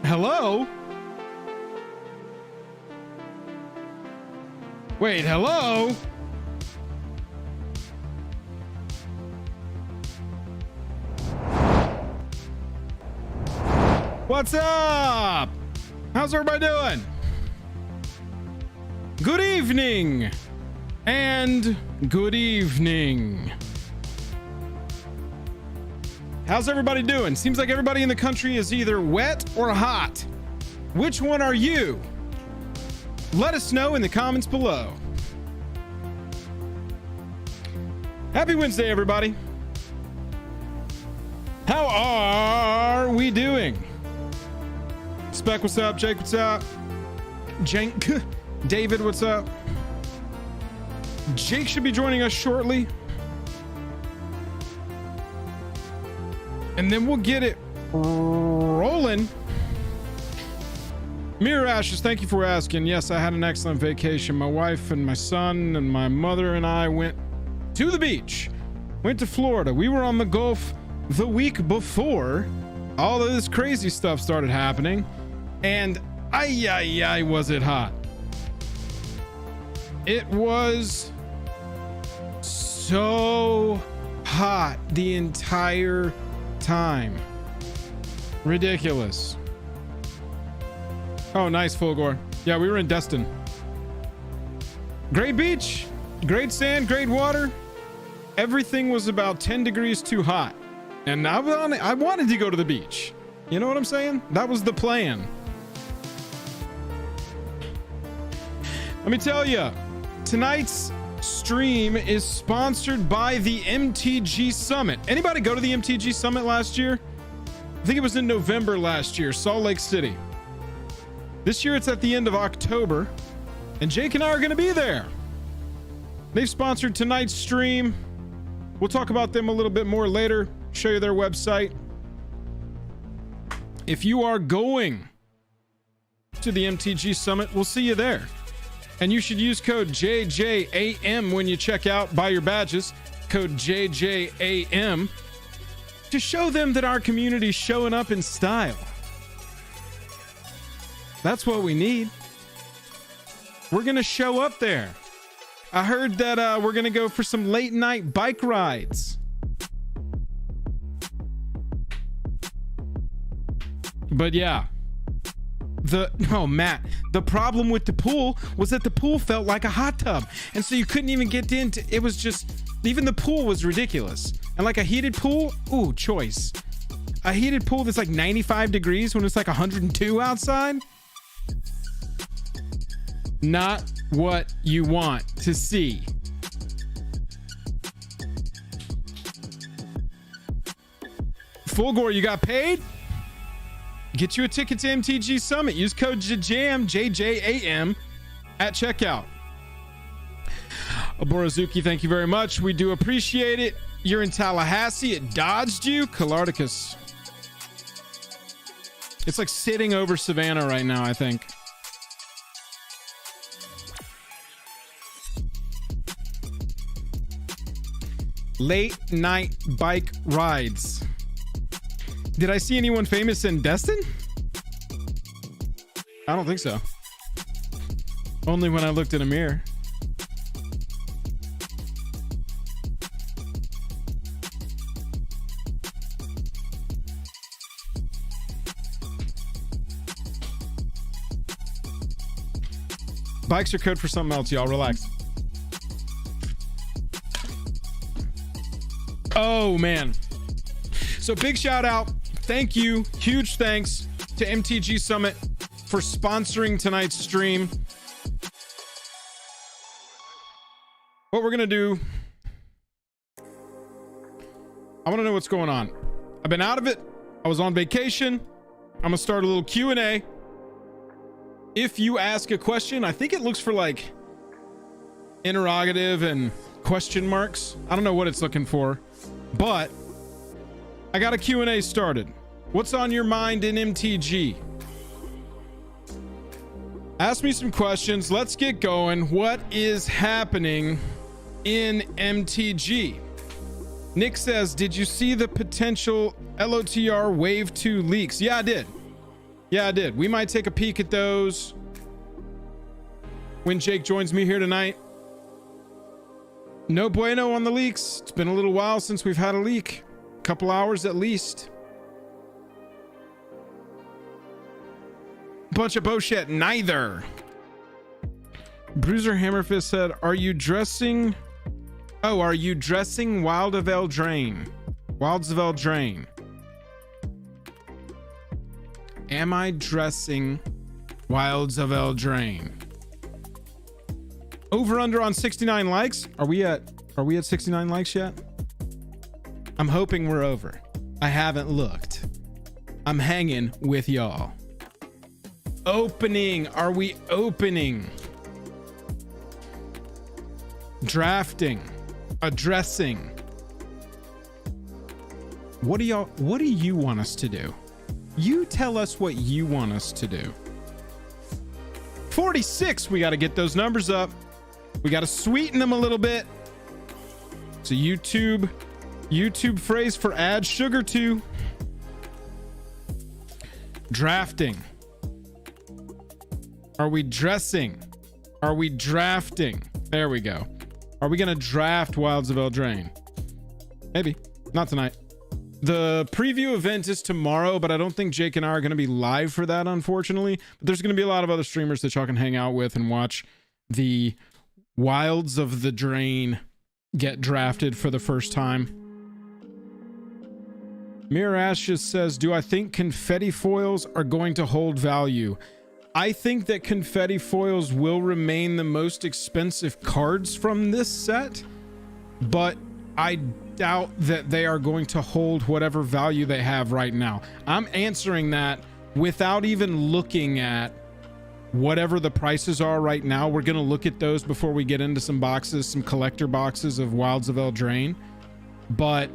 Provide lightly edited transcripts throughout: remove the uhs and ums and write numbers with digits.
Hello? Wait, hello? What's up? How's everybody doing? Good evening. And good evening. How's everybody doing? Seems like everybody in the country is either wet or hot. Which one are you? Let us know in the comments below. Happy Wednesday, everybody. How are we doing? Spec, what's up? Jake, what's up? Jank. David, what's up? Jake should be joining us shortly. And then we'll get it rolling. Mirror Ashes, thank you for asking. Yes, I had an excellent vacation. My wife and my son and my mother and I went to the beach. Went to Florida. We were on the Gulf the week before all of this crazy stuff started happening. And ay, was it hot. It was so hot the entire time. Ridiculous. Oh, nice, Fulgore. Yeah, we were in Destin. Great beach, great sand, great water. Everything was about 10 degrees too hot. And I wanted to go to the beach. You know what I'm saying? That was the plan. Let me tell you, tonight's stream is sponsored by the MTG Summit. Anybody go to the MTG Summit last year? I think it was in November last year, Salt Lake City. This year it's at the end of October, and Jake and I are going to be there. They've sponsored tonight's stream. We'll talk about them a little bit more later, show you their website. If you are going to the MTG Summit, we'll see you there. And you should use code JJAM when you check out, buy your badges, code JJAM, to show them that our community's showing up in style. That's what we need. We're going to show up there. I heard that we're going to go for some late night bike rides. But yeah. Matt, the problem with the pool was that the pool felt like a hot tub. And so you couldn't even get into it. Was just, even the pool was ridiculous. And like a heated pool, ooh, choice. A heated pool that's like 95 degrees when it's like 102 outside. Not what you want to see. Fulgore, you got paid? Get you a ticket to MTG Summit. Use code JJAM, JJAM, at checkout. Aborozuki, thank you very much. We do appreciate it. You're in Tallahassee. It dodged you. Calardicus. It's like sitting over Savannah right now, I think. Late night bike rides. Did I see anyone famous in Destin? I don't think so. Only when I looked in a mirror. Bikes are code for something else, y'all. Relax. Oh, man. So big shout out. Thank you. Huge thanks to MTG Summit for sponsoring tonight's stream. What we're going to do, I want to know what's going on. I've been out of it. I was on vacation. I'm going to start a little Q&A. If you ask a question, I think it looks for like interrogative and question marks. I don't know what it's looking for, but I got a Q&A started. What's on your mind in MTG? Ask me some questions. Let's get going. What is happening in MTG? Nick says, did you see the potential LOTR Wave 2 leaks? Yeah, I did. Yeah, I did. We might take a peek at those when Jake joins me here tonight. No bueno on the leaks. It's been a little while since we've had a leak. A couple hours at least. Bunch of bullshit. Neither. Bruiser Hammerfist said, are you dressing Wild of Eldraine? Wilds of Eldraine. Am I dressing Wilds of Eldraine? Over under on 69 likes. Are we at 69 likes yet? I'm hoping we're over. I haven't looked. I'm hanging with y'all. Opening. Are we opening? Drafting. Addressing. What do you want us to do? You tell us what you want us to do. 46. We got to get those numbers up. We got to sweeten them a little bit. It's a YouTube phrase for add sugar to. Drafting. Are we dressing? Are we drafting? There we go. Are we going to draft Wilds of Eldraine? Maybe. Not tonight. The preview event is tomorrow, but I don't think Jake and I are going to be live for that, unfortunately. But there's going to be a lot of other streamers that y'all can hang out with and watch the Wilds of the Drain get drafted for the first time. Mirror Ash just says, do I think confetti foils are going to hold value? I think that confetti foils will remain the most expensive cards from this set, but I doubt that they are going to hold whatever value they have right now. I'm answering that without even looking at whatever the prices are right now. We're going to look at those before we get into some boxes, some collector boxes of Wilds of Eldraine, but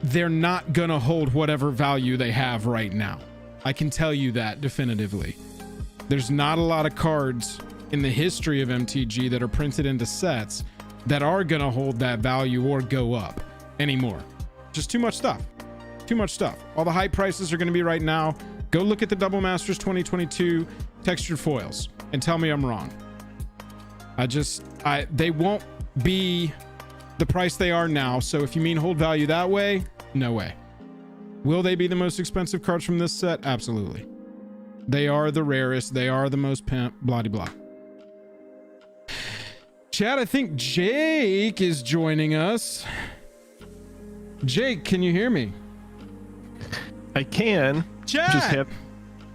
they're not going to hold whatever value they have right now. I can tell you that definitively. There's not a lot of cards in the history of MTG that are printed into sets that are going to hold that value or go up anymore. Just too much stuff. Too much stuff. All the high prices are going to be right now. Go look at the Double Masters 2022 textured foils and tell me I'm wrong. They won't be the price they are now. So if you mean hold value that way, no way. Will they be the most expensive cards from this set? Absolutely. They are the rarest. They are the most pimp. Blah, blah, blah. Chat, I think Jake is joining us. Jake, can you hear me? I can. Chat! Just have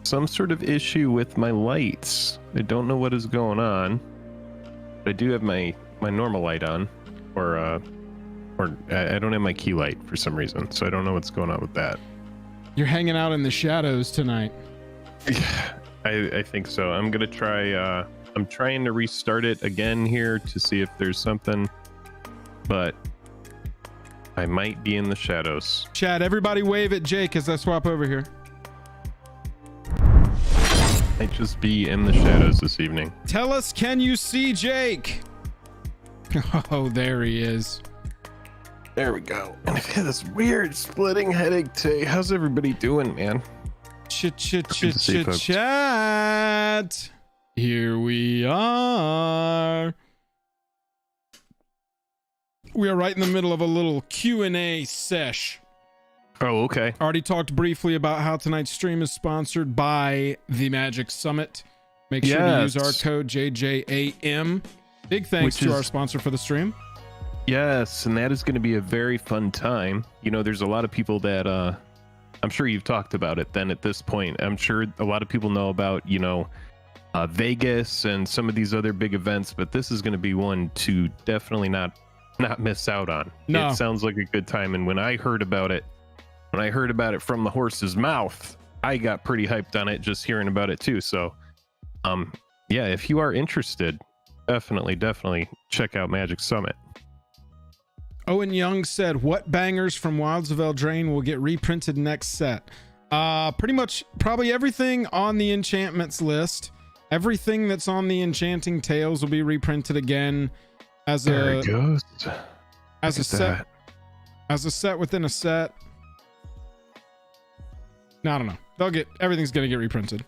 some sort of issue with my lights. I don't know what is going on. I do have my normal light on, or I don't have my key light for some reason, so I don't know what's going on with that. You're hanging out in the shadows tonight. I think so. I'm gonna try. I'm trying to restart it again here to see if there's something, but I might be in the shadows. Chat, everybody wave at Jake as I swap over here. Might just be in the shadows this evening. Tell us, can you see Jake? Oh, there he is. There we go. And I've had this weird splitting headache today. How's everybody doing, man? Chat. Here we are. We are right in the middle of a little Q&A sesh. Oh, okay. Already talked briefly about how tonight's stream is sponsored by the Magic Summit. Make sure to use our code JJAM. Big thanks to our sponsor for the stream. Yes, and that is going to be a very fun time. You know, there's a lot of people that I'm sure you've talked about it then at this point. I'm sure a lot of people know about, you know, Vegas and some of these other big events, but this is going to be one to definitely not miss out on. No. It sounds like a good time. And when I heard about it from the horse's mouth, I got pretty hyped on it just hearing about it too. So, yeah, if you are interested, definitely check out Magic Summit. Owen Young said, what bangers from Wilds of Eldraine will get reprinted next set? Pretty much probably everything on the enchantments list. Everything that's on the Enchanting Tales will be reprinted again as a set within a set. No, I don't know. Everything's gonna get reprinted.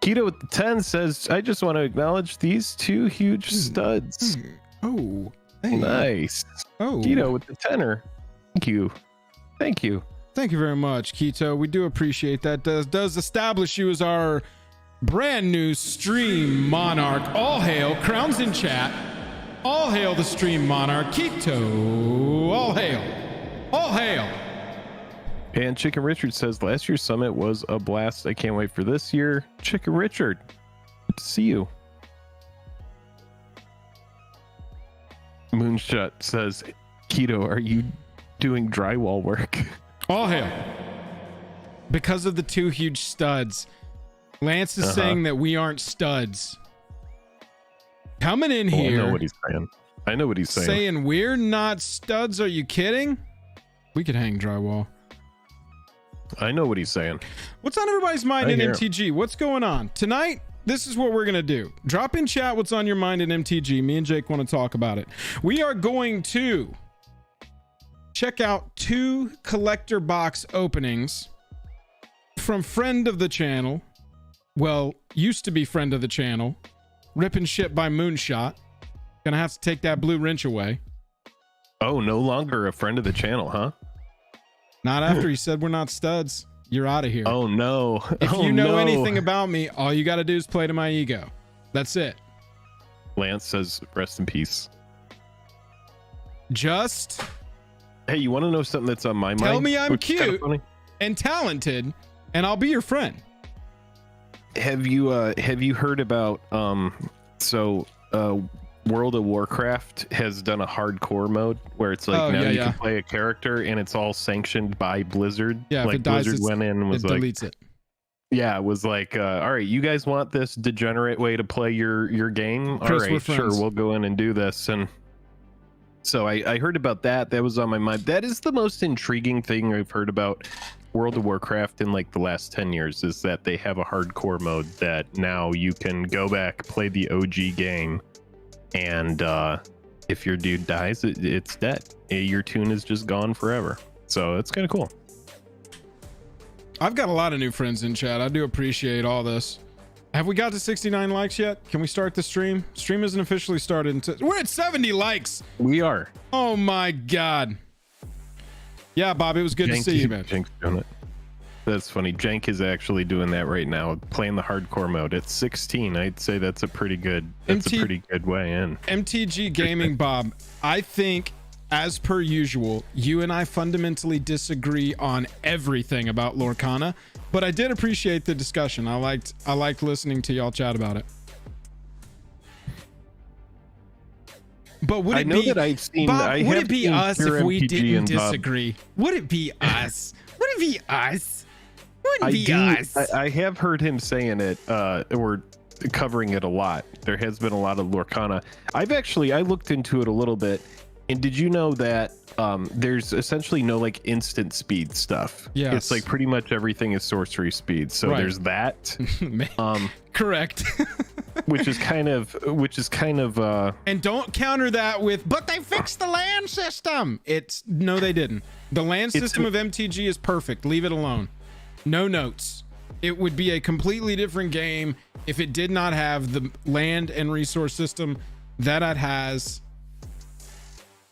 Keto with the 10 says, I just want to acknowledge these 2 huge studs. Oh, hey. Nice. Oh, Keto with the 10er. Thank you. Thank you. Thank you very much, Keto. We do appreciate that. Does establish you as our brand new stream monarch. All hail. Crowns in chat. All hail the stream monarch. Keto. All hail. All hail. And Chicken Richard says, last year's summit was a blast. I can't wait for this year. Chicken Richard, good to see you. Moonshot says, Keto, are you doing drywall work? All hail. Because of the 2 huge studs. Lance is saying that we aren't studs. Coming in here. I know what he's saying. I know what he's saying. Saying we're not studs. Are you kidding? We could hang drywall. I know what he's saying. What's on everybody's mind in MTG? What's going on? Tonight, this is what we're going to do. Drop in chat what's on your mind in MTG. Me and Jake want to talk about it. We are going to check out 2 collector box openings from friend of the channel. Well, used to be friend of the channel. Ripping shit by Moonshot. Gonna have to take that blue wrench away. Oh, no longer a friend of the channel, huh? Not after he said we're not studs. You're out of here. Oh, no. If you know anything about me, all you got to do is play to my ego. That's it. Lance says, rest in peace. Just... Hey, you want to know something that's on my mind? Tell me I'm cute and talented, and I'll be your friend. Have you heard about World of Warcraft has done a hardcore mode where it's like you can play a character and it's all sanctioned by Blizzard. Yeah, like if it dies, Blizzard went in and was it like, deletes it. Yeah, it was like, all right, you guys want this degenerate way to play your game? All right, sure, we'll go in and do this. And so I heard about that. That was on my mind. That is the most intriguing thing I've heard about World of Warcraft in like the last 10 years is that they have a hardcore mode that now you can go back, play the OG game, and if your dude dies, it's dead. Your tune is just gone forever. So it's kind of cool. I've got a lot of new friends in chat. I do appreciate all this. Have we got to 69 likes yet? Can we start the stream? Stream isn't officially started. We're at 70 likes. We are. Oh my God. Yeah, Bob, it was good to see you, man. Jenk's doing it. That's funny. Jank is actually doing that right now, playing the hardcore mode. At 16, I'd say that's a pretty good way in. MTG Gaming, Bob, I think, as per usual, you and I fundamentally disagree on everything about Lorcana, but I did appreciate the discussion. I liked listening to y'all chat about it. But would it be us if we didn't disagree? Would it be us? Would it be us? Would it be us? I have heard him saying it, or covering it a lot. There has been a lot of Lorcana. I looked into it a little bit, and did you know that there's essentially no like instant speed stuff? Yes. It's like pretty much everything is sorcery speed. So there's that. Correct. which is kind of and don't counter that with, but they fixed the land system. No, they didn't. The land system of MTG is perfect. Leave it alone. No notes. It would be a completely different game if it did not have the land and resource system that it has.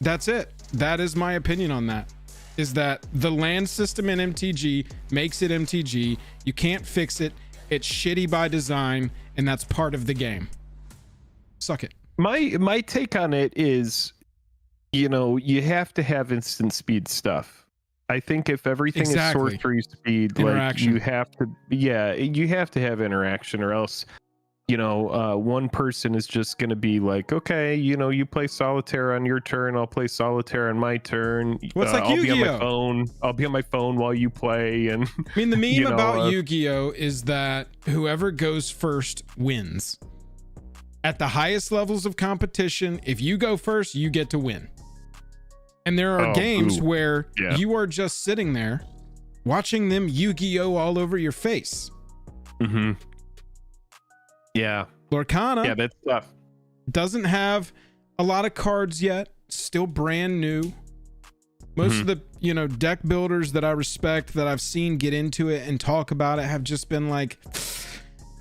That's it. That is my opinion on that. Is that the land system in MTG makes it MTG. You can't fix it. It's shitty by design, and that's part of the game. Suck it. My take on it is, you have to have instant speed stuff. I think if everything is sorcery speed, like you have to have interaction, or else, one person is just going to be like, okay, you play solitaire on your turn, I'll play solitaire on my turn. What's like I'll Yu-Gi-Oh? I'll be on my phone while you play. And I mean, the meme about Yu-Gi-Oh is that whoever goes first wins. At the highest levels of competition, if you go first, you get to win. And there are games where you are just sitting there watching them Yu-Gi-Oh all over your face. Mm-hmm. Yeah. Lorcana that's tough. Doesn't have a lot of cards yet. Still brand new. Most of the you know, deck builders that I respect that I've seen get into it and talk about it have just been like,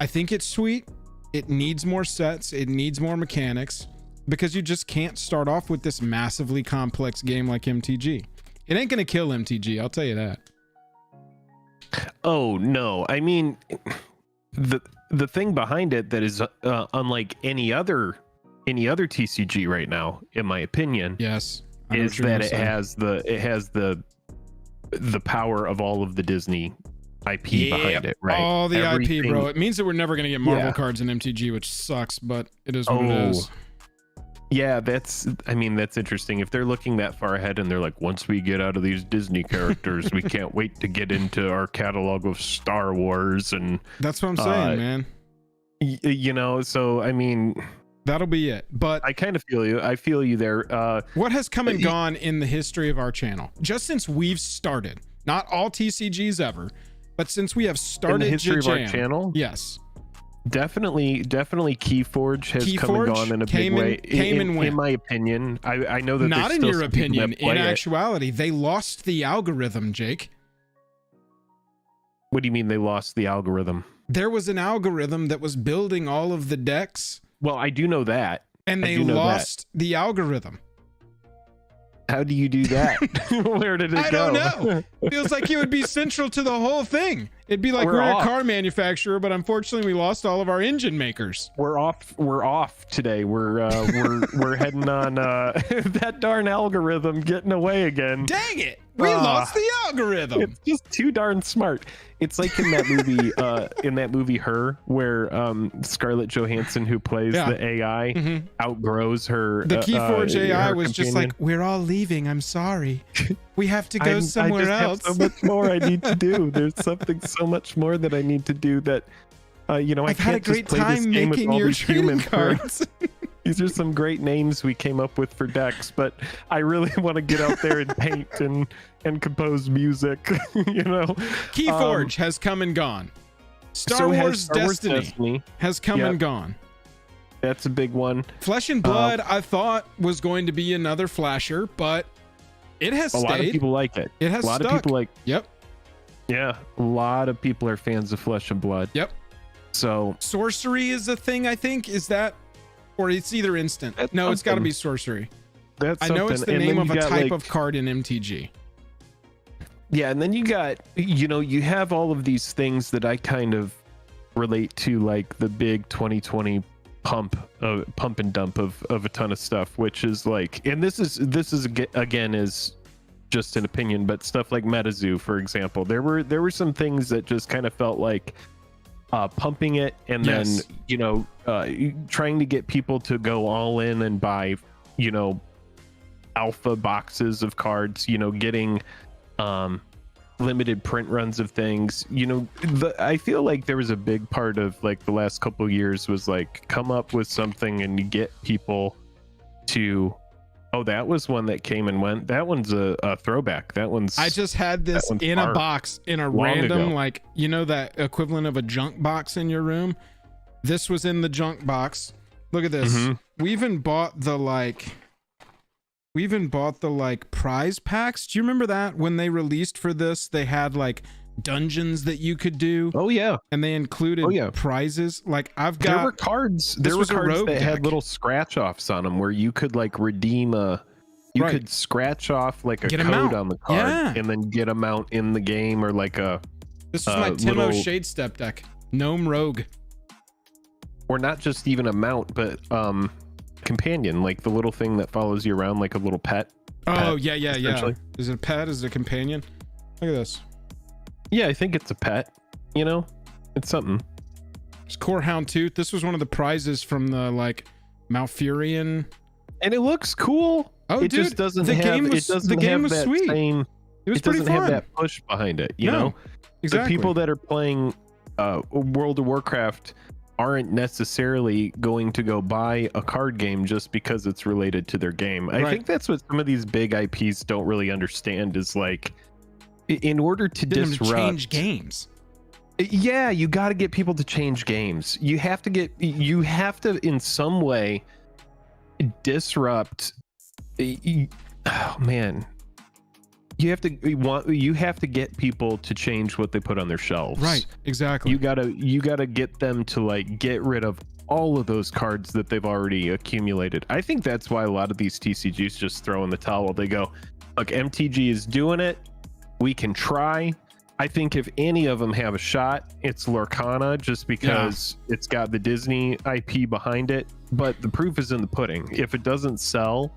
I think it's sweet. It needs more sets. It needs more mechanics, because you just can't start off with this massively complex game like MTG. It ain't going to kill MTG. I'll tell you that. Oh no. I mean, the thing behind it that is unlike any other TCG right now, in my opinion, Yes, is that it has the power of all of the Disney IP behind it, right? All the IP, bro. It means that we're never going to get Marvel cards in MTG, which sucks, but it is what it is. Yeah, that's interesting. If they're looking that far ahead and they're like, once we get out of these Disney characters, we can't wait to get into our catalog of Star Wars. And that's what I'm saying, man. You know, so I mean, that'll be it. But I kind of feel you. I feel you there. What has come and gone in the history of our channel, just since we've started, not all TCGs ever, but since we have started in the history of our channel? Yes. Definitely Keyforge has come and gone in a big way. In my opinion, I know that not in your opinion. In actuality, they lost the algorithm, Jake. What do you mean they lost the algorithm? There was an algorithm that was building all of the decks. Well, I do know that. And they lost the algorithm. How do you do that? Where did it go? I don't know. Feels like it would be central to the whole thing. It'd be like we're a car manufacturer, but unfortunately we lost all of our engine makers. We're off today. We're heading on that darn algorithm getting away again. Dang it. We lost the algorithm. It's just too darn smart. It's like in that movie Her, where Scarlett Johansson, who plays the AI, outgrows her. The Keyforge AI was just like, we're all leaving. I'm sorry. We have to go somewhere else. Have so much more I need to do. There's something so much more that I need to do that, you know, I've had a great time making your trading cards. These are some great names we came up with for decks, but I really want to get out there and paint and compose music, you know. Keyforge has come and gone. Star Wars Destiny has come and gone. That's a big one. Flesh and Blood, I thought was going to be another flasher, but it has stayed. A lot of people like it. It has a lot stuck. of people like. Yep. Yeah, a lot of people are fans of Flesh and Blood. Yep. So sorcery is a thing, I think. Is that, or it's either instant? No, it's got to be sorcery. That's I know it's the name of a type of card in MTG. Yeah, and then you got, you know, you have all of these things that I kind of relate to, like the big 2020 pump and dump of a ton of stuff, which is like, and this is again is just an opinion, but stuff like MetaZoo, for example, there were some things that just kind of felt like pumping it, and then, you know, trying to get people to go all in and buy, you know, alpha boxes of cards, you know, getting limited print runs of things, you know. I feel like there was a big part of like the last couple of years was like, come up with something and you get people to, oh, that was one that came and went, that one's a throwback, that one's, I just had this in a box in a random, like, you know, that equivalent of a junk box in your room. This was in the junk box. Look at this. We even bought the prize packs. Do you remember that when they released for this, they had like dungeons that you could do? Oh yeah. And they included prizes. Like I've got, there were cards that had little scratch offs on them where you could like redeem could scratch off like a code on the card and then get a mount in the game, or like a, this was my Timo Shade Step deck, Gnome Rogue. Or not just even a mount, but companion, like the little thing that follows you around like a little pet. Oh, yeah. Is it a pet? Is it a companion? Look at this. Yeah, I think it's a pet. You know, it's something. It's Core Houndtooth. This was one of the prizes from the like Malfurion, and it looks cool. Oh, it dude, just doesn't the have. game was, it doesn't the game have was that sweet. Same, it was it pretty doesn't fun. have that push behind it. You know, exactly. The people that are playing World of Warcraft aren't necessarily going to go buy a card game just because it's related to their game. I think that's what some of these big IPs don't really understand, is like, in order to disrupt, change games. Yeah, you got to get people to change games. You have to in some way disrupt. Oh man, you have to get people to change what they put on their shelves. Right, exactly. You gotta get them to like get rid of all of those cards that they've already accumulated. I think that's why a lot of these TCGs just throw in the towel. They go, look, MTG is doing it, we can try. I think if any of them have a shot, it's Lorcana, just because it's got the Disney IP behind it. But the proof is in the pudding. If it doesn't sell,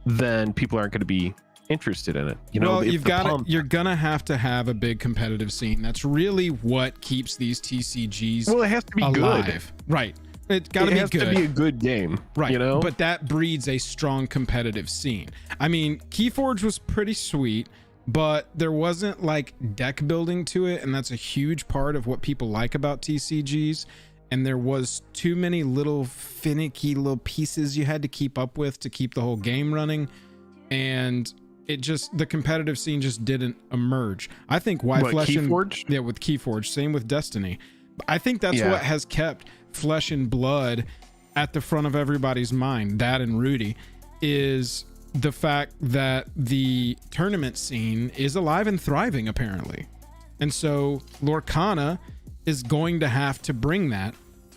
then people aren't going to be interested in it. Well, you're gonna have to have a big competitive scene. That's really what keeps these TCGs it has to be alive. good. Right. It has to be a good game, right? You know, but that breeds a strong competitive scene. I mean, Keyforge was pretty sweet, but there wasn't like deck building to it, and that's a huge part of what people like about TCGs. And there was too many little finicky little pieces you had to keep up with to keep the whole game running, and the competitive scene just didn't emerge. I think why with Keyforge, same with Destiny. I think that's what has kept Flesh and Blood at the front of everybody's mind, that and Rudy, is the fact that the tournament scene is alive and thriving apparently. And so Lorcana is going to have to bring that.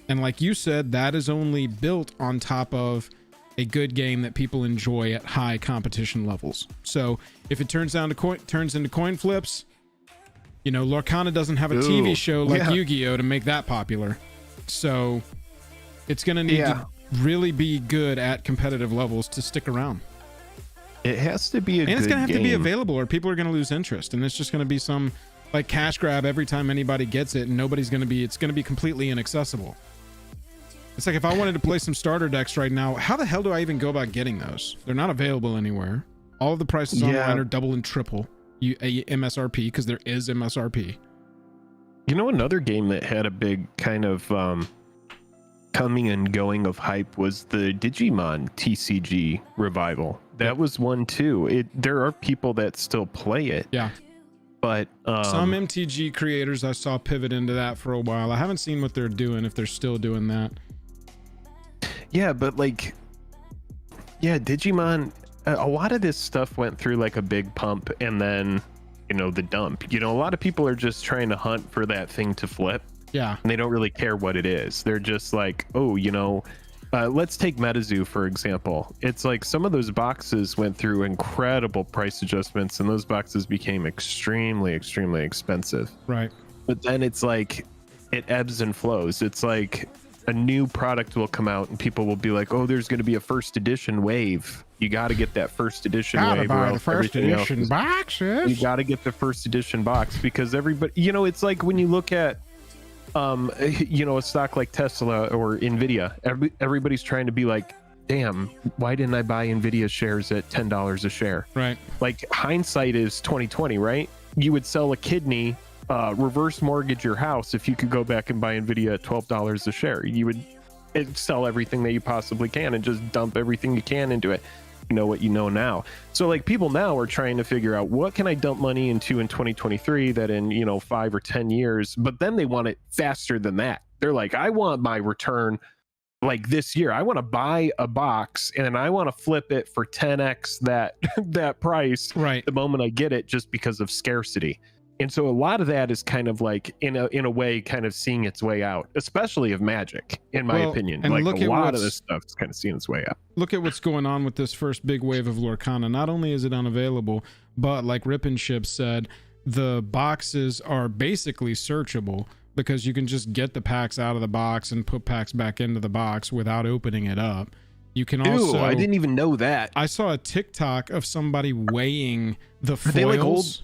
And like you said, that is only built on top of a good game that people enjoy at high competition levels. So if it turns into coin flips, you know, Lorcana doesn't have a TV show like Yu-Gi-Oh to make that popular. So it's going to need to really be good at competitive levels to stick around. It has to be a good game. And it's going to have to be available or people are going to lose interest. And it's just going to be some like cash grab every time anybody gets it, and it's going to be completely inaccessible. It's like if I wanted to play some starter decks right now, how the hell do I even go about getting those? They're not available anywhere. All of the prices online are double and triple MSRP, because there is MSRP. You know, another game that had a big kind of coming and going of hype was the Digimon TCG revival. That was one too. There are people that still play it. Yeah. But some MTG creators I saw pivot into that for a while. I haven't seen what they're doing, if they're still doing that. Yeah, but like, Digimon, a lot of this stuff went through like a big pump and then, you know, the dump. You know, a lot of people are just trying to hunt for that thing to flip. Yeah. And they don't really care what it is. They're just like, oh, you know, let's take MetaZoo, for example. It's like some of those boxes went through incredible price adjustments, and those boxes became extremely, extremely expensive. Right. But then it's like, it ebbs and flows. It's like a new product will come out and people will be like, oh, there's going to be a first edition wave. You got to get that first edition wave. Buy the first edition boxes. You got to get the first edition box, because everybody, you know, it's like when you look at you know, a stock like Tesla or Nvidia, everybody's trying to be like, damn, why didn't I buy Nvidia shares at $10 a share? Right. Like, hindsight is 2020, right? You would sell a kidney, reverse mortgage your house if you could go back and buy Nvidia at $12 a share. You would sell everything that you possibly can and just dump everything you can into it. You know what you know now. So like, people now are trying to figure out, what can I dump money into in 2023 that in, you know, 5 or 10 years, but then they want it faster than that. They're like, I want my return like this year. I want to buy a box and I want to flip it for 10x that price right the moment I get it, just because of scarcity. And so a lot of that is kind of like, in a way, kind of seeing its way out, especially of Magic, in my opinion. And like, a lot of this stuff is kind of seeing its way out. Look at what's going on with this first big wave of Lorcana. Not only is it unavailable, but like Rip and Ship said, the boxes are basically searchable, because you can just get the packs out of the box and put packs back into the box without opening it up. You can also... I didn't even know that. I saw a TikTok of somebody weighing the foils. Are they like old?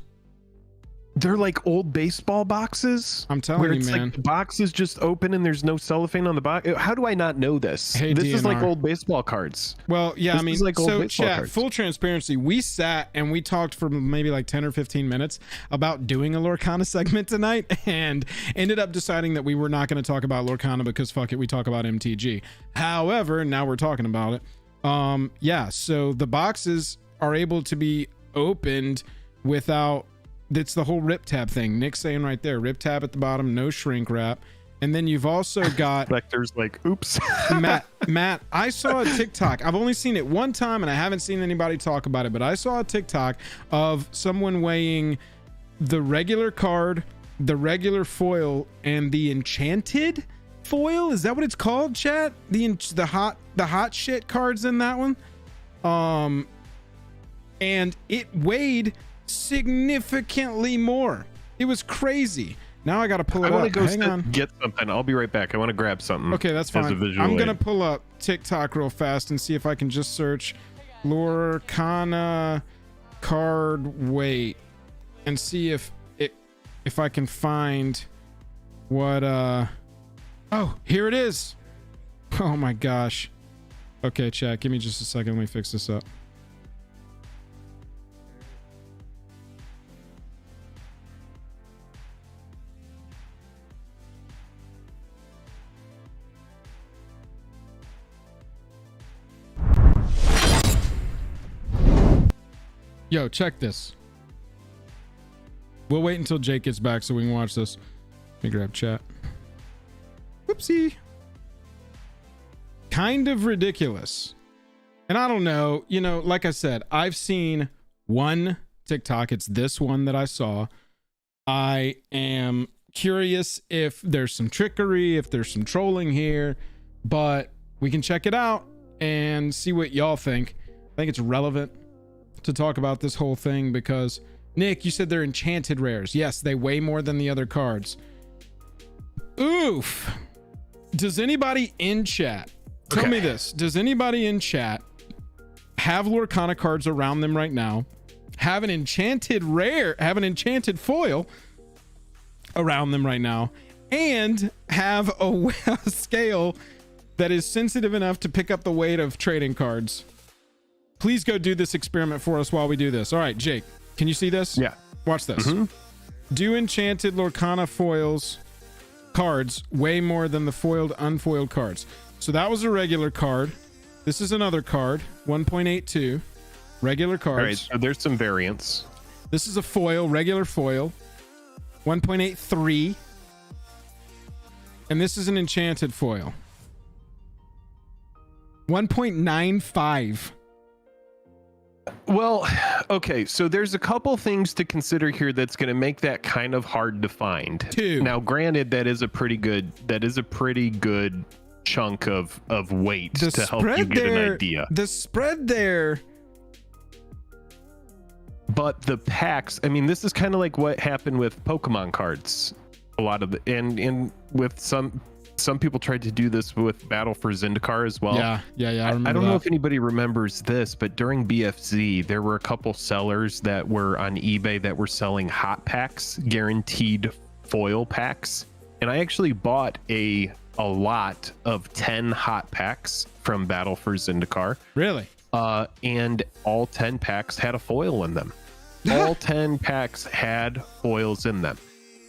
They're like old baseball boxes. I'm telling you, man. Like the box is just open and there's no cellophane on the box. How do I not know this? Hey, this DNR. Is like old baseball cards. Well, yeah, this I mean, is like old so baseball chat, cards. Full transparency, we sat and we talked for maybe like 10 or 15 minutes about doing a Lorcana segment tonight, and ended up deciding that we were not going to talk about Lorcana because fuck it, we talk about MTG. However, now we're talking about it. Yeah, so the boxes are able to be opened without... It's the whole rip tab thing. Nick's saying right there, rip tab at the bottom, no shrink wrap. And then you've also got Lecter's like, oops. Matt, I saw a TikTok. I've only seen it one time and I haven't seen anybody talk about it, but I saw a TikTok of someone weighing the regular card, the regular foil, and the enchanted foil. Is that what it's called, chat? The hot shit cards in that one. And it weighed significantly more. It was crazy. Now I gotta pull it up. I want to go Hang on. get something. I'll be right back. I want to grab something. Okay, that's fine. I'm gonna pull up TikTok real fast and see if I can just search Lorcana card weight and see if I can find what oh, here it is. Oh my gosh. Okay, chat, give me just a second. Let me fix this up. Yo, check this. We'll wait until Jake gets back so we can watch this. Let me grab chat. Whoopsie. Kind of ridiculous. And I don't know, you know, like I said, I've seen one TikTok. It's this one that I saw. I am curious if there's some trickery, if there's some trolling here, but we can check it out and see what y'all think. I think it's relevant to talk about this whole thing because Nick, you said they're enchanted rares. Yes, they weigh more than the other cards. Oof. Does anybody in chat tell me this? Does anybody in chat have Lorcana cards around them right now? Have an enchanted rare, have an enchanted foil around them right now, and have a scale that is sensitive enough to pick up the weight of trading cards? Please go do this experiment for us while we do this. All right, Jake, can you see this? Yeah. Watch this. Do enchanted Lorcana foils cards weigh more than the foiled, unfoiled cards? So that was a regular card. This is another card, 1.82. Regular cards. All right, so there's some variants. This is a foil, regular foil, 1.83. And this is an enchanted foil, 1.95. Well, okay, so there's a couple things to consider here that's going to make that kind of hard to find. Now, granted, that is a pretty good chunk of weight to help you get an idea. The spread there. But the packs, I mean, this is kind of like what happened with Pokemon cards. A lot of and with some people tried to do this with Battle for Zendikar as well. Yeah. I remember I don't know if anybody remembers this, but during BFZ, there were a couple sellers that were on eBay that were selling hot packs, guaranteed foil packs. And I actually bought a lot of 10 hot packs from Battle for Zendikar. Really? And all 10 packs had a foil in them. All 10 packs had foils in them.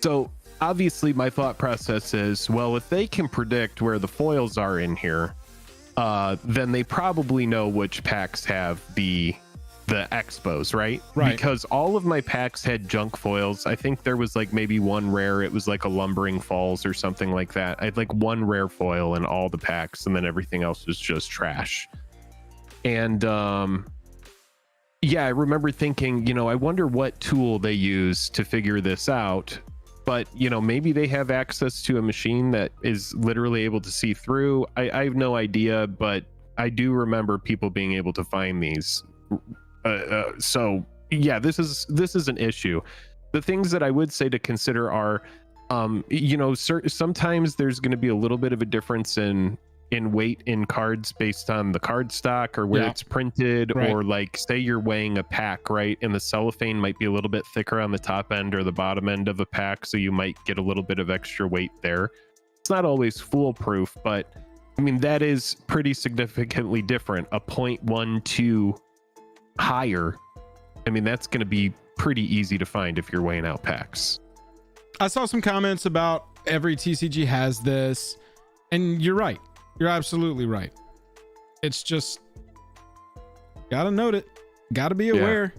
So obviously my thought process is, well, if they can predict where the foils are in here, then they probably know which packs have the expos, right? Because all of my packs had junk foils. I think there was like maybe one rare. It was like a Lumbering Falls or something like that. I had like one rare foil in all the packs, and then everything else was just trash. And yeah, I remember thinking, you know, I wonder what tool they use to figure this out. But, you know, maybe they have access to a machine that is literally able to see through. I have no idea, but I do remember people being able to find these. So yeah, this is an issue. The things that I would say to consider are, you know, sometimes there's going to be a little bit of a difference in weight in cards based on the card stock or where it's printed, or like say you're weighing a pack, right? And the cellophane might be a little bit thicker on the top end or the bottom end of a pack. So you might get a little bit of extra weight there. It's not always foolproof, but I mean, that is pretty significantly different. A 0.12 higher. I mean, that's going to be pretty easy to find if you're weighing out packs. I saw some comments about every TCG has this, and you're right. You're absolutely right. It's just gotta note it, gotta be aware.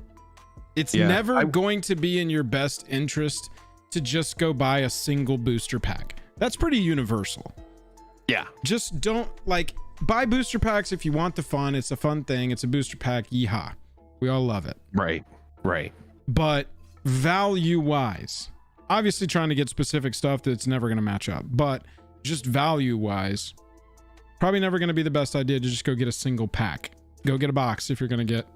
It's never going to be in your best interest to just go buy a single booster pack. That's pretty universal. Yeah. Just don't like buy booster packs if you want the fun. It's a fun thing. It's a booster pack. Yeehaw. We all love it. Right. But value wise, obviously trying to get specific stuff that's never going to match up, but just value wise, probably never going to be the best idea to just go get a single pack. Go get a box if you're going to get,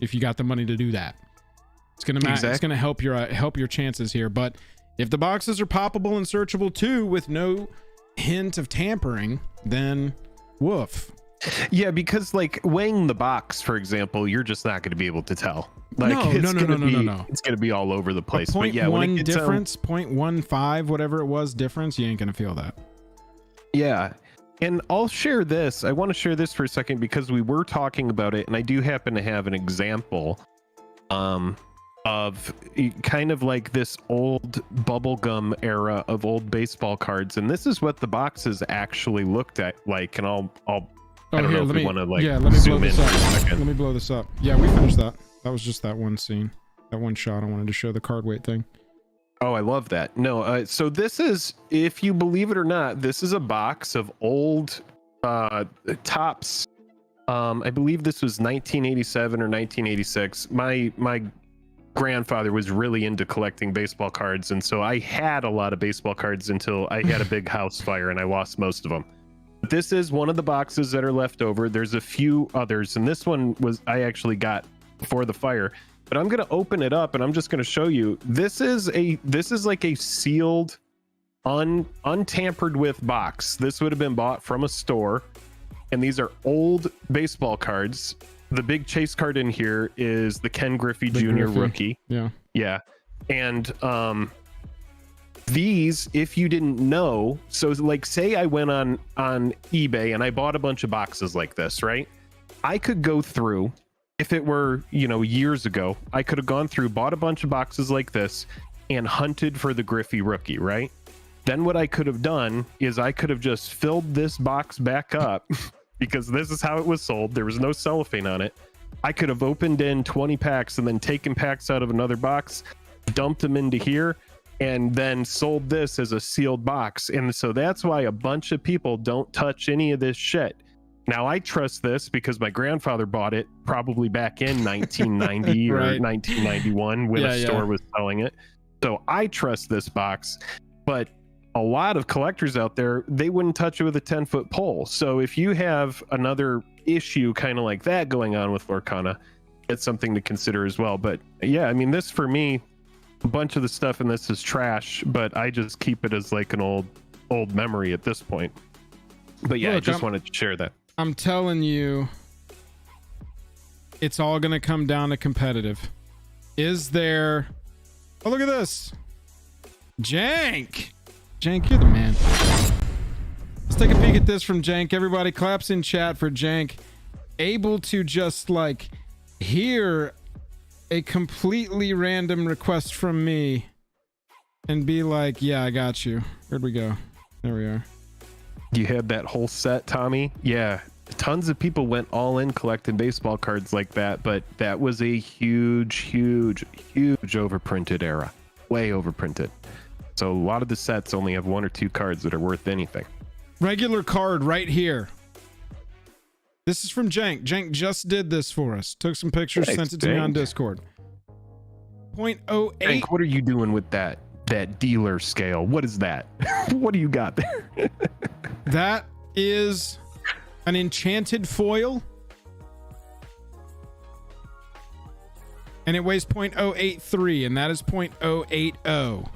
if you got the money to do that. It's going to It's going to help your chances here. But if the boxes are poppable and searchable too, with no hint of tampering, then woof. Yeah, because like weighing the box, for example, you're just not going to be able to tell. Like, no. It's going to be all over the place. But yeah, when it gets difference, 0.15, whatever it was, difference, you ain't going to feel that. Yeah. And I'll share this. I want to share this for a second because we were talking about it, and I do happen to have an example of kind of like this old bubblegum era of old baseball cards. And this is what the boxes actually looked at like, and I don't know if we want to like zoom in for a second. Let me blow this up. Yeah, we finished that. That was just that one scene, that one shot. I wanted to show the card weight thing. Oh, I love that. No, so this is, if you believe it or not, this is a box of old Topps. I believe this was 1987 or 1986. My grandfather was really into collecting baseball cards, and so I had a lot of baseball cards until I had a big house fire and I lost most of them. This is one of the boxes that are left over. There's a few others, and this one I actually got before the fire. But I'm going to open it up and I'm just going to show you. This is like a sealed, untampered with box. This would have been bought from a store, and these are old baseball cards. The big chase card in here is the Ken Griffey Jr. rookie. Yeah. And these, if you didn't know, so like say I went on eBay and I bought a bunch of boxes like this, right? I could go through, if it were, years ago, I could have gone through, bought a bunch of boxes like this and hunted for the Griffey rookie, right? Then what I could have done is I could have just filled this box back up because this is how it was sold. There was no cellophane on it. I could have opened in 20 packs and then taken packs out of another box, dumped them into here, and then sold this as a sealed box. And so that's why a bunch of people don't touch any of this shit. Now, I trust this because my grandfather bought it probably back in 1990 or 1991 when a store was selling it. So I trust this box, but a lot of collectors out there, they wouldn't touch it with a 10-foot pole. So if you have another issue kind of like that going on with Lorcana, it's something to consider as well. But yeah, I mean, this for me, a bunch of the stuff in this is trash, but I just keep it as like an old memory at this point. But yeah, look, I just wanted to share that. I'm telling you, it's all going to come down to competitive. Is there... Oh, look at this. Jank, you're the man. Let's take a peek at this from Jank. Everybody claps in chat for Jank. Able to just like hear a completely random request from me and be like, yeah, I got you. Where'd we go? There we are. You had that whole set, Tommy? Yeah. Tons of people went all in collecting baseball cards like that, but that was a huge overprinted era. Way overprinted. So a lot of the sets only have one or two cards that are worth anything. Regular card right here. This is from Jank. Jank just did this for us. Took some pictures, sent it to me on Discord. 0.08. Jank, what are you doing with that dealer scale? What is that? What do you got there? That is an enchanted foil, and it weighs 0.083, and that is 0.080.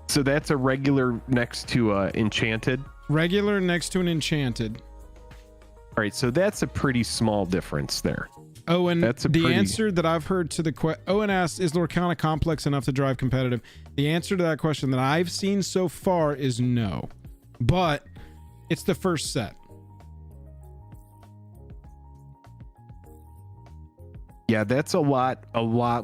So that's a regular next to enchanted? Regular next to an enchanted. All right, so that's a pretty small difference there. Oh, and answer that I've heard to the question, Owen asked, is Lorcana complex enough to drive competitive? The answer to that question that I've seen so far is no, but it's the first set. Yeah, that's a lot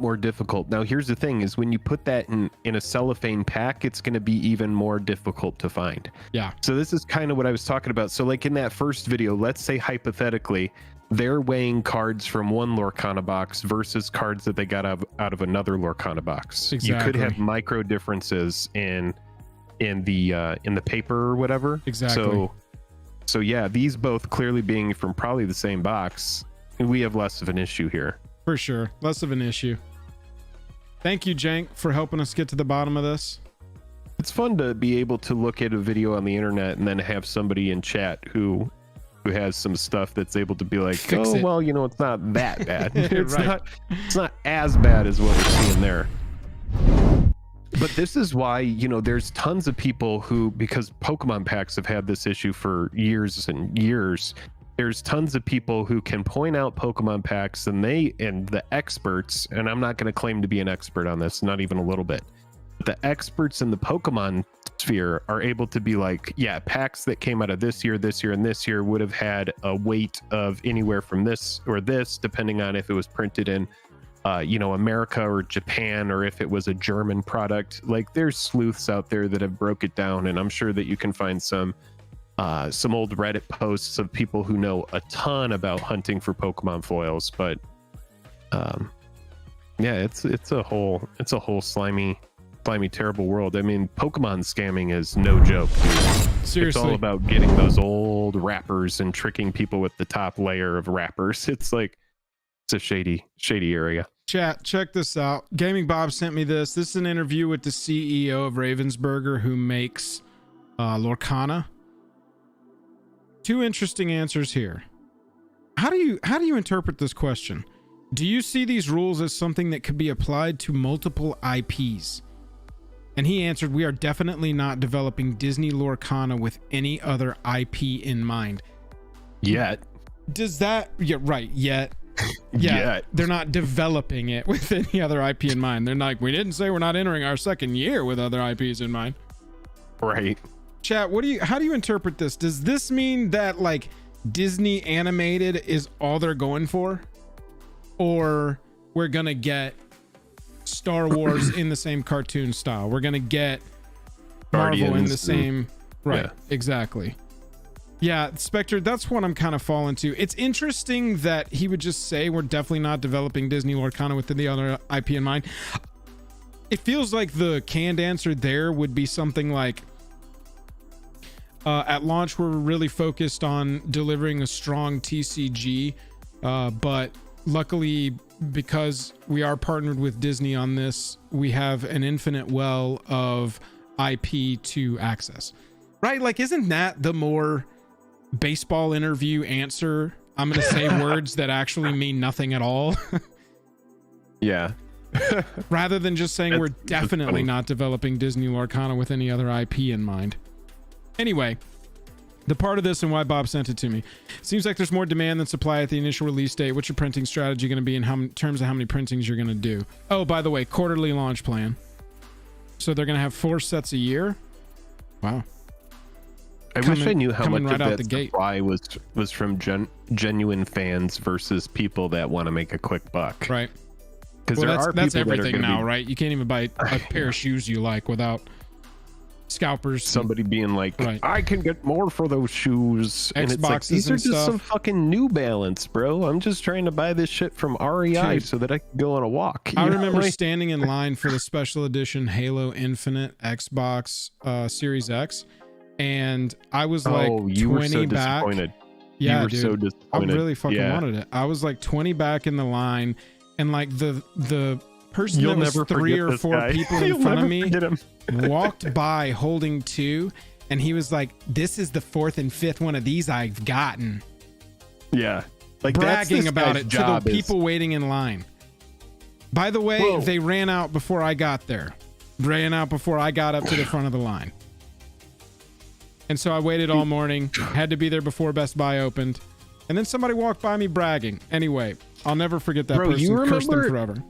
more difficult. Now, here's the thing is when you put that in a cellophane pack, it's going to be even more difficult to find. Yeah. So this is kind of what I was talking about. So like in that first video, let's say hypothetically, they're weighing cards from one Lorcana box versus cards that they got out of another Lorcana box. Exactly. You could have micro differences in in the paper or whatever. Exactly. So yeah, these both clearly being from probably the same box, we have less of an issue here. For sure. Less of an issue. Thank you, Jank, for helping us get to the bottom of this. It's fun to be able to look at a video on the internet and then have somebody in chat who has some stuff that's able to be like, Fix it. well, it's not that bad. It's Right. it's not as bad as what we're seeing there. But this is why, there's tons of people who, because Pokemon packs have had this issue for years and years, there's tons of people who can point out Pokemon packs and the experts, and I'm not going to claim to be an expert on this, not even a little bit. The experts in the Pokemon sphere are able to be like, yeah, packs that came out of this year, and this year would have had a weight of anywhere from this or this, depending on if it was printed in, America or Japan, or if it was a German product. Like, there's sleuths out there that have broke it down, and I'm sure that you can find some old Reddit posts of people who know a ton about hunting for Pokemon foils. But yeah, it's a whole slimy, terrible world. I mean, Pokemon scamming is no joke, dude. Seriously. It's all about getting those old wrappers and tricking people with the top layer of wrappers. It's like, it's a shady area. Chat, check this out. Gaming Bob sent me this. This is an interview with the CEO of Ravensburger, who makes Lorcana. Two interesting answers here. How do you interpret this question? Do you see these rules as something that could be applied to multiple IPs? And he answered, we are definitely not developing Disney Lorcana with any other IP in mind. Yet. Does that... Yeah, right. Yet. Yeah, they're not developing it with any other IP in mind. They're like, we didn't say we're not entering our second year with other IPs in mind. Right. Chat, how do you interpret this? Does this mean that like Disney animated is all they're going for? Or we're gonna get Star Wars in the same cartoon style? We're gonna get Marvel in the same... Right, yeah. Exactly. Yeah, Spectre, that's what I'm kind of falling to. It's interesting that he would just say we're definitely not developing Disney Lorcana with the other IP in mind. It feels like the canned answer there would be something like, at launch, we're really focused on delivering a strong TCG, but luckily, because we are partnered with Disney on this, we have an infinite well of IP to access. Right? Like, isn't that the more baseball interview answer? I'm going to say words that actually mean nothing at all. Yeah. Rather than just saying we're definitely not developing Disney Lorcana with any other IP in mind. Anyway, the part of this and why Bob sent it to me. Seems like there's more demand than supply at the initial release date. What's your printing strategy going to be in terms of how many printings you're going to do? Oh, by the way, quarterly launch plan. So they're going to have 4 sets a year. Wow. I wish I knew how much right of that supply was from genuine fans versus people that want to make a quick buck. Right. Because that's everything now, right? You can't even buy a pair of shoes you like without scalpers. Somebody being like, right, I can get more for those shoes. And it's like, these are just stuff. Some fucking New Balance, bro. I'm just trying to buy this shit from REI so that I can go on a walk. I remember standing in line for the special edition Halo Infinite Xbox Series X. And I was like 20 back. Yeah, dude, so disappointed. I really fucking wanted it. I was like 20 back in the line, and like the person that was 3 or 4 people in front of me walked by holding 2, and he was like, "This is the 4th and 5th one of these I've gotten." Yeah, like bragging about it to the people waiting in line. By the way, they ran out before I got there. Ran out before I got up to the front of the line. And so I waited all morning, had to be there before Best Buy opened. And then somebody walked by me bragging. Anyway, I'll never forget that person. Curse them forever.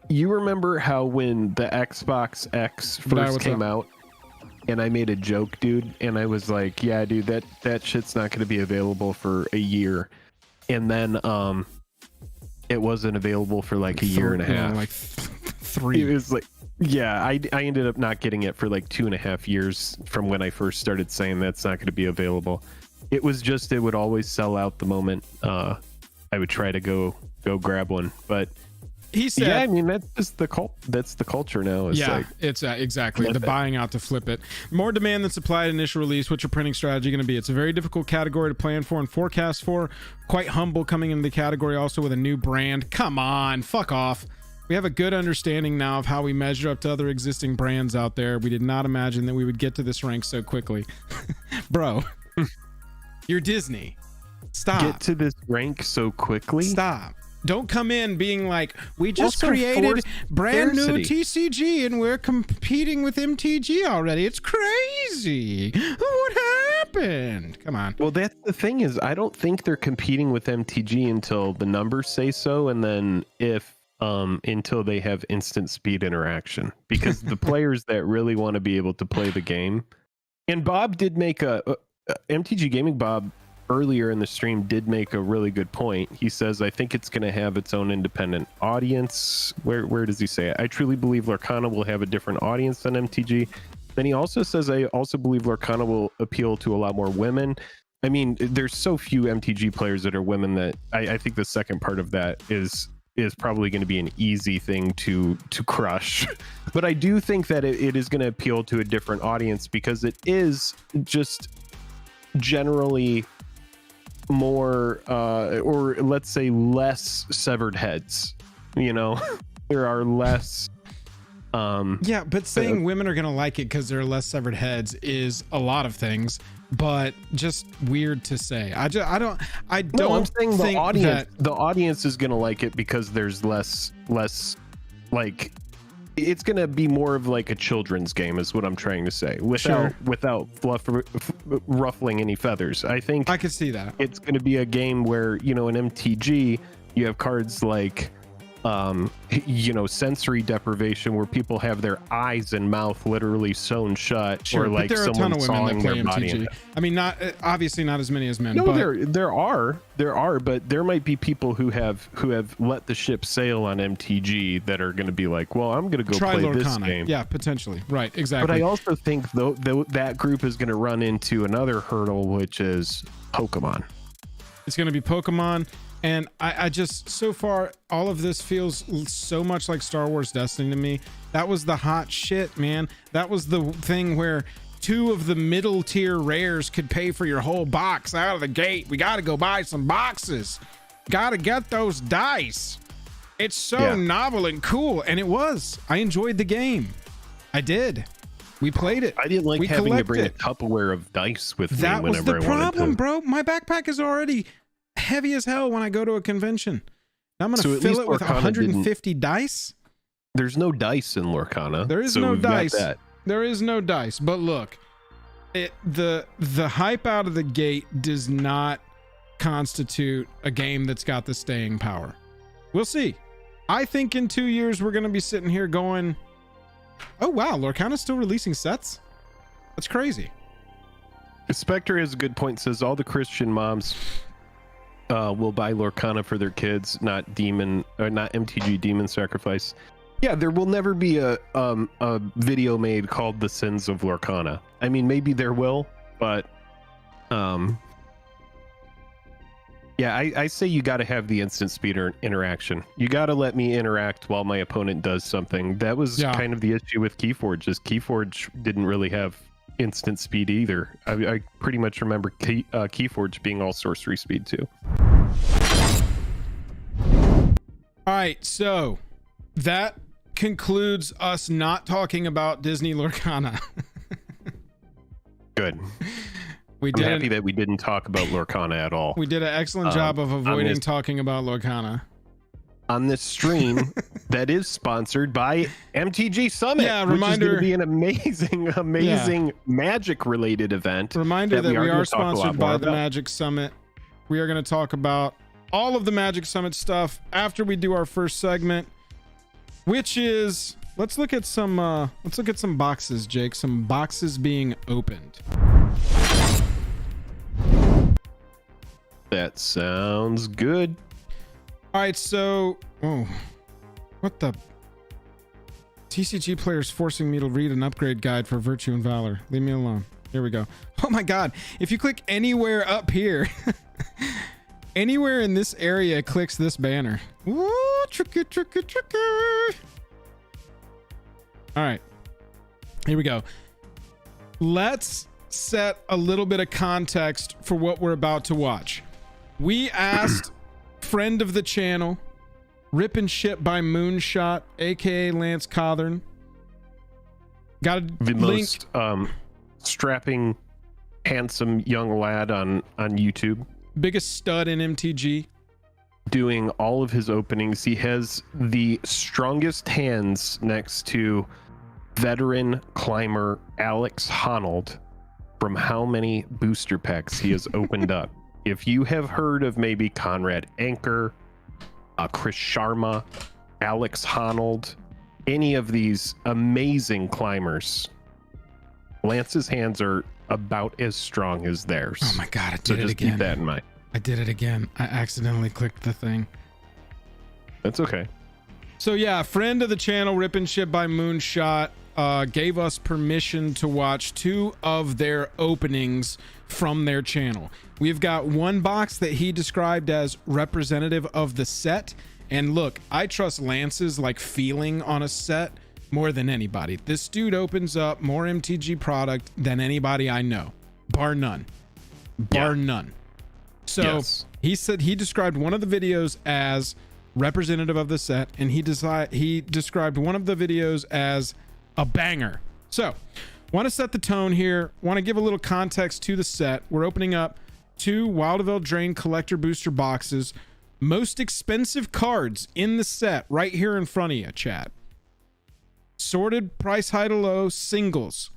You remember how when the Xbox X first came out, and I made a joke, dude, and I was like, yeah, dude, that shit's not going to be available for a year. And then it wasn't available for like a year and a half. Like 3. It was like, yeah, I ended up not getting it for like 2.5 years from when I first started saying that's not going to be available. It was just, it would always sell out the moment I would try to go grab one. But He said, yeah, I mean, that's just that's the culture now. It's yeah, like, it's exactly the flip it. buying out to flip it. More demand than supply at initial release. What's your printing strategy going to be? It's a very difficult category to plan for and forecast for. Quite humble coming into the category also with a new brand. Come on, fuck off. We have a good understanding now of how we measure up to other existing brands out there. We did not imagine that we would get to this rank so quickly. Bro, you're Disney. Stop. Get to this rank so quickly. Stop. Don't come in being like, we just Also, created forced brand new scarcity. TCG and we're competing with MTG already. It's crazy. What happened? Come on. Well, that's the thing is, I don't think they're competing with MTG until the numbers say so, and then until they have instant speed interaction, because the players that really want to be able to play the game. And Bob did make MTG Gaming Bob earlier in the stream did make a really good point. He says, I think it's going to have its own independent audience. Where does he say it? I truly believe Lorcana will have a different audience than MTG. Then he also says, I also believe Lorcana will appeal to a lot more women. I mean, there's so few MTG players that are women that I think the second part of that is probably going to be an easy thing to crush. But I do think that it is going to appeal to a different audience, because it is just generally more or let's say less severed heads, you know. There are less yeah, but saying women are gonna like it because there are less severed heads is a lot of things, but just weird to say. I don't no, I'm saying think the audience is gonna like it because there's less like, it's gonna be more of like a children's game is what I'm trying to say, without ruffling any feathers. I think I could see that it's gonna be a game where, you know, in MTG you have cards like you know, sensory deprivation, where people have their eyes and mouth literally sewn shut, sure, or like but there are a someone ton of women that sawing play their body. MTG. I mean, not obviously not as many as men. No, but there are, but there might be people who have let the ship sail on MTG that are going to be like, well, I'm going to go try play this Lorcana. game. Yeah, potentially. Right, exactly. But I also think though that group is going to run into another hurdle, which is Pokemon. It's going to be Pokemon. And I just, so far, all of this feels so much like Star Wars Destiny to me. That was the hot shit, man. That was the thing where 2 of the middle tier rares could pay for your whole box out of the gate. We got to go buy some boxes. Got to get those dice. It's so novel and cool. And it was. I enjoyed the game. I did. We played it. I didn't like having to bring a Tupperware of dice with me whenever I wanted to. That was the problem, bro. My backpack is already heavy as hell when I go to a convention. I'm gonna fill it with 150 dice. There's no dice in Lorcana. There is no dice. There is no dice. But look, the hype out of the gate does not constitute a game that's got the staying power. We'll see. I think in 2 years we're gonna be sitting here going, oh wow, Lorcana's still releasing sets? That's crazy. Spectre has a good point. Says all the Christian moms will buy Lorcana for their kids, not MTG Demon Sacrifice. Yeah, there will never be a video made called The Sins of Lorcana. I mean, maybe there will, but yeah, I say you got to have the instant speed interaction. You got to let me interact while my opponent does something. That was kind of the issue with Keyforge. Is Keyforge didn't really have instant speed either. I pretty much remember Keyforge being all sorcery speed too. All right, so that concludes us not talking about Disney Lorcana. Good. I'm happy that we didn't talk about Lorcana at all. We did an excellent job of avoiding talking about Lorcana. On this stream that is sponsored by MTG Summit, reminder, which is going to be an amazing Magic related event. Reminder that we are sponsored by the Magic Summit. We are going to talk about all of the Magic Summit stuff after we do our first segment, which is, let's look at some boxes, Jake. Some boxes being opened. That sounds good. All right, so what the TCG players forcing me to read an upgrade guide for Virtue and Valor. Leave me alone. Here we go. Oh my god, if you click anywhere up here anywhere in this area, it clicks this banner. Woo, tricky. All right, here we go. Let's set a little bit of context for what we're about to watch. We asked friend of the channel, Rip and Ship by Moonshot, aka Lance Cothern. Got a The link. most strapping, handsome young lad on YouTube, Biggest stud in MTG. doing all of his openings. He has the strongest hands next to veteran climber Alex Honnold from how many booster packs he has opened up. If you have heard of maybe Conrad Anchor, Chris Sharma, Alex Honnold, any of these amazing climbers, Lance's hands are about as strong as theirs. Oh my god, I So did it just again. keep that in mind. I did it again. I accidentally clicked the thing. That's okay. So yeah, friend of the channel, Rip and Ship by Moonshot, gave us permission to watch 2 of their openings from their channel. We've got one box that he described as representative of the set. And look, I trust Lance's like feeling on a set more than anybody. This dude opens up more MTG product than anybody I know, bar none. Bar none. So Yes. he said he described one of the videos as representative of the set, and he described one of the videos as a banger. So want to set the tone here, want to give a little context to the set. We're opening up 2 Wild of Eldraine collector booster boxes. Most expensive cards in the set right here in front of you, chat. Sorted price high to low singles.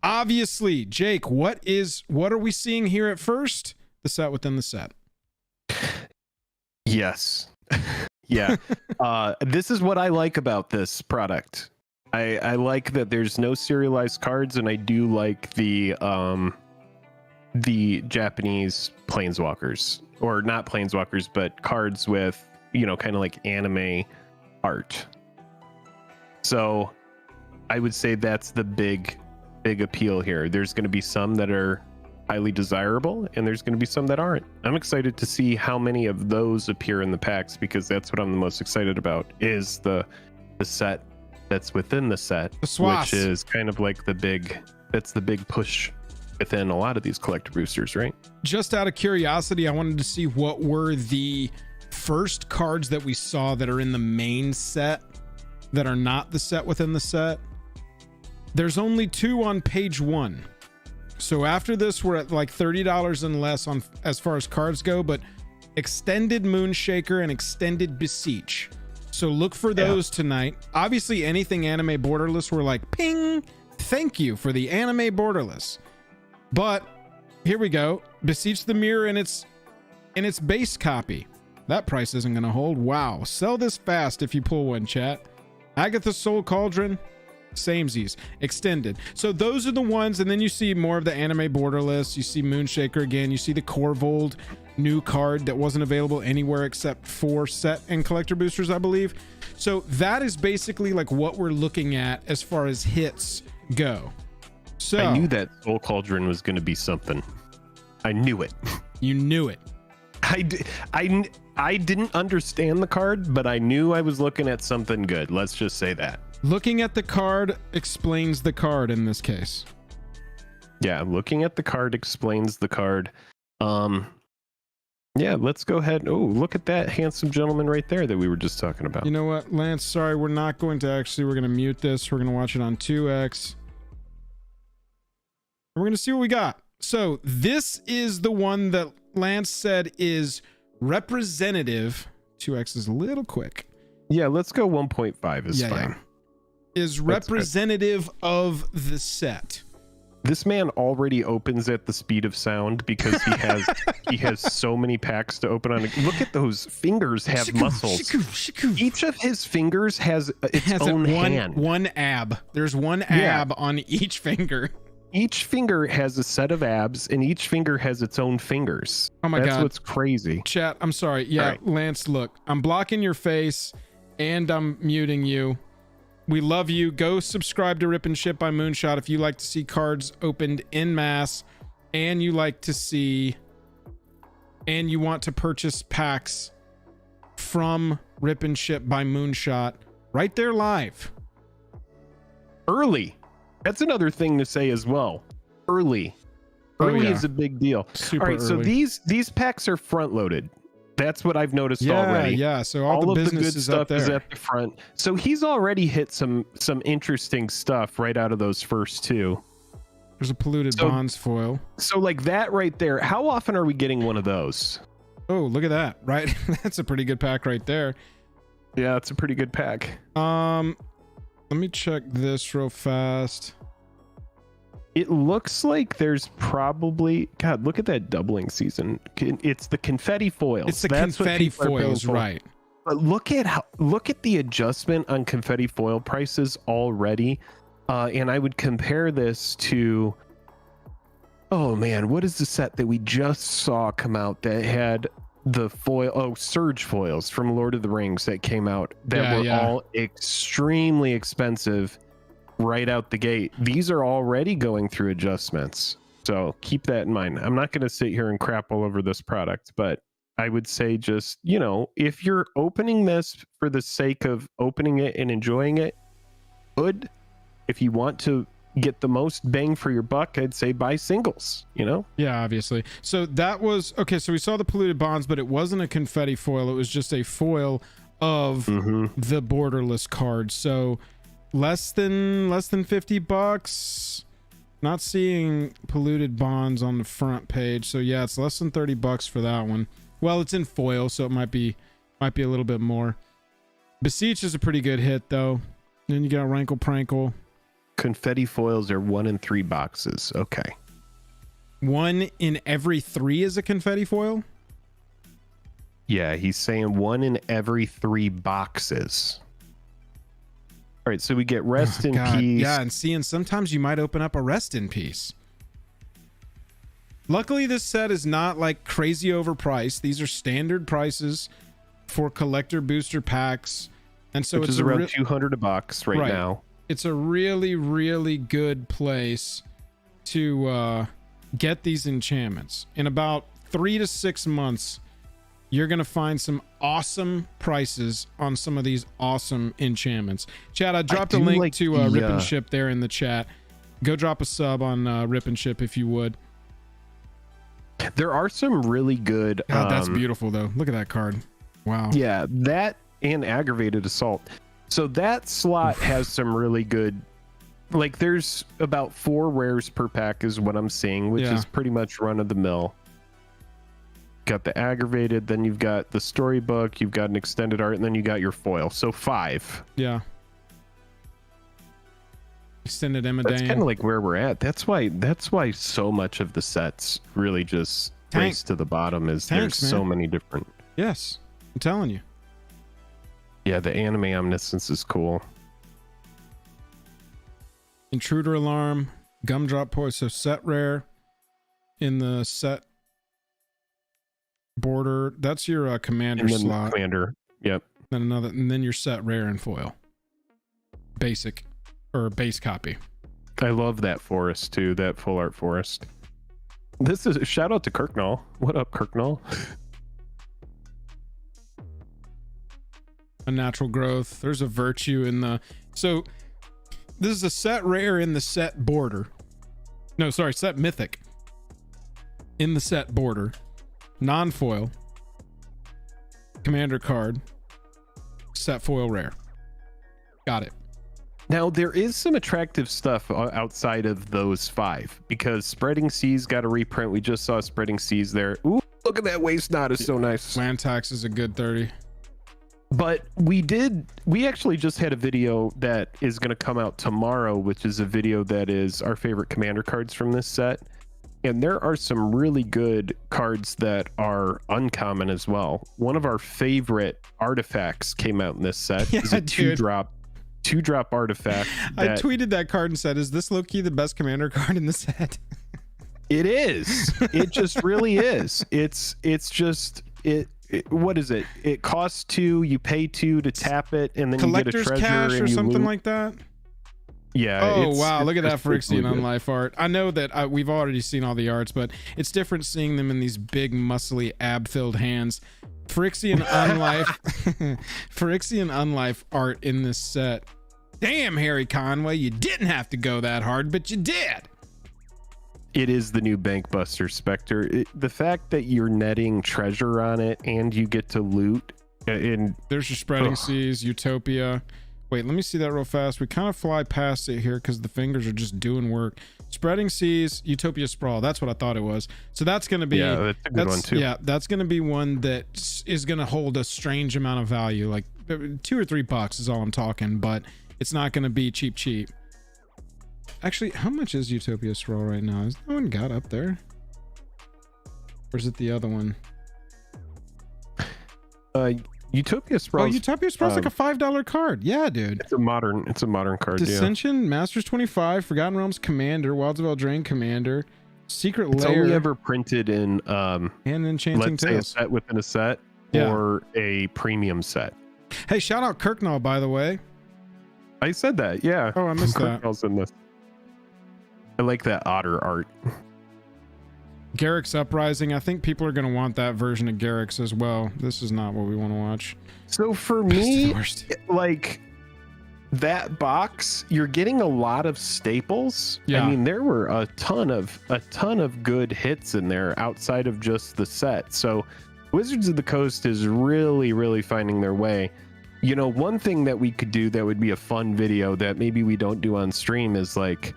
Obviously, Jake, what are we seeing here at first? The set within the set. Yes. Yeah. This is what I like about this product. I like that there's no serialized cards, and I do like the Japanese planeswalkers, or not planeswalkers, but cards with, you know, kind of like anime art. So I would say that's the big appeal here. There's going to be some that are highly desirable, and there's going to be some that aren't. I'm excited to see how many of those appear in the packs, because that's what I'm the most excited about, is the set that's within the set, which is kind of like the big push within a lot of these collector boosters, right? Just out of curiosity, I wanted to see what were the first cards that we saw that are in the main set that are not the set within the set. There's only 2 on page 1. So after this, we're at like $30 and less on as far as cards go, but extended Moonshaker and extended Beseech. So look for those tonight. Obviously, anything anime borderless, we're like, ping, thank you for the anime borderless. But here we go. Beseech the Mirror in its base copy. That price isn't going to hold. Wow. Sell this fast if you pull one, chat. Agatha Soul Cauldron. Samesies. Extended. So those are the ones, and then you see more of the anime borderless. You see Moonshaker again. You see the Corvold new card that wasn't available anywhere except for set and collector boosters, I believe. So that is basically like what we're looking at as far as hits go. So I knew that Soul Cauldron was going to be something. I knew it. You knew it. I didn't understand the card, but I knew I was looking at something good. Let's just say that. Looking at the card explains the card in this case. Yeah, looking at the card explains the card. Yeah, let's go ahead. Oh, look at that handsome gentleman right there that we were just talking about. You know what, Lance? Sorry, we're not going to actually. We're going to mute this. We're going to watch it on 2x. We're going to see what we got. So this is the one that Lance said is representative. 2x is a little quick. Yeah, let's go 1.5 is fine. Is representative of the set. This man already opens at the speed of sound because he has so many packs to open on. Look at those fingers have muscles. Each of his fingers has its own hand. One ab. There's one ab on each finger. Each finger has a set of abs, and each finger has its own fingers. Oh my God. That's what's crazy. Chat, I'm sorry. Yeah, right. Lance, look. I'm blocking your face, and I'm muting you. We love you. Go subscribe to Rip and Ship by Moonshot if you like to see cards opened en masse, and you like to see, and you want to purchase packs from Rip and Ship by Moonshot right there live. Early. That's another thing to say as well. Early is a big deal. Super all right, so early. these packs are front loaded. That's what I've noticed already. Yeah, so all the of business the good is stuff up there. is at the front. So he's already hit some interesting stuff right out of those first two. There's a Polluted Bonds foil. So like that right there, how often are we getting one of those? Oh, look at that, right? That's a pretty good pack right there. Yeah, it's a pretty good pack. Let me check this real fast. It looks like there's probably, God, look at that doubling season. It's the confetti foils. It's the That's what confetti people are paying foils, for. right? But look at the adjustment on confetti foil prices already. And I would compare this to, oh man, what is the set that we just saw come out that had the foil? Oh, Surge foils from Lord of the Rings that came out that were all extremely expensive right out the gate. These are already going through adjustments, so keep that in mind. I'm not going to sit here and crap all over this product, but I would say just, you know, if you're opening this for the sake of opening it and enjoying it, good. If you want to get the most bang for your buck, I'd say buy singles, you know? Yeah, obviously. So that was okay. So we saw the Polluted Bonds, but it wasn't a confetti foil. It was just a foil of the borderless card. So less than $50. Not seeing Polluted Bonds on the front page. So yeah, it's less than $30 for that one. Well, it's in foil, so it might be a little bit more. Beseech is a pretty good hit though. Then you got Rankle Prankle. Confetti foils are 1 in 3 boxes. Okay. 1 in every 3 is a confetti foil? Yeah, he's saying 1 in every 3 boxes. All right, so we get Rest in Peace. Yeah, and seeing sometimes you might open up a Rest in Peace. Luckily, this set is not like crazy overpriced. These are standard prices for collector booster packs. And so which it's is around $200 a box right now. It's a really, really good place to get these enchantments. In about 3 to 6 months, you're going to find some awesome prices on some of these awesome enchantments. Chad, I dropped a link to Rip and Ship there in the chat. Go drop a sub on Rip and Ship if you would. There are some really good... God, that's beautiful, though. Look at that card. Wow. Yeah, that and Aggravated Assault. So that slot has some really good... Like, there's about 4 rares per pack is what I'm seeing, which is pretty much run-of-the-mill. Got the Aggravated, then you've got the Storybook, you've got an Extended Art, and then you got your foil. So 5. Yeah. Extended Emma That's kind of like where we're at. That's why so much of the sets really just race to the bottom is there's so many different... Yes, I'm telling you. Yeah, the Anime Omniscience is cool. Intruder Alarm, Gumdrop Poise, so set rare in the set border. That's your commander slot. Commander, yep. Then another, and then your set rare and foil. Basic or base copy. I love that forest too, that full art forest. This is a shout out to Kirknall. What up, Kirknall? A Natural Growth. There's a Virtue in the... So this is a set rare in the set border. No, sorry, set mythic. In the set border. Non-foil. Commander card. Set foil rare. Got it. Now, there is some attractive stuff outside of those 5 because Spreading Seas got a reprint. We just saw Spreading Seas there. Ooh, look at that Waste Knot. It's so nice. Land Tax is a good 30. But we actually just had a video that is going to come out tomorrow, which is a video that is our favorite commander cards from this set. And there are some really good cards that are uncommon as well. One of our favorite artifacts came out in this set. Is a 2-drop artifact. I tweeted that card and said, is this low-key the best commander card in the set? It is. It just really is. It's just what is it? It costs 2, you pay 2 to tap it, and then you get a treasure cash and or you something loot. like that. Yeah. Oh wow, look at that just really Phyrexian good. Unlife art. I know that we've already seen all the arts, but it's different seeing them in these big muscly ab-filled hands. Phyrexian Unlife Phyrexian Unlife art in this set. Damn, Harry Conway, you didn't have to go that hard, but you did. It is the new Bankbuster Spectre. The fact that you're netting treasure on it and you get to loot and There's your Spreading Seas, Utopia. Wait, let me see that real fast. We kind of fly past it here because the fingers are just doing work. Spreading Seas, Utopia Sprawl. That's what I thought it was. So that's going to be... yeah, that's a good one too. Yeah, that's going to be one that is going to hold a strange amount of value. Like $2 or $3 is all I'm talking, but it's not going to be cheap. Actually, how much is Utopia Sprawl right now? Has no one got up there? Or is it the other one? Utopia Sprawl. Oh, Utopia Sprawl's like a $5 card. Yeah, dude. It's a modern card. Dissension, Masters 25, Forgotten Realms Commander, Wilds of Eldraine Commander, Secret It's Lair, only ever printed in and Enchanting let's say a Tales. set within a set Yeah. or a premium set. Hey, shout out Kirknall, by the way. I said that, yeah. Oh, I missed that. Kirknall's in this. I like that otter art. Garrick's Uprising. I think people are going to want that version of Garrick's as well. This is not what we want to watch. So for Best of me, the worst. like that box, you're getting a lot of staples. Yeah. I mean, there were a ton of good hits in there outside of just the set. So Wizards of the Coast is really finding their way. You know, one thing that we could do that would be a fun video that maybe we don't do on stream is like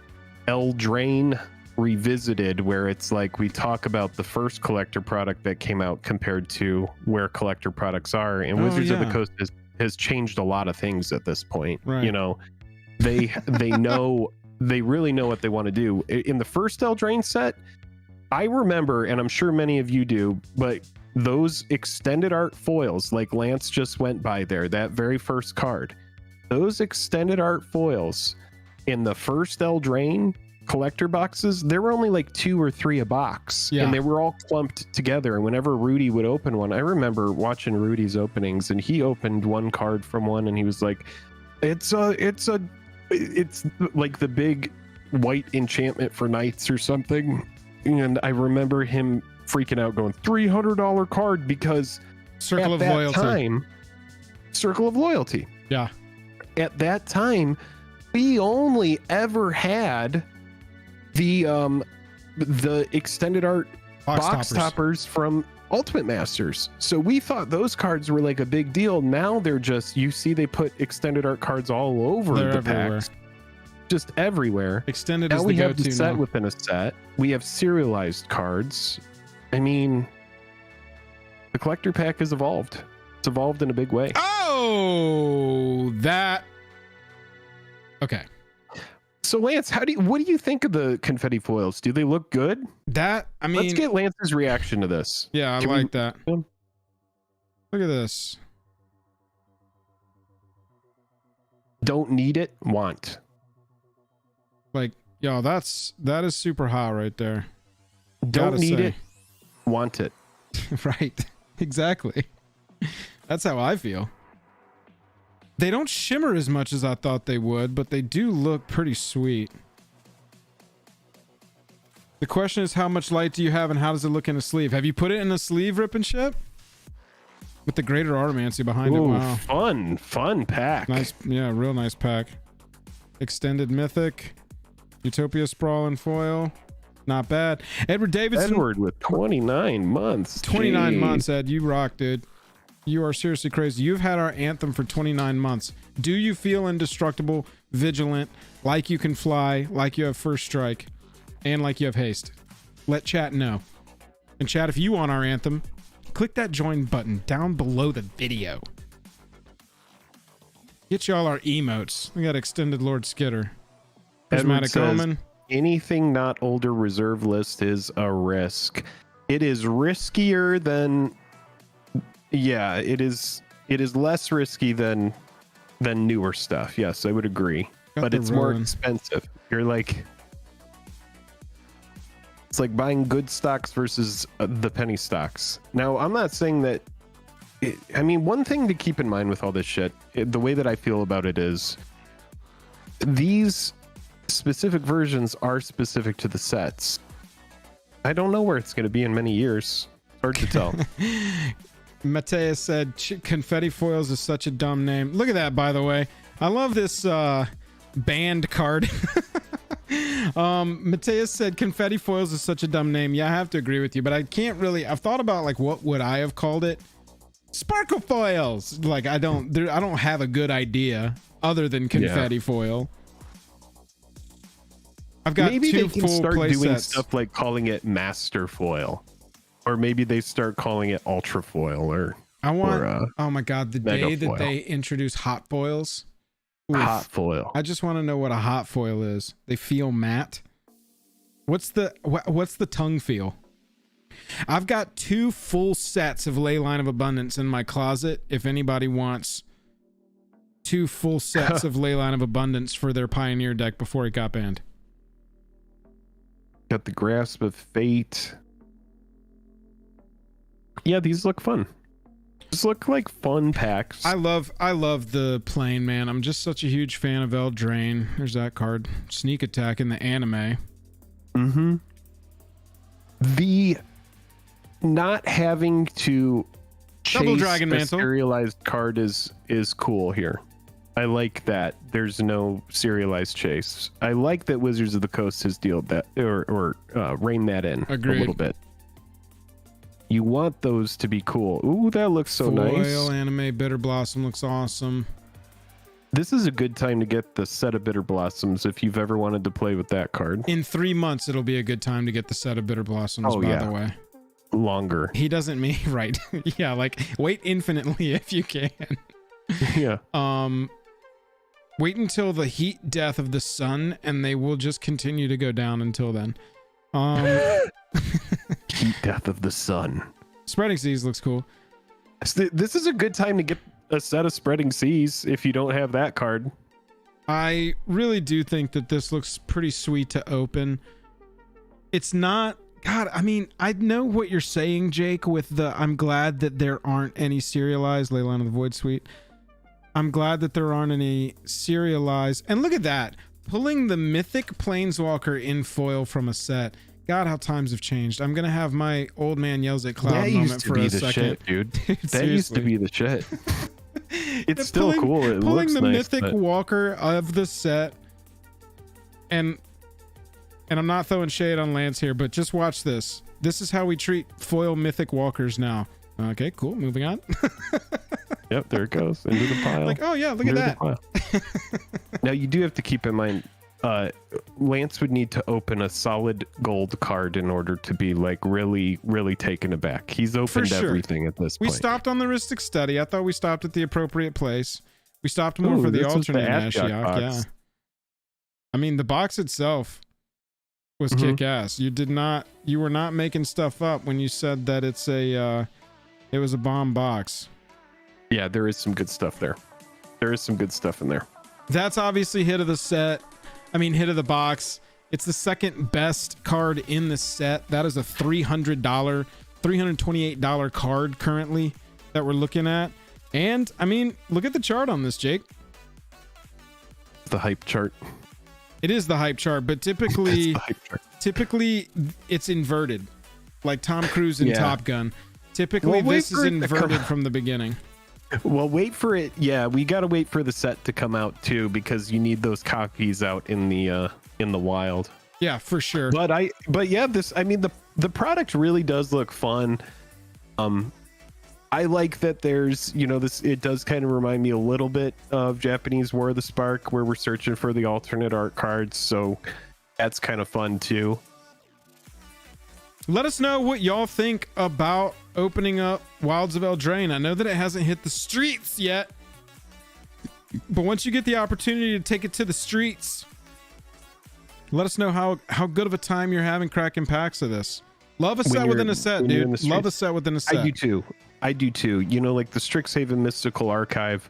Eldraine Revisited, where it's like we talk about the first collector product that came out compared to where collector products are, and Wizards of the Coast has changed a lot of things at this point. Right. You know, they know, they really know what they want to do. In the first Eldraine set, I remember, and I'm sure many of you do, but those extended art foils, like Lance just went by there, that very first card, those extended art foils in the first Eldraine collector boxes, there were only like 2 or 3 a box, and they were all clumped together. And whenever Rudy would open one, I remember watching Rudy's openings, and he opened one card from one, and he was like, it's like the big white enchantment for knights or something. And I remember him freaking out, going $300 card, because Circle at of that Loyalty. time, Circle of Loyalty. Yeah. At that time, we only ever had the extended art box toppers from Ultimate Masters. So we thought those cards were like a big deal. Now they're just, you see, they put extended art cards all over the packs, just everywhere. Extended now is we the have the go-to set now. within a set. We have serialized cards. I mean, the collector pack has evolved. It's evolved in a big way. Oh, that. Okay. So Lance, what do you think of the confetti foils? Do they look good? That, I mean, let's get Lance's reaction to this. Yeah, I Can like we- that. Look at this. Don't need it, want. Like, yo, that is super hot right there. Don't Gotta need say. it, want it. Right. Exactly. That's how I feel. They don't shimmer as much as I thought they would, but they do look pretty sweet. The question is, how much light do you have and how does it look in a sleeve? Have you put it in a sleeve, Rip and Ship? With the Greater Automancy behind it. Ooh, Wow. fun pack. Nice. Yeah, real nice pack. Extended Mythic. Utopia Sprawl and Foil. Not bad. Edward Davidson. Edward with 29 months. 29 Gee. months, Ed. You rock, dude. You are seriously crazy. You've had our anthem for 29 months. Do you feel indestructible, vigilant, like you can fly, like you have first strike, and like you have haste? Let chat know. And chat, if you want our anthem, click that join button down below the video. Get y'all our emotes. We got Extended Lord Skitter. Edward Prismatic says, Omen. anything not older reserve list is a risk. It is riskier than... Yeah, it is less risky than newer stuff. Yes, I would agree. But the it's more rolling. expensive. You're like... It's like buying good stocks versus the penny stocks. Now, I'm not saying that... I mean, one thing to keep in mind with all this shit, the way that I feel about it is... These specific versions are specific to the sets. I don't know where it's going to be in many years. Hard to tell. Mateus said confetti foils is such a dumb name. Look at that, by the way. I love this band card. Mateus said confetti foils is such a dumb name. Yeah, I have to agree with you, but I can't really. I've thought about like what would I have called it. Sparkle foils. Like I don't have a good idea other than confetti foil. I've got maybe two they can full start play doing sets. stuff like calling it master foil, or maybe they start calling it ultra foil, or I want. Oh my god, the day mega that foil. they introduce hot foils. Oof. hot foil. I just want to know what a hot foil is. They feel matte. What's the tongue feel? I've got 2 full sets of Leyline of Abundance in my closet. If anybody wants 2 full sets of Leyline of Abundance for their Pioneer deck before it got banned. Got the Grasp of Fate. Yeah, these look fun. These look like fun packs. I love the plane, man. I'm just such a huge fan of Eldraine. There's that card. Sneak Attack in the anime. Mm-hmm. The not having to Double chase Dragon a Mantle. serialized card is cool here. I like that there's no serialized chase. I like that Wizards of the Coast has dealt that or reined that in Agreed. a little bit. You want those to be cool. Ooh, that looks so nice. Foil anime Bitter Blossom looks awesome. This is a good time to get the set of Bitter Blossoms if you've ever wanted to play with that card. In 3 months, it'll be a good time to get the set of Bitter Blossoms, by the way. Longer. He doesn't mean right. Yeah, like wait infinitely if you can. Yeah. Wait until the heat death of the sun, and they will just continue to go down until then. Heat death of the sun. Spreading Seas looks cool. This is a good time to get a set of Spreading Seas if you don't have that card. I really do think that this looks pretty sweet to open. It's not... God, I mean, I know what you're saying, Jake, with the... I'm glad that there aren't any serialized Leyline of the Void Suite. I'm glad that there aren't any serialized... And look at that. Pulling the Mythic Planeswalker in foil from a set. God, how times have changed. I'm going to have my old man yells at cloud moment for a second. Shit, dude. That used to be the shit. It's still cool. It pulling looks the nice, Mythic Walker of the set. And I'm not throwing shade on Lance here, but just watch this. This is how we treat foil Mythic Walkers now. Okay, cool. Moving on. Yep, there it goes. Into the pile. Like, oh yeah, look at that. Now, you do have to keep in mind, Lance would need to open a solid gold card in order to be like really, really taken aback. He's opened everything at this point. We stopped on the Rhystic Study. I thought we stopped at the appropriate place. We stopped more for the alternate Ashiok. Yeah. I mean, the box itself was kick-ass. You were not making stuff up when you said that it was a bomb box. Yeah, there is some good stuff there. There is some good stuff in there. That's obviously hit of the set. I mean, hit of the box. It's the second best card in the set. That is a $328 card currently that we're looking at. And I mean, look at the chart on this, Jake. The hype chart. It is the hype chart, but typically it's inverted, like Tom Cruise in Top Gun. Typically, this is inverted from the beginning. Well, wait for it. Yeah, we got to wait for the set to come out too, because you need those copies out in the wild. Yeah, for sure. But yeah, the product really does look fun. I like that there's, it does kind of remind me a little bit of Japanese War of the Spark, where we're searching for the alternate art cards. So that's kind of fun too. Let us know what y'all think about opening up Wilds of Eldraine. I know that it hasn't hit the streets yet, but once you get the opportunity to take it to the streets, let us know how good of a time you're having cracking packs of this. Love a set within a set, dude. Love a set within a set. I do too. Like the Strixhaven Mystical Archive.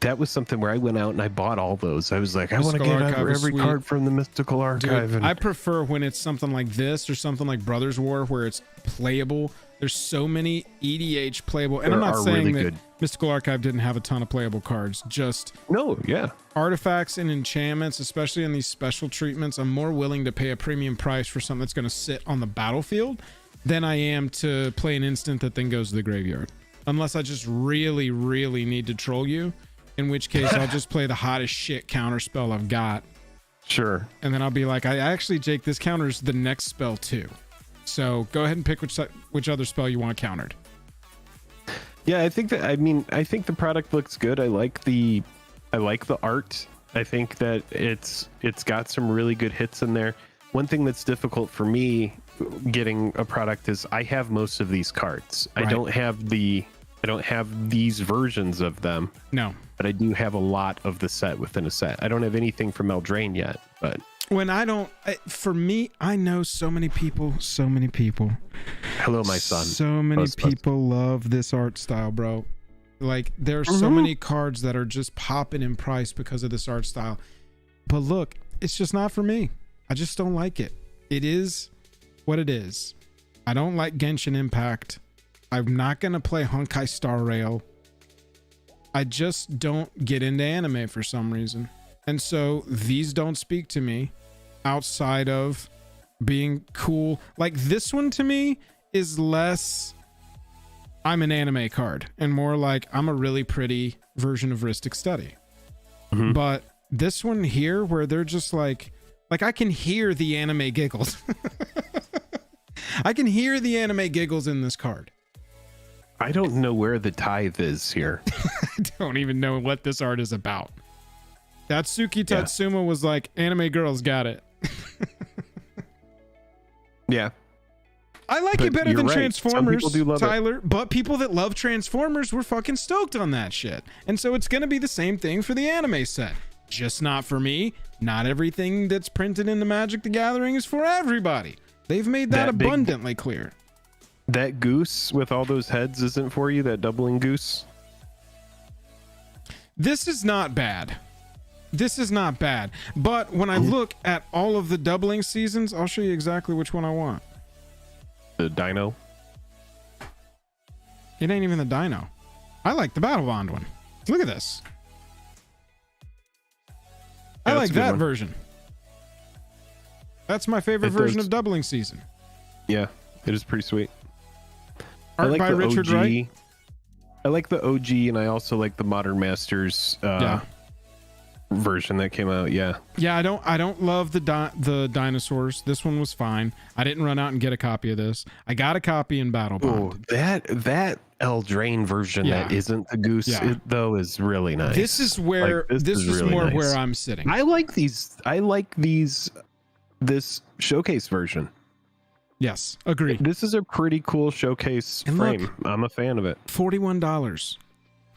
that was something where I went out and I bought all those. I was like, I want to Mystical get Archive is every sweet. card from the Mystical Archive. Dude, and I prefer when it's something like this or something like Brothers War where it's playable. There's so many EDH playable, and I'm not saying really that good. Mystical Archive didn't have a ton of playable cards. Just No, yeah. artifacts and enchantments, especially in these special treatments, I'm more willing to pay a premium price for something that's going to sit on the battlefield than I am to play an instant that then goes to the graveyard. Unless I just really, really need to troll you, in which case I'll just play the hottest shit counter spell I've got. Sure. And then I'll be like, I actually, Jake, this counters the next spell too. So go ahead and pick which other spell you want countered. Yeah, I think the product looks good. I like the art. I think that it's got some really good hits in there. One thing that's difficult for me getting a product is I have most of these cards. Right. I don't have these versions of them. No. But I do have a lot of the set within a set. I don't have anything from Eldraine yet, but for me, I know so many people. hello, my son. So many people love this art style, bro. Like, there are so many cards that are just popping in price because of this art style. But look, it's just not for me. I just don't like it. It is what it is. I don't like Genshin Impact. I'm not going to play Honkai Star Rail. I just don't get into anime for some reason. And so these don't speak to me outside of being cool. Like, this one to me is less I'm an anime card and more like I'm a really pretty version of Ristic Study. But this one here where they're just like I can hear the anime giggles. I can hear the anime giggles in this card. I don't know where the tithe is here. I don't even know what this art is about. Tatsuki Tatsuma was like, anime girls got it. Yeah. I like it better than right. Transformers, Some people do love Tyler, but people that love Transformers were fucking stoked on that shit. And so it's going to be the same thing for the anime set. Just not for me. Not everything that's printed in the Magic the Gathering is for everybody. They've made that abundantly clear. That goose with all those heads isn't for you, that doubling goose? This is not bad. This is not bad. But when I look at all of the doubling seasons, I'll show you exactly which one I want. The dino? It ain't even the dino. I like the Battle Bond one. Look at this. I like that version. That's my favorite version of doubling season. Yeah, it is pretty sweet. Art by Richard Wright. I like the OG, and I also like the Modern Masters version that came out. Yeah. I don't love the dinosaurs. This one was fine. I didn't run out and get a copy of this. I got a copy in Battle Bond. Oh, that Eldraine version that isn't the goose though is really nice. This is where this is really more nice. Where I'm sitting. I like this showcase version. Yes, agree. This is a pretty cool showcase frame. Look, I'm a fan of it. $41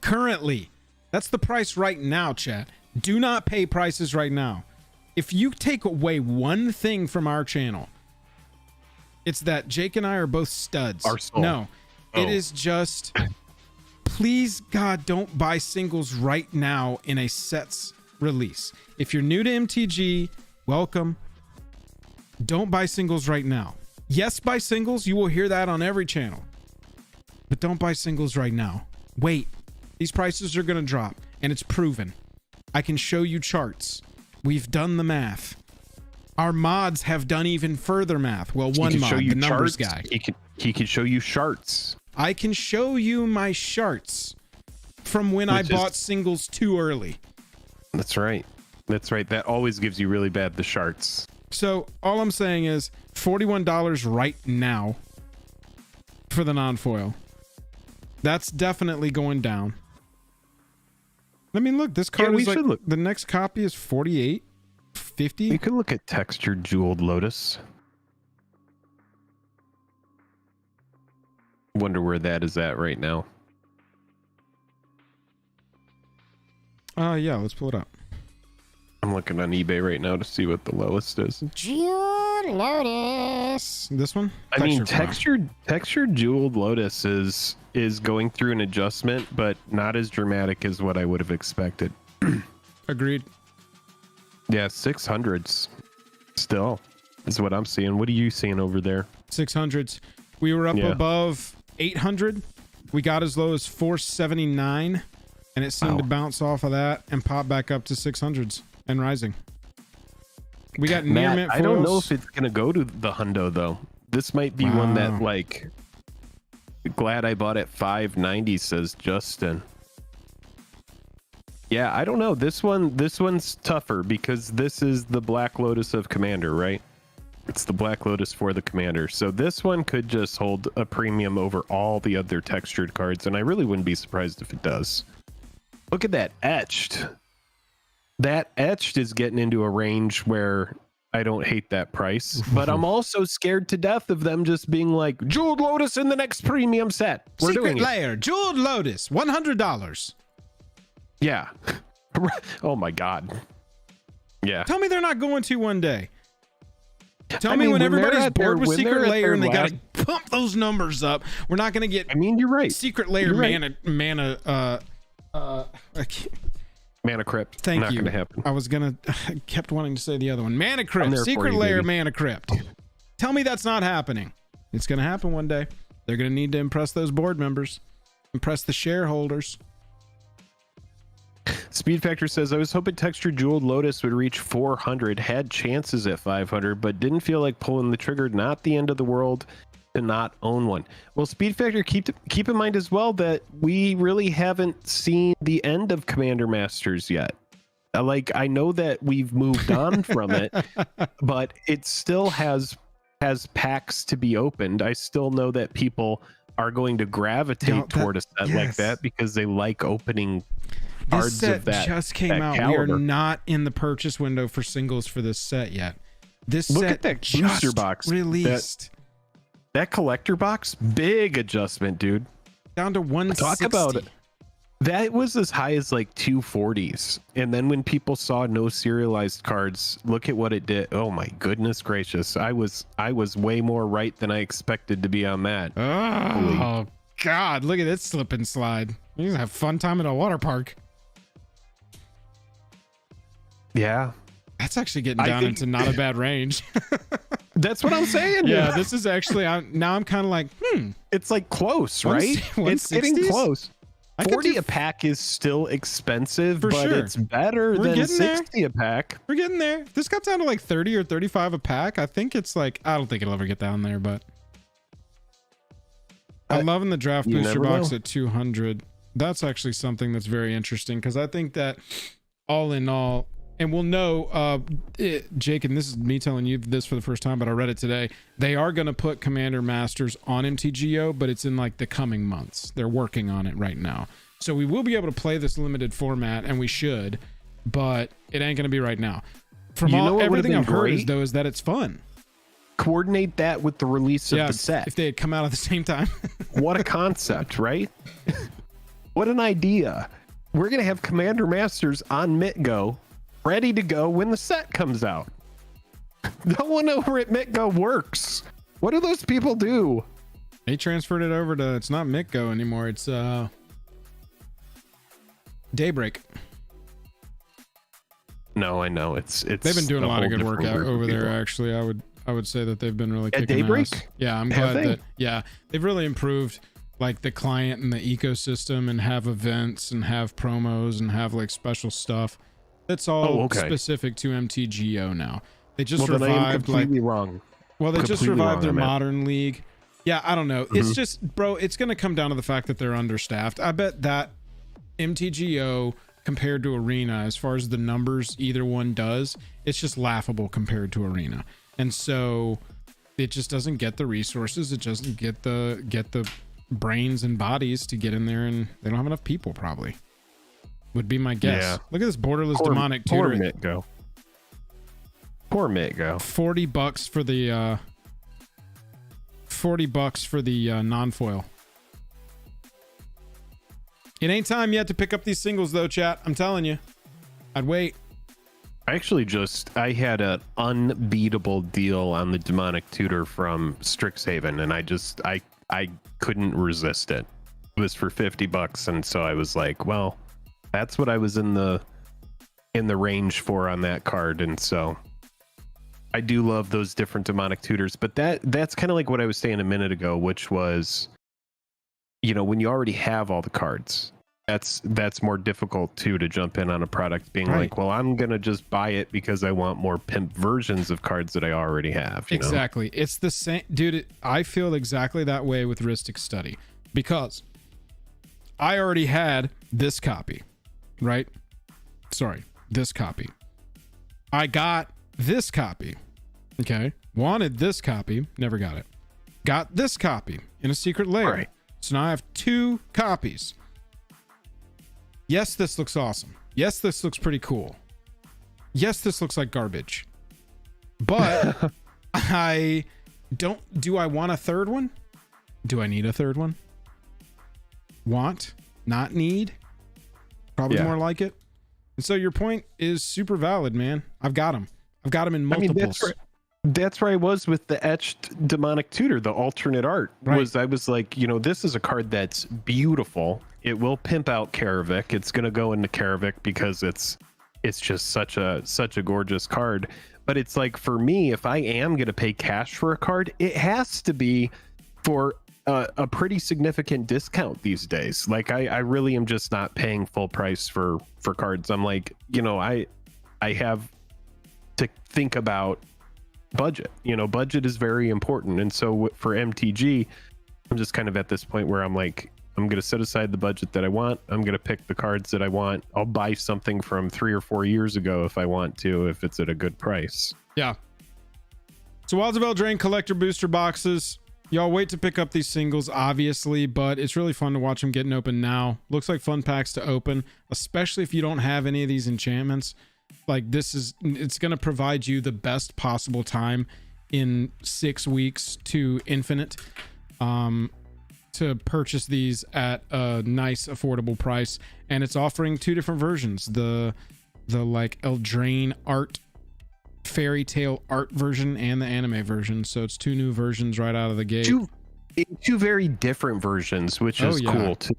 currently. That's the price right now, chat. Do not pay prices right now. If you take away one thing from our channel, it's that Jake and I are both studs. No, it is just, please, God, don't buy singles right now in a sets release. If you're new to MTG, welcome. Don't buy singles right now. Yes, buy singles. You will hear that on every channel. But don't buy singles right now. Wait. These prices are going to drop, and it's proven. I can show you charts. We've done the math. Our mods have done even further math. Well, one mod, the numbers guy. He can show you charts. I can show you my charts from when I bought singles too early. That's right. That's right. That always gives you really bad, the charts. So all I'm saying is $41 right now for the non-foil. That's definitely going down. I mean, look, this card is like, the next copy is 48, 50. You could look at textured jeweled lotus. Wonder where that is at right now. Yeah, let's pull it up. I'm looking on eBay right now to see what the lowest is. Jeweled Lotus. This one? I mean, textured jeweled lotus is going through an adjustment, but not as dramatic as what I would have expected. Agreed. Yeah, 600s still is what I'm seeing. What are you seeing over there? 600s. We were up above 800. We got as low as 479, and it seemed to bounce off of that and pop back up to 600s and rising. We got near mint foils. I don't know if it's gonna go to the hundo though. This might be one that, like, glad I bought at 590, says Justin. Yeah, I don't know. This one's tougher because this is the Black Lotus of Commander, right? It's the Black Lotus for the Commander. So this one could just hold a premium over all the other textured cards, and I really wouldn't be surprised if it does. Look at that etched. That etched is getting into a range where I don't hate that price, but I'm also scared to death of them just being like, Jeweled Lotus in the next premium set. We're doing it. Lair, Jeweled Lotus, $100. Yeah. Oh my God. Yeah. Tell me they're not going to one day. Tell me when everybody's bored with Secret Lair and they gotta pump those numbers up. We're not gonna get. I mean, you're right. Secret Lair Mana Crypt. Thank not you. Gonna happen. I kept wanting to say the other one. Mana Crypt. Secret Lair Mana Crypt. Tell me that's not happening. It's gonna happen one day. They're gonna need to impress those board members, impress the shareholders. Speed Factor says, I was hoping Textured Jeweled Lotus would reach 400, had chances at 500, but didn't feel like pulling the trigger. Not the end of the world to not own one. Well, Speed Factor, keep in mind as well that we really haven't seen the end of Commander Masters yet. Like, I know that we've moved on from it, but it still has packs to be opened. I still know that people are going to gravitate toward a set like that because they like opening this set that just came out. Caliber. We are not in the purchase window for singles for this set yet. This Look set at that just booster box released. That collector box, big adjustment, dude. Down to 160. Talk about it. That was as high as like 240s. And then when people saw no serialized cards, look at what it did. Oh my goodness gracious. I was way more right than I expected to be on that. Oh God, look at this slip and slide. You're gonna have fun time at a water park. Yeah. That's actually getting down into not a bad range. That's what I'm saying. Yeah, this is actually, now I'm kind of like, It's like close, right? It's getting close. 40 a pack is still expensive, but it's better than 60 a pack. We're getting there. If this got down to like 30 or 35 a pack, I think it's like, I don't think it'll ever get down there, but I'm loving the draft booster box at 200. That's actually something that's very interesting because I think that all in all, and we'll know, Jake, and this is me telling you this for the first time, but I read it today. They are going to put Commander Masters on MTGO, but it's in like the coming months. They're working on it right now. So we will be able to play this limited format, and we should, but it ain't going to be right now. From everything I've heard is that it's fun. Coordinate that with the release of the set. If they had come out at the same time. What a concept, right? What an idea. We're going to have Commander Masters on MitGo ready to go when the set comes out. No one over at MitGo works. What do those people do? They transferred it over to, it's not MitGo anymore. It's Daybreak. No, I know. It's they've been doing a lot of good work out over there. Actually, I would say that they've been really kicking Daybreak? ass. Yeah, I'm glad that they've really improved like the client and the ecosystem and have events and have promos and have like special stuff. That's all specific to MTGO now. They just revived wrong. Well, they just revived their modern league. Yeah, I don't know. It's just, bro, it's going to come down to the fact that they're understaffed. I bet that MTGO compared to Arena, as far as the numbers either one does, it's just laughable compared to Arena. And so it just doesn't get the resources. It doesn't get the brains and bodies to get in there, and they don't have enough people probably. Would be my guess. Yeah. Look at this borderless demonic tutor. Poor MitGo. Poor MitGo. $40 for the $40 for the non-foil. It ain't time yet to pick up these singles though, chat. I'm telling you. I'd wait. I had an unbeatable deal on the Demonic Tutor from Strixhaven, and I couldn't resist it. It was for $50, and so I was like, well, that's what I was in the range for on that card. And so I do love those different Demonic Tutors, but that's kind of like what I was saying a minute ago, which was, you know, when you already have all the cards, that's more difficult too, to jump in on a product being like, well, I'm gonna just buy it because I want more pimp versions of cards that I already have. Exactly. It's the same, dude. I feel exactly that way with Rhystic Study, because I already had this copy, right? Sorry, this copy. I got this copy. Okay. Wanted this copy, never got it. Got this copy in a secret lair. Right. So now I have 2 copies. Yes, this looks awesome. Yes, this looks pretty cool. Yes, this looks like garbage. But I don't. Do I want a third one? Do I need a third one? Want, not need. Probably more like it. And so your point is super valid, man. I've got them. I've got them in multiples. That's where I was with the etched Demonic Tutor, the alternate art. Right. I was like, you know, this is a card that's beautiful. It will pimp out Karavik. It's going to go into Karavik because it's just such a gorgeous card. But it's like, for me, if I am going to pay cash for a card, it has to be for a pretty significant discount these days. Like I really am just not paying full price for cards. I'm like, you know, I have to think about budget. You know, budget is very important. And so for MTG, I'm just kind of at this point where I'm like, I'm going to set aside the budget that I want. I'm going to pick the cards that I want. I'll buy something from 3 or 4 years ago if I want to, if it's at a good price. Yeah. So Wilds of Eldraine collector booster boxes. Y'all wait to pick up these singles, obviously, but it's really fun to watch them getting open now. Looks like fun packs to open, especially if you don't have any of these enchantments. Like, it's going to provide you the best possible time in 6 weeks to Infinite to purchase these at a nice, affordable price. And it's offering 2 different versions. The like Eldraine art, fairy tale art version, and the anime version. So it's 2 new versions right out of the gate. Two very different versions, which is cool too.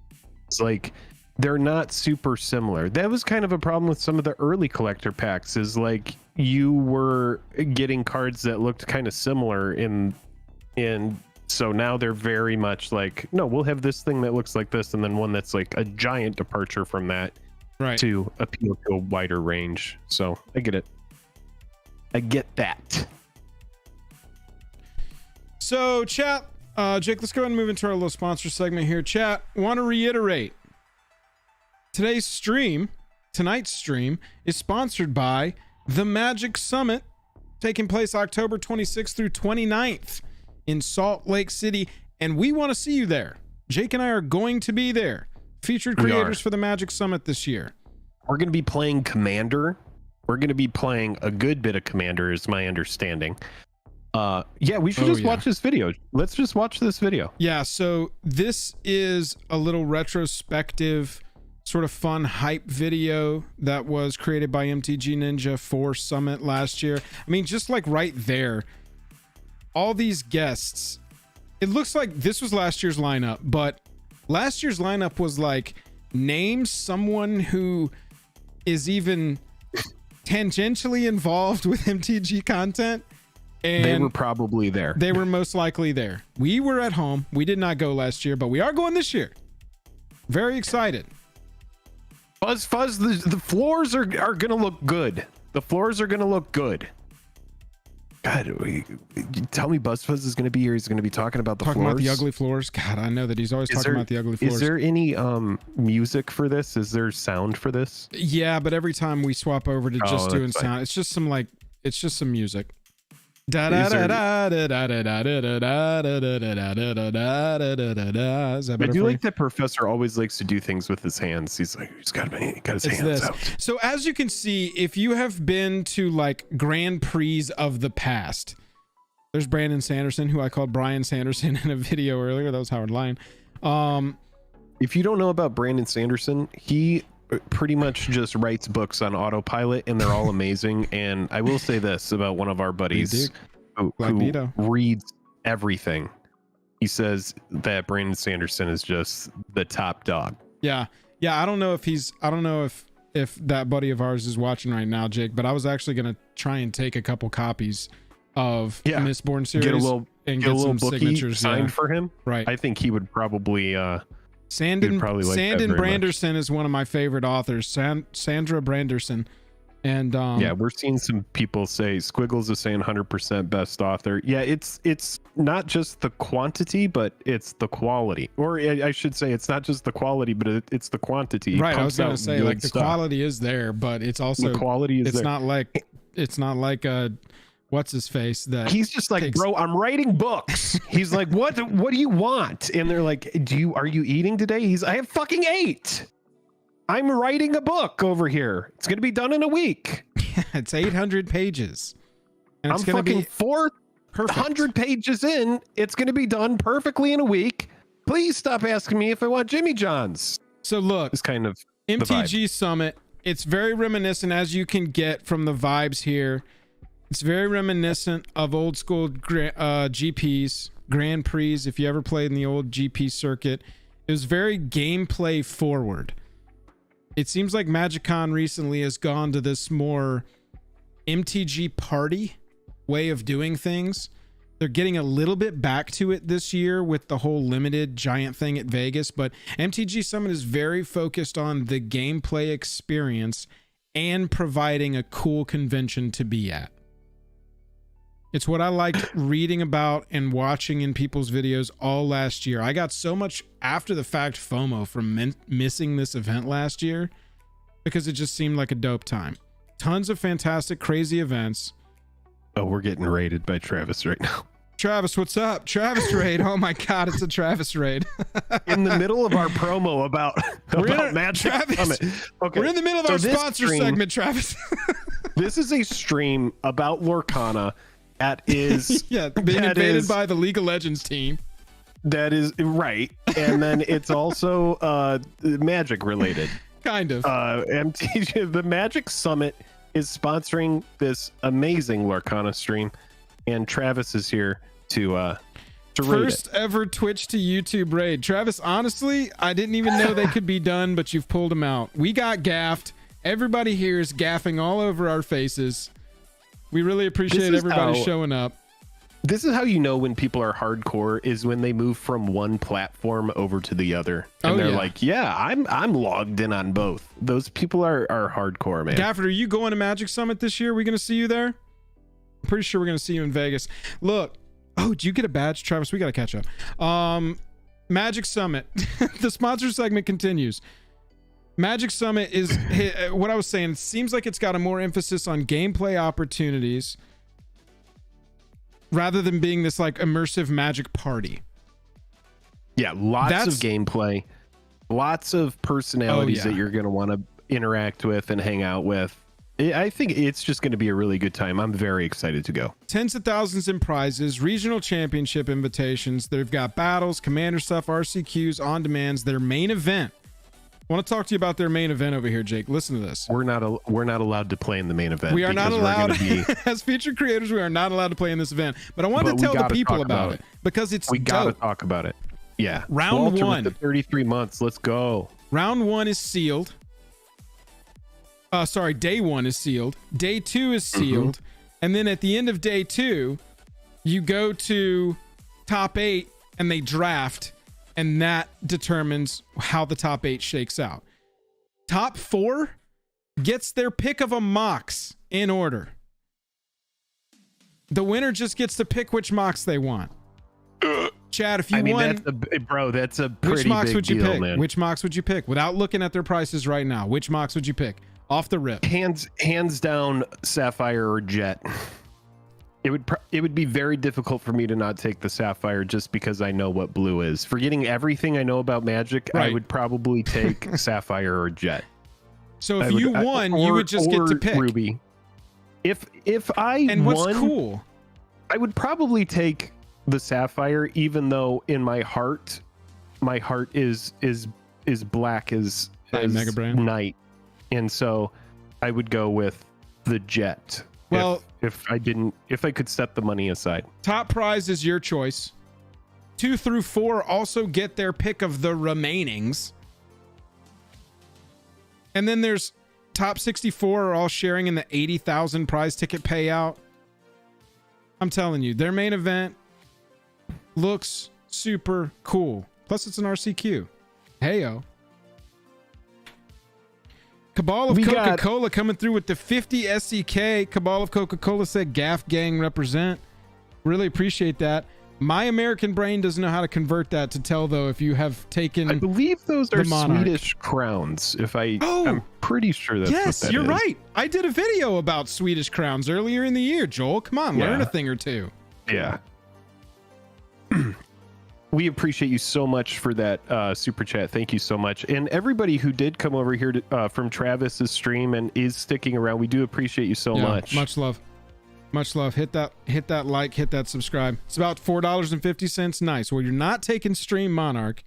It's like, they're not super similar. That was kind of a problem with some of the early collector packs, is like you were getting cards that looked kind of similar in so now they're very much like, no, we'll have this thing that looks like this, and then one that's like a giant departure from that, right, to appeal to a wider range. So I get it. I get that. So chat, Jake, let's go ahead and move into our little sponsor segment here. Chat, want to reiterate, tonight's stream is sponsored by the Magic Summit, taking place October 26th through 29th in Salt Lake City, and we want to see you there. Jake and I are going to be there, featured creators for the Magic Summit this year. We're going to be playing Commander. We're going to be playing a good bit of Commander, is my understanding. Yeah, we should watch this video. Let's just watch this video. Yeah, so this is a little retrospective, sort of fun hype video that was created by MTG Ninja for Summit last year. I mean, just like right there, all these guests, it looks like this was last year's lineup, but last year's lineup was like, name someone who is even tangentially involved with MTG content, and they were probably there. They were most likely there. We were at home. We did not go last year, but we are going this year. Very excited. Fuzz, the floors are going to look good. The floors are going to look good. God, tell me BuzzFuzz is going to be here. He's going to be talking about the floors. Talking about the ugly floors. God, I know that he's always talking about the ugly floors. Is there any music for this? Is there sound for this? Yeah, but every time we swap over to just doing sound, it's just some music. I do like that Professor always likes to do things with his hands. He's got his hands out. So as you can see, if you have been to like Grand Prix of the past, there's Brandon Sanderson, who I called Brian Sanderson in a video earlier. That was Howard Lyon. If you don't know about Brandon Sanderson, he pretty much just writes books on autopilot, and they're all amazing. And I will say this about one of our buddies who reads everything. He says that Brandon Sanderson is just the top dog. Yeah. I don't know if that buddy of ours is watching right now, Jake, but I was actually going to try and take a couple copies of the Mistborn series and get some signatures signed for him. Right. I think he would probably Sandon Branderson is one of my favorite authors. Sandra Branderson. And we're seeing some people say Squiggles is saying 100% best author. Yeah, it's not just the quantity, but it's the quality. Or I should say it's not just the quality, but it's the quantity. Right, I was going to say like the quality is there, but it's also the quality is there. It's not like what's his face that he's just like, bro, I'm writing books. He's like, what do you want? And they're like, are you eating today? I have fucking 8. I'm writing a book over here. It's going to be done in a week. It's 800 pages. And it's I'm fucking 400 pages in. It's going to be done perfectly in a week. Please stop asking me if I want Jimmy John's. So look, it's kind of MTG Summit. It's very reminiscent, as you can get from the vibes here. It's very reminiscent of old school GPs, Grand Prix. If you ever played in the old GP circuit, it was very gameplay forward. It seems like MagicCon recently has gone to this more MTG party way of doing things. They're getting a little bit back to it this year with the whole limited giant thing at Vegas, but MTG Summit is very focused on the gameplay experience and providing a cool convention to be at. It's what I liked reading about and watching in people's videos all last year. I got so much after the fact FOMO from missing this event last year because it just seemed like a dope time. Tons of fantastic, crazy events. Oh, we're getting raided by Travis right now. Travis, what's up? Travis raid. Oh my God, it's a Travis raid. In the middle of our promo about Magic Summit. Okay, we're in the middle of our sponsor segment, Travis. This is a stream about Lorcana. That is being invaded by the League of Legends team. That is right, and then it's also Magic related. Kind of. MTG, the Magic Summit is sponsoring this amazing Lorcana stream, and Travis is here to raid First ever Twitch to YouTube raid. Travis, honestly, I didn't even know they could be done, but you've pulled them out. We got gaffed. Everybody here is gaffing all over our faces. We really appreciate everybody showing up. This is how you know when people are hardcore is when they move from one platform over to the other. And they're like, yeah, I'm logged in on both. Those people are hardcore, man. Gafford, are you going to Magic Summit this year? Are we going to see you there? I'm pretty sure we're going to see you in Vegas. Look. Oh, did you get a badge, Travis? We got to catch up. Magic Summit. The sponsor segment continues. Magic Summit is what I was saying. It seems like it's got a more emphasis on gameplay opportunities rather than being this like immersive Magic party. Yeah, lots of gameplay, lots of personalities that you're going to want to interact with and hang out with. I think it's just going to be a really good time. I'm very excited to go. Tens of thousands in prizes, regional championship invitations. They've got battles, commander stuff, RCQs, on demands. Their main event. I want to talk to you about their main event over here, Jake. Listen to this. We're not allowed to play in the main event. We are not allowed. As featured creators, we are not allowed to play in this event. But I wanted to tell the people about it because it's we got to talk about it. Yeah. Round Walter 1. With the 33 months. Let's go. Round 1 is sealed. Day 1 is sealed. Day 2 is sealed. And then at the end of day 2, you go to top 8 and they draft. And that determines how the top 8 shakes out. Top 4 gets their pick of a Mox in order. The winner just gets to pick which Mox they want. Chad, if you won, that's a pretty which Mox big would you deal, pick? Man. Which Mox would you pick? Without looking at their prices right now, which Mox would you pick? Off the rip. Hands down, Sapphire or Jet. It would be very difficult for me to not take the Sapphire just because I know what blue is. Forgetting everything I know about Magic, right. I would probably take Sapphire or Jet. So if you won, you would just get to pick Ruby. If I and what's won, cool, I would probably take the Sapphire, even though in my heart is black as as Mega Brain. knight, and so I would go with the jet. Well, if I could set the money aside. Top prize is your choice. 2 through 4 also get their pick of the remainings. And then there's top 64 are all sharing in the 80,000 prize ticket payout. I'm telling you, their main event looks super cool. Plus, it's an RCQ. Heyo. Cabal of Coca-Cola coming through with the 50 SEK. Cabal of Coca-Cola said Gaff Gang represent. Really appreciate that. My American brain doesn't know how to convert that to tell, though, if you have taken. I believe those are Swedish crowns. I'm pretty sure that's what that you're is. right. I did a video about Swedish crowns earlier in the year, Joel. Come on, learn a thing or two. Yeah. We appreciate you so much for that super chat. Thank you so much. And everybody who did come over here from Travis's stream and is sticking around, we do appreciate you so much. Much love. Much love. Hit that like, hit that subscribe. It's about $4.50. Nice. Well, you're not taking Stream Monarch,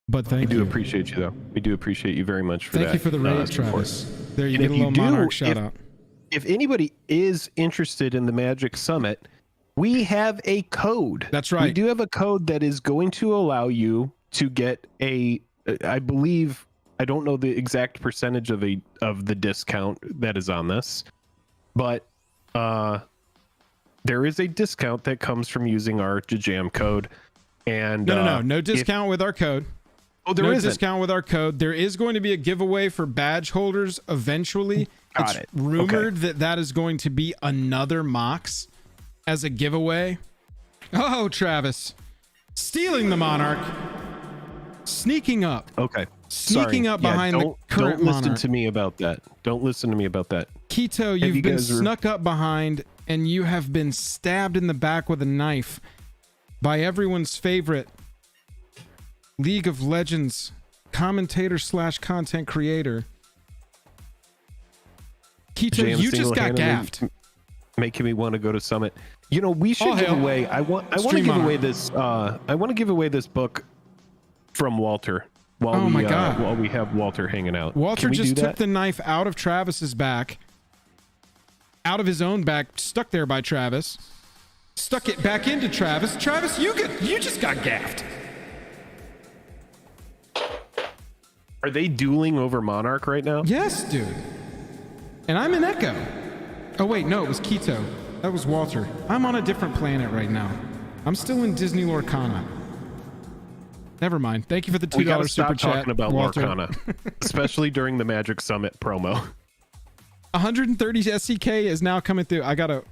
but thank you. We do appreciate you, though. We do appreciate you very much for that. Thank you for the raid, Travis. There, you and get a little Monarch shout out. If anybody is interested in the Magic Summit, we have a code. That's right. We do have a code that is going to allow you to get I believe, I don't know the exact percentage of the discount that is on this, but there is a discount that comes from using our Jam code. And no discount with our code. Oh, there isn't. Discount with our code. There is going to be a giveaway for badge holders eventually. Got it. Rumored that is going to be another Mox as a giveaway. Oh, Travis, stealing the Monarch, sneaking up. Okay. Sneaking up behind the current Don't listen Monarch. to me about that. Don't listen to me about that. Keto, you've been snuck up behind and you have been stabbed in the back with a knife by everyone's favorite League of Legends commentator / content creator. Keto, you just got gaffed. Making me want to go to Summit. You know, we should give away. I want to give away this. I want to give away this book from Walter. While we have Walter hanging out. Walter just took the knife out of Travis's back, out of his own back, stuck there by Travis, stuck it back into Travis. Travis, you just got gaffed. Are they dueling over Monarch right now? Yes, dude. And I'm in Echo. Oh wait, no, it was Keto. That was Walter. I'm on a different planet right now. I'm still in Disney Lorcana. Never mind. Thank you for the $2 super chat. Talking about Walter. Lorcana, especially during the Magic Summit promo. 130 SEK is now coming through. I got a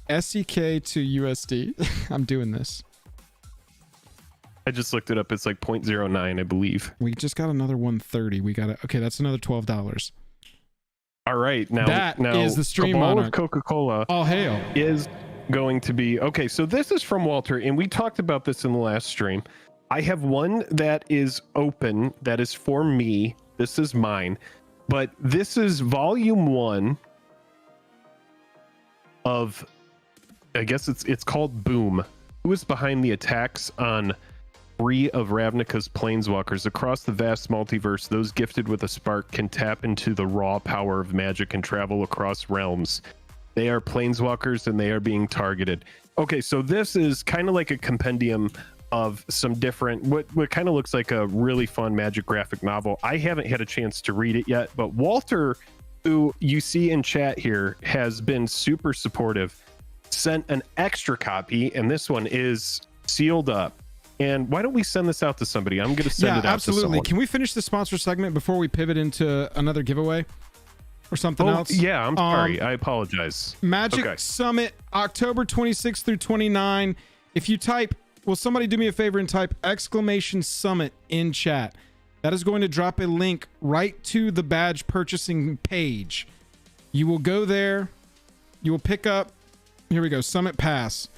SEK to USD. I'm doing this. I just looked it up. It's like 0.09, I believe. We just got another 130. We got okay. That's another $12. All right, now is the stream Cabal Monarch. of Coca-Cola. All hail is going to be okay. So this is from Walter, and we talked about this in the last stream. I have one that is open that is for me. This is mine, but this is volume 1 of, I guess it's called Boom. Who is behind the attacks on 3 of Ravnica's planeswalkers across the vast multiverse? Those gifted with a spark can tap into the raw power of magic and travel across realms. They are planeswalkers and they are being targeted. Okay, so this is kind of like a compendium of some different, what kind of looks like a really fun Magic graphic novel. I haven't had a chance to read it yet, but Walter, who you see in chat here, has been super supportive, sent an extra copy, and this one is sealed up. And why don't we send this out to somebody? I'm going to send it out to someone. Can we finish the sponsor segment before we pivot into another giveaway or something else? Yeah, I'm sorry. I apologize. Magic Summit, October 26th through 29. If you type, will somebody do me a favor and type !Summit in chat? That is going to drop a link right to the badge purchasing page. You will go there. You will pick up, here we go, Summit Pass.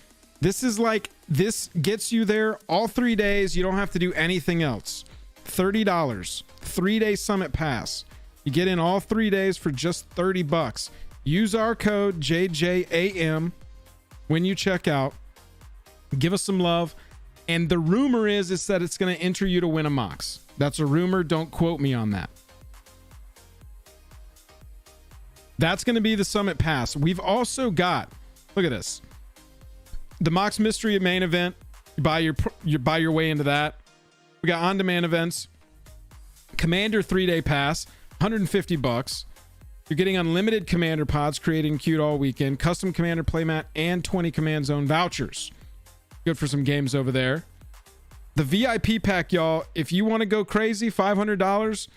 This gets you there all 3 days. You don't have to do anything else. $30, 3-day Summit Pass. You get in all 3 days for just $30. Use our code JJAM when you check out. Give us some love. And the rumor is that it's going to enter you to win a Mox. That's a rumor. Don't quote me on that. That's going to be the Summit Pass. We've also got, look at this, the Mox Mystery main event. You buy your way into that. We got on-demand events. Commander 3-day pass, $150. You're getting unlimited Commander pods, creating queued all weekend, custom Commander playmat, and 20 Command Zone vouchers. Good for some games over there. The VIP pack, y'all, if you want to go crazy, $500.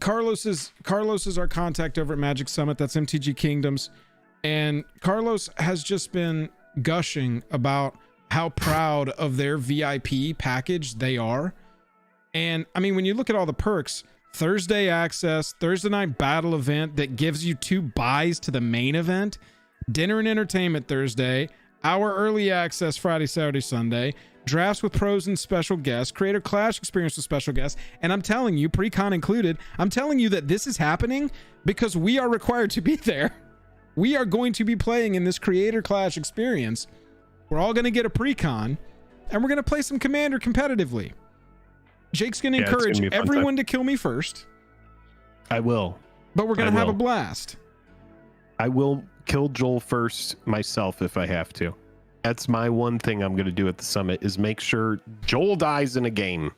Carlos is our contact over at Magic Summit. That's MTG Kingdoms. And Carlos has just been gushing about how proud of their VIP package they are. And I mean, when you look at all the perks, Thursday access, Thursday night battle event that gives you 2 buys to the main event, dinner and entertainment Thursday, hour early access Friday, Saturday, Sunday, drafts with pros and special guests, creator clash experience with special guests. And I'm telling you, pre-con included, I'm telling you that this is happening because we are required to be there. We are going to be playing in this creator clash experience. We're all going to get a pre-con and we're going to play some Commander competitively. Jake's going to encourage everyone to kill me first. I will. But we're going to have a blast. I will kill Joel first myself if I have to. That's my one thing I'm going to do at the summit is make sure Joel dies in a game.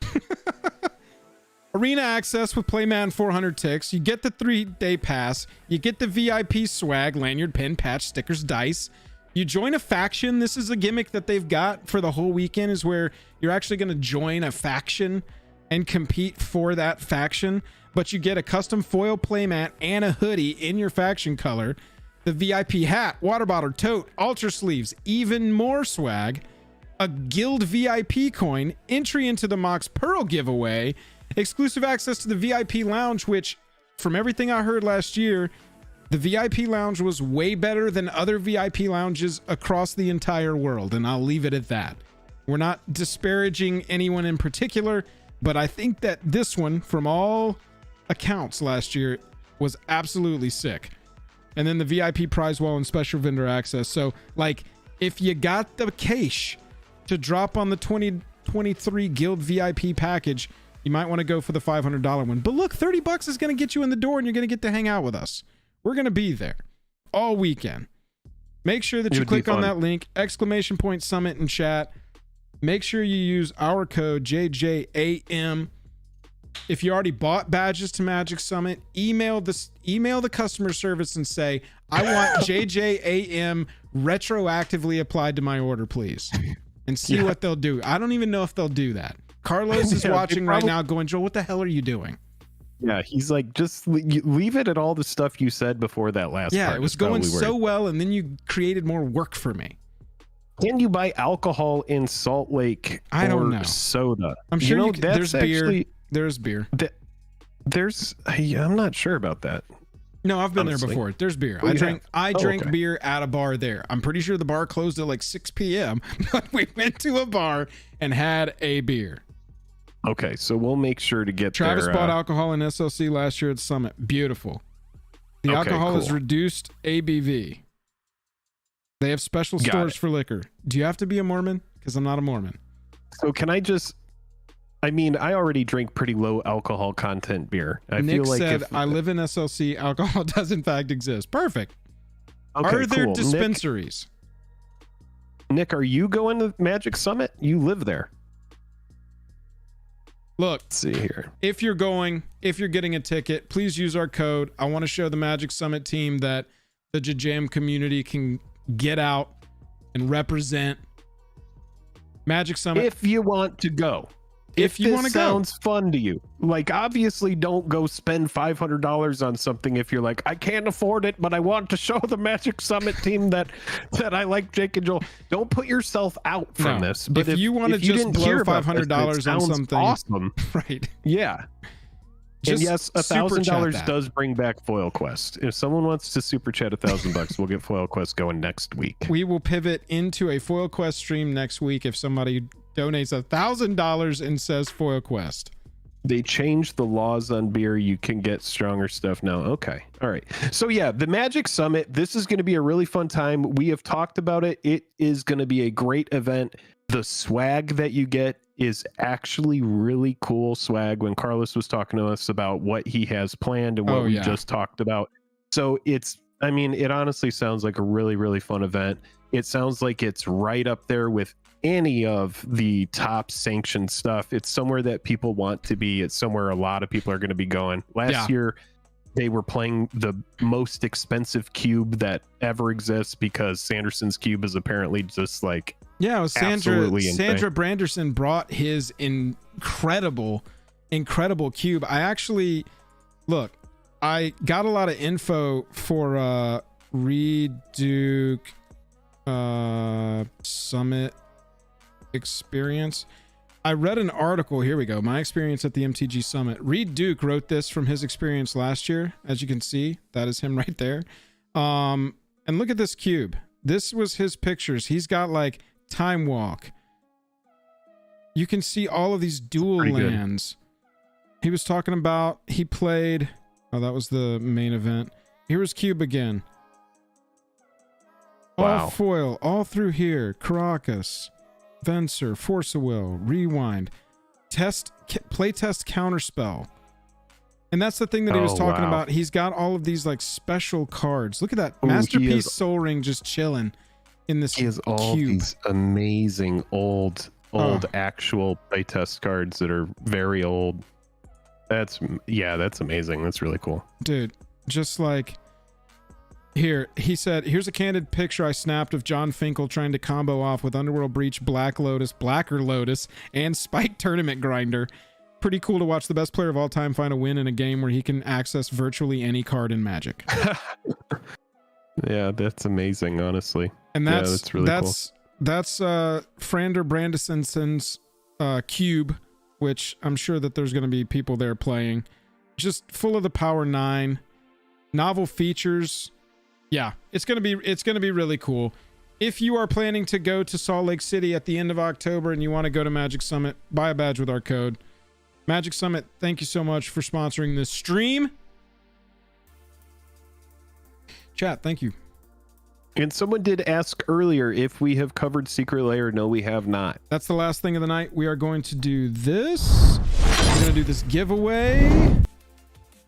Arena access with Playmat 400 ticks. You get the 3-day pass. You get the VIP swag, lanyard, pin, patch, stickers, dice. You join a faction. This is a gimmick that they've got for the whole weekend is where you're actually going to join a faction and compete for that faction. But you get a custom foil playmat and a hoodie in your faction color. The VIP hat, water bottle, tote, ultra sleeves, even more swag, a guild VIP coin, entry into the Mox Pearl giveaway, exclusive access to the VIP lounge, which from everything I heard last year, the VIP lounge was way better than other VIP lounges across the entire world. And I'll leave it at that. We're not disparaging anyone in particular, but I think that this one, from all accounts last year, was absolutely sick. And then the VIP prize wall and special vendor access. So, like, if you got the cash to drop on the 2023 Guild VIP package, you might want to go for the $500 one. But look, $30 is going to get you in the door and you're going to get to hang out with us. We're going to be there all weekend. Make sure that you click on that link, !summit in chat. Make sure you use our code JJAM. If you already bought badges to Magic Summit, email the customer service and say, I want JJAM retroactively applied to my order, please. And see what they'll do. I don't even know if they'll do that. Carlos is watching right now going, Joel, what the hell are you doing? Yeah, he's like, just leave it at all the stuff you said before that last part. Yeah, it was going so well, and then you created more work for me. Can you buy alcohol in Salt Lake I don't know. Soda? I'm sure there's beer. There's beer. I'm not sure about that. No, I've been there before. There's beer. I drank beer at a bar there. I'm pretty sure the bar closed at like 6 p.m. But we went to a bar and had a beer. Okay, so we'll make sure to get Travis bought alcohol in SLC last year at Summit. Beautiful. The alcohol is reduced ABV. They have special stores for liquor. Do you have to be a Mormon? Because I'm not a Mormon. So can I just... I mean, I already drink pretty low alcohol content beer. Nick said, I live in SLC. Alcohol does in fact exist. Perfect. Okay, are there dispensaries? Nick, are you going to Magic Summit? You live there. Look, let's see here. If you're getting a ticket, please use our code. I want to show the Magic Summit team that the JJAM community can get out and represent Magic Summit. If you want to go. If you want to go. Sounds fun to you. Like, obviously don't go spend $500 on something if you're like, I can't afford it, but I want to show the Magic Summit team that I like Jake and Joel. Don't put yourself out from this. But if you want to just blow $500 on something, awesome. Right. Yeah. And yes, $1,000 does bring back Foil Quest. If someone wants to super chat $1,000, we'll get Foil Quest going next week. We will pivot into a Foil Quest stream next week if somebody donates $1,000 and says Foil Quest. They changed the laws on beer. You can get stronger stuff now. Okay. All right. So yeah, the Magic Summit, this is going to be a really fun time. We have talked about it. It is going to be a great event. The swag that you get is actually really cool swag when Carlos was talking to us about what he has planned and what we just talked about. So it's, I mean, it honestly sounds like a really, really fun event. It sounds like it's right up there with any of the top sanctioned stuff. It's somewhere that people want to be. It's somewhere a lot of people are going to be going. Last year, they were playing the most expensive cube that ever exists because Sanderson's cube is apparently just like it was Sandra Branderson brought his incredible cube. I got a lot of info for Reed Duke Summit experience. I read an article. Here we go. My experience at the MTG Summit. Reed Duke wrote this from his experience last year. As you can see, that is him right there. And look at this cube. This was his pictures. He's got like Time Walk. You can see all of these dual lands. He was talking about, he played, oh, that was the main event. Here was cube again. All foil, all through here. Caracas, Venser, Force of Will, Rewind, playtest Counterspell. And that's the thing that he was talking about. He's got all of these like special cards. Look at that. Masterpiece Soul Ring just chilling in this cube. He has all these amazing old actual playtest cards that are very old. That's amazing. That's really cool. Dude, just like here, he said, here's a candid picture I snapped of John Finkel trying to combo off with Underworld Breach, Blacker Lotus, and Spike Tournament Grinder. Pretty cool to watch the best player of all time find a win in a game where he can access virtually any card in Magic. Yeah, that's amazing, honestly. And that's really cool. That's Frander Brandison's cube, which I'm sure that there's going to be people there playing. Just full of the Power 9 novel features. Yeah, it's going to be really cool. If you are planning to go to Salt Lake City at the end of October and you want to go to Magic Summit, buy a badge with our code Magic Summit. Thank you so much for sponsoring this stream. Chat, thank you. And someone did ask earlier if we have covered Secret Lair. No, we have not. That's the last thing of the night. We are going to do this. We're going to do this giveaway.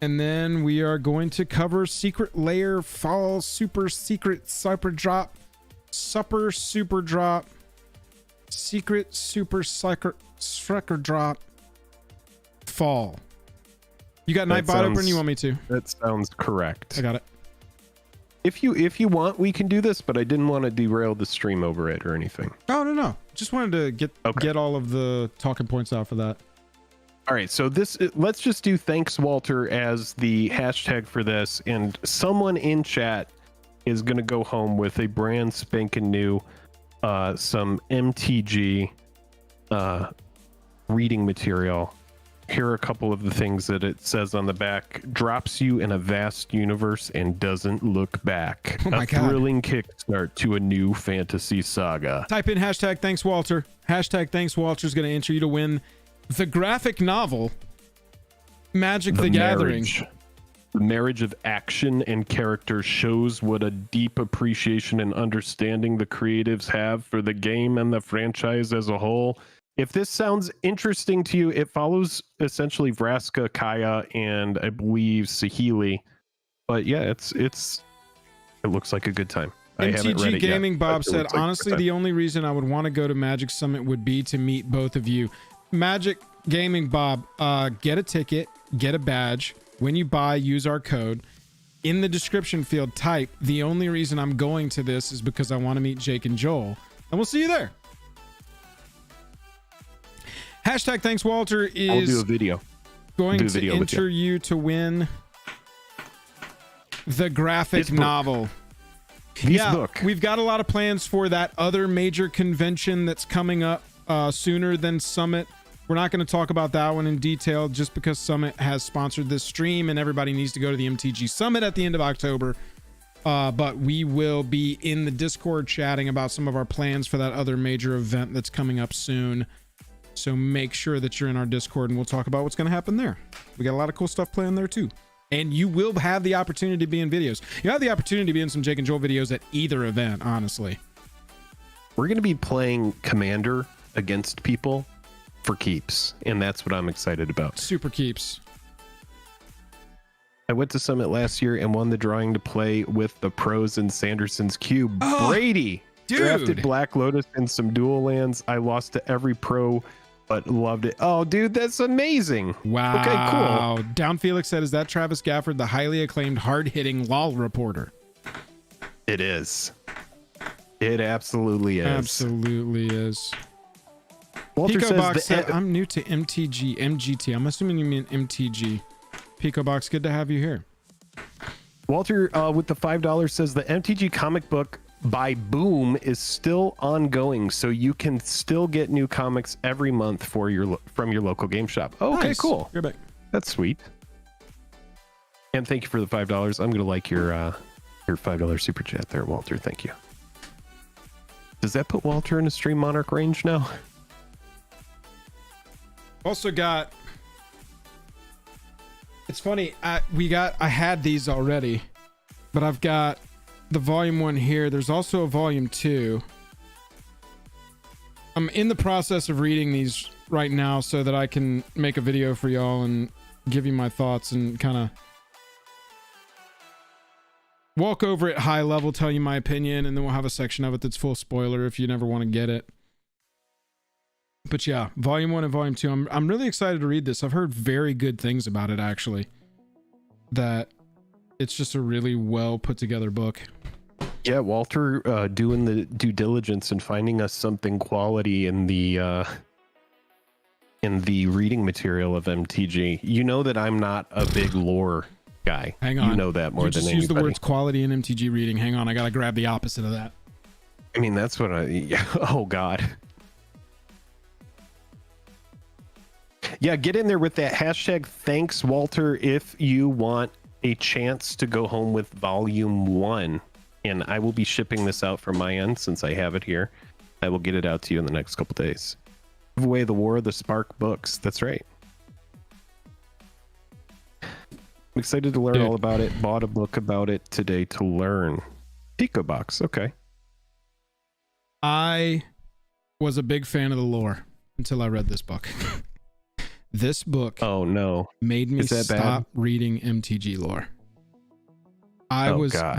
And then we are going to cover Secret Lair Fall Super Secret Super Drop. Secret Super Drop Fall. You got Nightbot open? You want me to? That sounds correct. I got it. If you want, we can do this, but I didn't want to derail the stream over it or anything. Oh, no. Just wanted to get all of the talking points out for that. All right, so let's just do thanks Walter as the hashtag for this, and someone in chat is going to go home with a brand spanking new some MTG reading material. Here are a couple of the things that it says on the back. Drops you in a vast universe and doesn't look back. Oh my God. Thrilling kickstart to a new fantasy saga. Type in hashtag thanks Walter. Hashtag thanks Walter is going to enter you to win the graphic novel Magic the Gathering. The marriage of action and character shows what a deep appreciation and understanding the creatives have for the game and the franchise as a whole. If this sounds interesting to you, it follows essentially Vraska, Kaya, and I believe Saheeli. But yeah, it looks like a good time. MTG Gaming Bob said, honestly, the only reason I would want to go to Magic Summit would be to meet both of you. Magic Gaming Bob, get a ticket, get a badge. When you buy, use our code. In the description field, type, the only reason I'm going to this is because I want to meet Jake and Joel. And we'll see you there. Hashtag thanks Walter is I'll do a video. Going to enter you to win the graphic novel. Book. We've got a lot of plans for that other major convention that's coming up sooner than Summit. We're not going to talk about that one in detail just because Summit has sponsored this stream and everybody needs to go to the MTG Summit at the end of October. But we will be in the Discord chatting about some of our plans for that other major event that's coming up soon. So make sure that you're in our Discord and we'll talk about what's going to happen there. We got a lot of cool stuff planned there too. And you will have the opportunity to be in videos. You have the opportunity to be in some Jake and Joel videos at either event, honestly. We're going to be playing Commander against people. for keeps, and that's what I'm excited about. Super keeps. I went to Summit last year and won the drawing to play with the pros in Sanderson's Cube. Oh, Brady dude. drafted Black Lotus and some dual lands. I lost to every pro, but loved it. Oh, dude, that's amazing. Wow. Okay, cool. Down Felix said, is that Travis Gafford, the highly acclaimed hard-hitting LOL reporter? It is. It absolutely is. Absolutely is. Walter Pico says Box said, I'm new to MGT. I'm assuming you mean MTG. Pico Box, good to have you here. Walter with the $5 says the MTG comic book by Boom is still ongoing, so you can still get new comics every month from your local game shop. Okay, Nice. cool. You're back. That's sweet. And thank you for the $5. I'm gonna like your $5 super chat there, Walter. Thank you. Does that put Walter in a Stream Monarch range now? Also got, it's funny, I had these already, but I've got the volume 1 here. There's also a volume 2. I'm in the process of reading these right now so that I can make a video for y'all and give you my thoughts and kind of walk over it high level, tell you my opinion, and then we'll have a section of it that's full spoiler if you never want to get it. But yeah, volume 1 and volume 2. I'm really excited to read this. I've heard very good things about it, actually. That it's just a really well put together book. Yeah, Walter doing the due diligence and finding us something quality in the reading material of MTG. You know that I'm not a big lore guy. Hang on. You know that more you than just anybody. use the words quality in MTG reading. Hang on, I gotta grab the opposite of that. I mean, that's what oh God. Yeah, get in there with that hashtag thanks, Walter, if you want a chance to go home with volume 1. And I will be shipping this out from my end since I have it here. I will get it out to you in the next couple days. Give away the War of the Spark books. That's right. I'm excited to learn all about it. Bought a book about it today to learn. Pico Box, okay. I was a big fan of the lore until I read this book. This book made me stop reading MTG lore.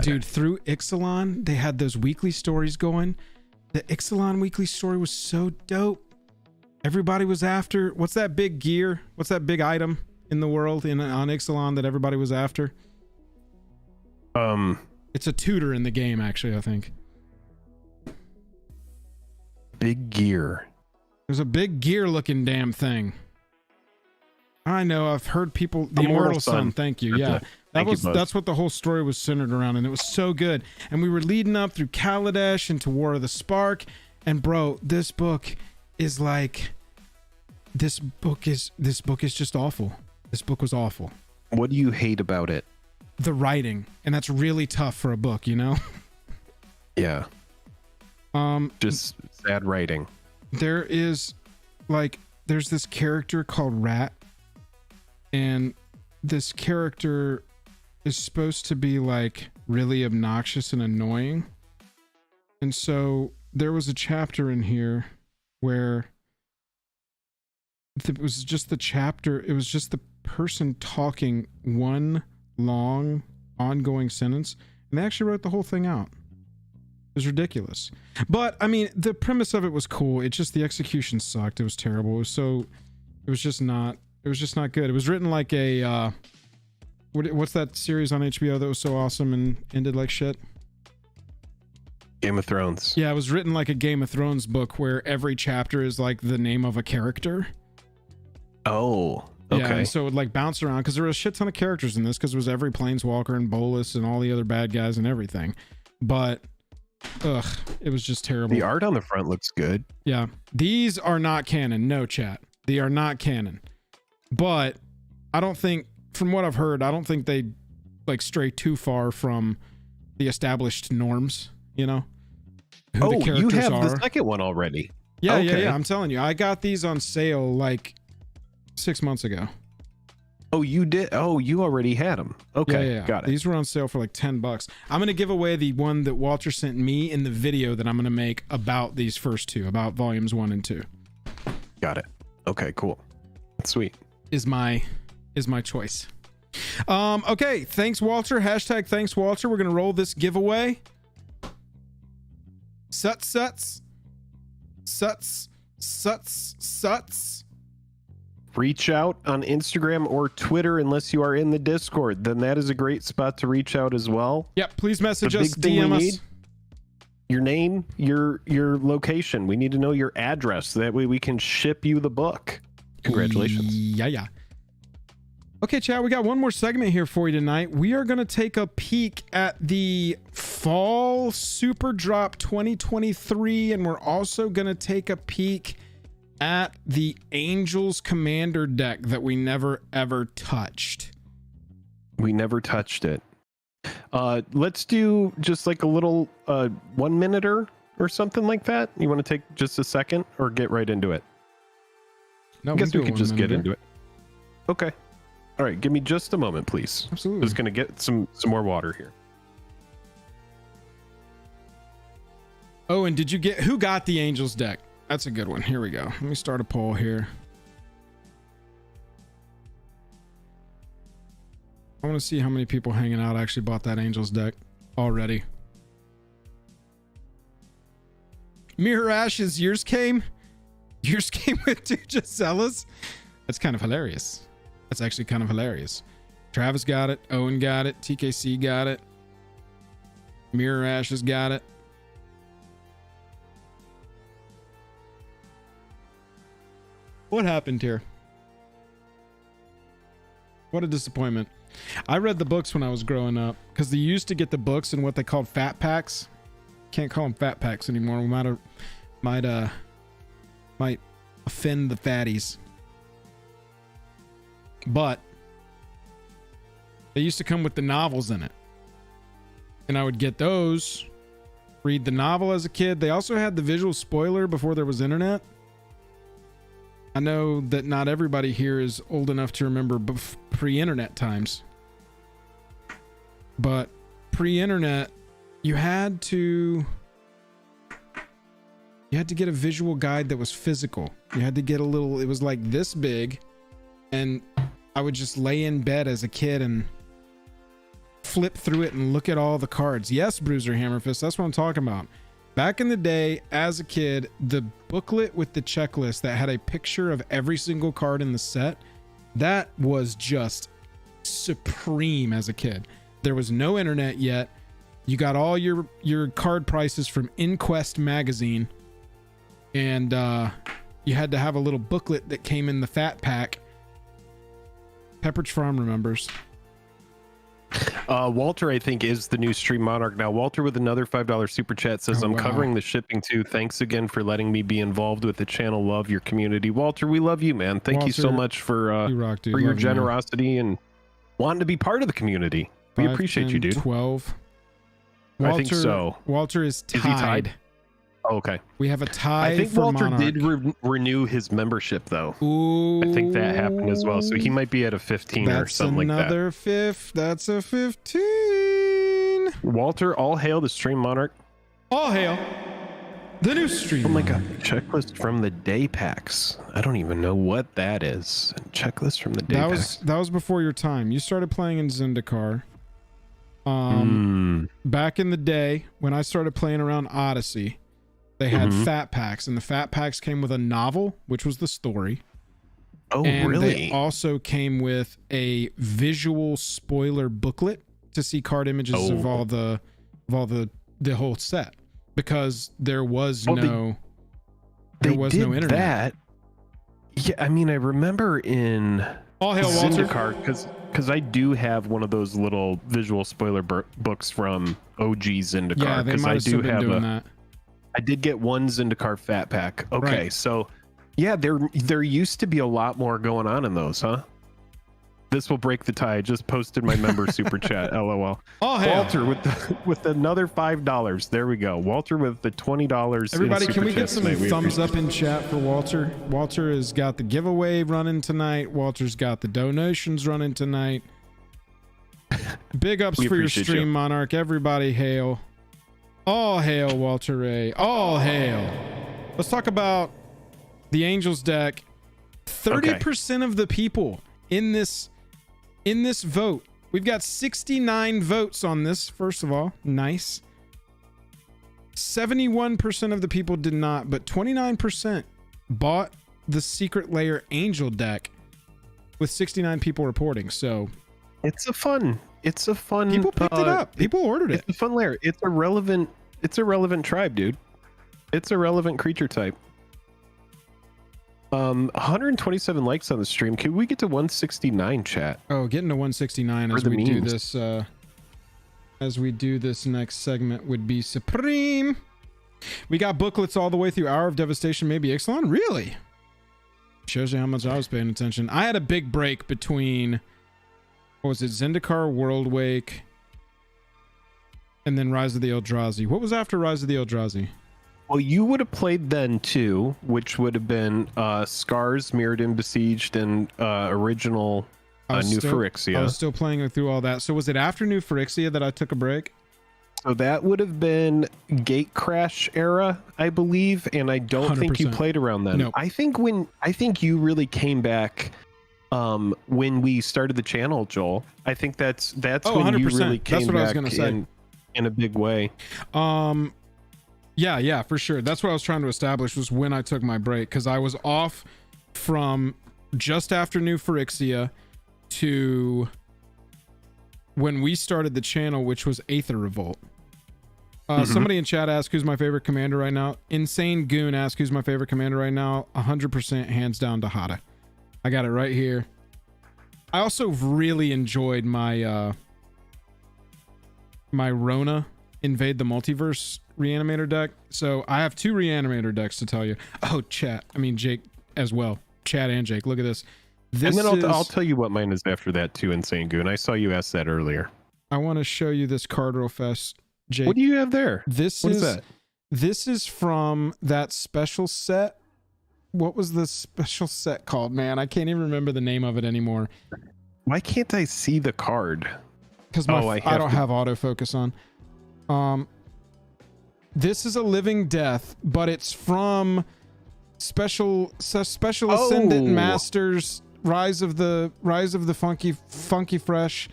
Dude, through Ixalan, they had those weekly stories going. The Ixalan weekly story was so dope. Everybody was after, what's that big gear? What's that big item in the world on Ixalan that everybody was after? It's a tutor in the game, actually, I think. Big gear. There's a big gear looking damn thing. I know, I've heard people, the Immortal Sun, thank you. Yeah. That's what the whole story was centered around, and it was so good. And we were leading up through Kaladesh into War of the Spark, and bro, this book is like, this book is just awful. This book was awful. What do you hate about it? The writing, and that's really tough for a book, you know? Yeah. Just sad writing. There's this character called Rat, and this character is supposed to be like really obnoxious and annoying. And so there was a chapter in here where it was just the person talking one long ongoing sentence, and they actually wrote the whole thing out. It was ridiculous. But I mean, the premise of it was cool. It just, the execution sucked. It was terrible. It was just not good. It was written like a what's that series on HBO that was so awesome and ended like shit? Game of Thrones. Yeah, it was written like a Game of Thrones book where every chapter is like the name of a character. Oh, okay. Yeah, and so it would like bounce around because there was a shit ton of characters in this because it was every Planeswalker and Bolus and all the other bad guys and everything. But it was just terrible. The art on the front looks good. Yeah. These are not canon. No, chat. They are not canon. But I don't think, from what I've heard, I don't think they like stray too far from the established norms, you know? Who the characters you have the second one already. Yeah, okay. Yeah. I'm telling you, I got these on sale like 6 months ago. Oh, you did? Oh, you already had them. Okay, yeah. Got it. These were on sale for like $10. I'm going to give away the one that Walter sent me in the video that I'm going to make about these first two, about volumes 1 and 2. Got it. Okay, cool. Sweet. Is my choice. Okay, thanks Walter. Hashtag thanks Walter. We're gonna roll this giveaway. Suts. Reach out on Instagram or Twitter unless you are in the Discord. Then that is a great spot to reach out as well. Yep, please message The us, big thing we DM us. need, your name, your location. We need to know your address. That way we can ship you the book. Congratulations. Yeah. Okay, chat, we got one more segment here for you tonight. We are going to take a peek at the Fall Super Drop 2023, and we're also going to take a peek at the Angels Commander deck that we never ever touched. We never touched it. Let's do just like a little 1 minute or something like that. You want to take just a second or get right into it? No, I guess we could just get into it. Okay. All right, give me just a moment, please. Absolutely. Just gonna get some more water here. Oh, and did you get who got the Angels deck? That's a good one. Here we go. Let me start a poll here. I want to see how many people hanging out actually bought that Angels deck already. Mirror Ashes, yours came with two Gisellas. That's kind of hilarious. That's actually kind of hilarious. Travis got it. Owen got it. TKC got it. Mirror Ashes got it. What happened here? What a disappointment. I read the books when I was growing up because they used to get the books in what they called fat packs. Can't call them fat packs anymore. We might offend the fatties. But they used to come with the novels in it. And I would get those, read the novel as a kid. They also had the visual spoiler before there was internet. I know that not everybody here is old enough to remember pre-internet times. But pre-internet, you had to get a visual guide that was physical. You had to get it was like this big, and I would just lay in bed as a kid and flip through it and look at all the cards. Yes, Bruiser Hammerfist, that's what I'm talking about. Back in the day, as a kid, the booklet with the checklist that had a picture of every single card in the set, that was just supreme as a kid. There was no internet yet. You got all your card prices from InQuest magazine, and you had to have a little booklet that came in the fat pack. Pepperidge Farm remembers. Walter, I think, is the new Stream Monarch now. Walter with another $5 super chat says, I'm covering the shipping too. Thanks again for letting me be involved with the channel. Love your community. Walter, we love you, man. Thank you so much for your generosity and wanting to be part of the community. We appreciate you, dude. 12. Walter, I think so. Walter is tied. Is he tied? Oh, okay. We have a tie. I think for Walter Monarch. did renew his membership, though. Ooh, I think that happened as well. So he might be at a 15 or something like that. Another fifth. That's a 15. Walter, all hail the Stream Monarch. All hail the new Stream. Oh my god, checklist from the day packs. I don't even know what that is. Checklist from the day packs. That was before your time. You started playing in Zendikar. Back in the day when I started playing around Odyssey, they had fat packs, and the fat packs came with a novel, which was the story. Oh, and really? They also came with a visual spoiler booklet to see card images of all the whole set, because there was no internet. That. Yeah, I mean, I remember in All hail Walter. Zendikar, because I do have one of those little visual spoiler books from OG Zendikar. Yeah, they might have been doing that. I did get one Zendikar fat pack. Okay, right. So yeah, there used to be a lot more going on in those, huh? This will break the tie. I just posted my member super chat. LOL. Oh, hey. Walter with another $5. There we go. Walter with the $20. Everybody, can we get some thumbs up in chat for Walter? Walter has got the giveaway running tonight. Walter's got the donations running tonight. Big ups for your stream, Monarch. Everybody hail. All hail Walter Ray. All hail. Let's talk about the Angels deck. 30% of the people in this vote. We've got 69 votes on this. First of all, nice. 71% of the people did not, but 29% bought the Secret Lair Angel deck, with 69 people reporting. So it's a fun people picked it up. People ordered it. It's a fun lair. It's a relevant tribe, dude. It's a relevant creature type. 127 likes on the stream. Can we get to 169, chat? Oh, getting to 169 as we do this next segment would be supreme. We got booklets all the way through Hour of Devastation, maybe Ixalan. Really? Shows you how much I was paying attention. I had a big break between, what was it, Zendikar, Worldwake, and then Rise of the Eldrazi. What was after Rise of the Eldrazi? Well, you would have played then too, which would have been Scars, Mirrored and Besieged, and original New Phyrexia. I was still playing through all that. So was it after New Phyrexia that I took a break? So that would have been Gate Crash era, I believe, and I don't 100%. Think you played around then. Nope. I think you really came back when we started the channel, Joel. I think that's when 100%. You really came that's what back I was gonna say. In a big way. Yeah, for sure. That's what I was trying to establish, was when I took my break, because I was off from just after New Phyrexia to when we started the channel, which was Aether Revolt. Somebody in chat asked who's my favorite commander right now. Insane Goon asked who's my favorite commander right now. 100% hands down Dahada. I got it right here. I also really enjoyed my my Rona Invade the Multiverse Reanimator deck. So I have 2 Reanimator decks to tell you. Oh, Jake as well. Chat and Jake. Look at this. And then I'll tell you what mine is after that too, Insane Goon. I saw you ask that earlier. I want to show you this card real fast, Jake. What do you have there? What is that? This is from that special set. What was the special set called, man? I can't even remember the name of it anymore. Why can't I see the card? Because I don't have autofocus on. This is a Living Death, but it's from Special Ascendant Masters Rise of the Funky Fresh.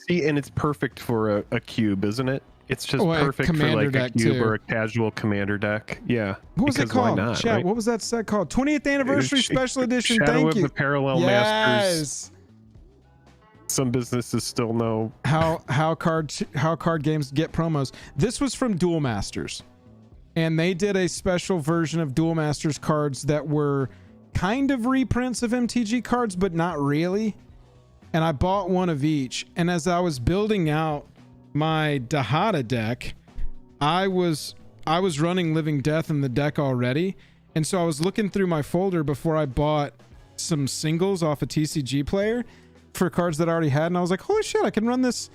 See, and it's perfect for a cube, isn't it? It's just perfect for like a cube or a casual commander deck. Yeah. What was it called? Why not, Chat, right? What was that set called? 20th Anniversary Special Edition. Shadow Thank of you. The Parallel Masters. Some businesses still know how card games get promos. This was from Duel Masters, and they did a special version of Duel Masters cards that were kind of reprints of MTG cards, but not really. And I bought one of each. And as I was building out my Dahada deck, I was running Living Death in the deck already, and so I was looking through my folder before I bought some singles off a TCG player for cards that I already had, and I was like, holy shit, I can run this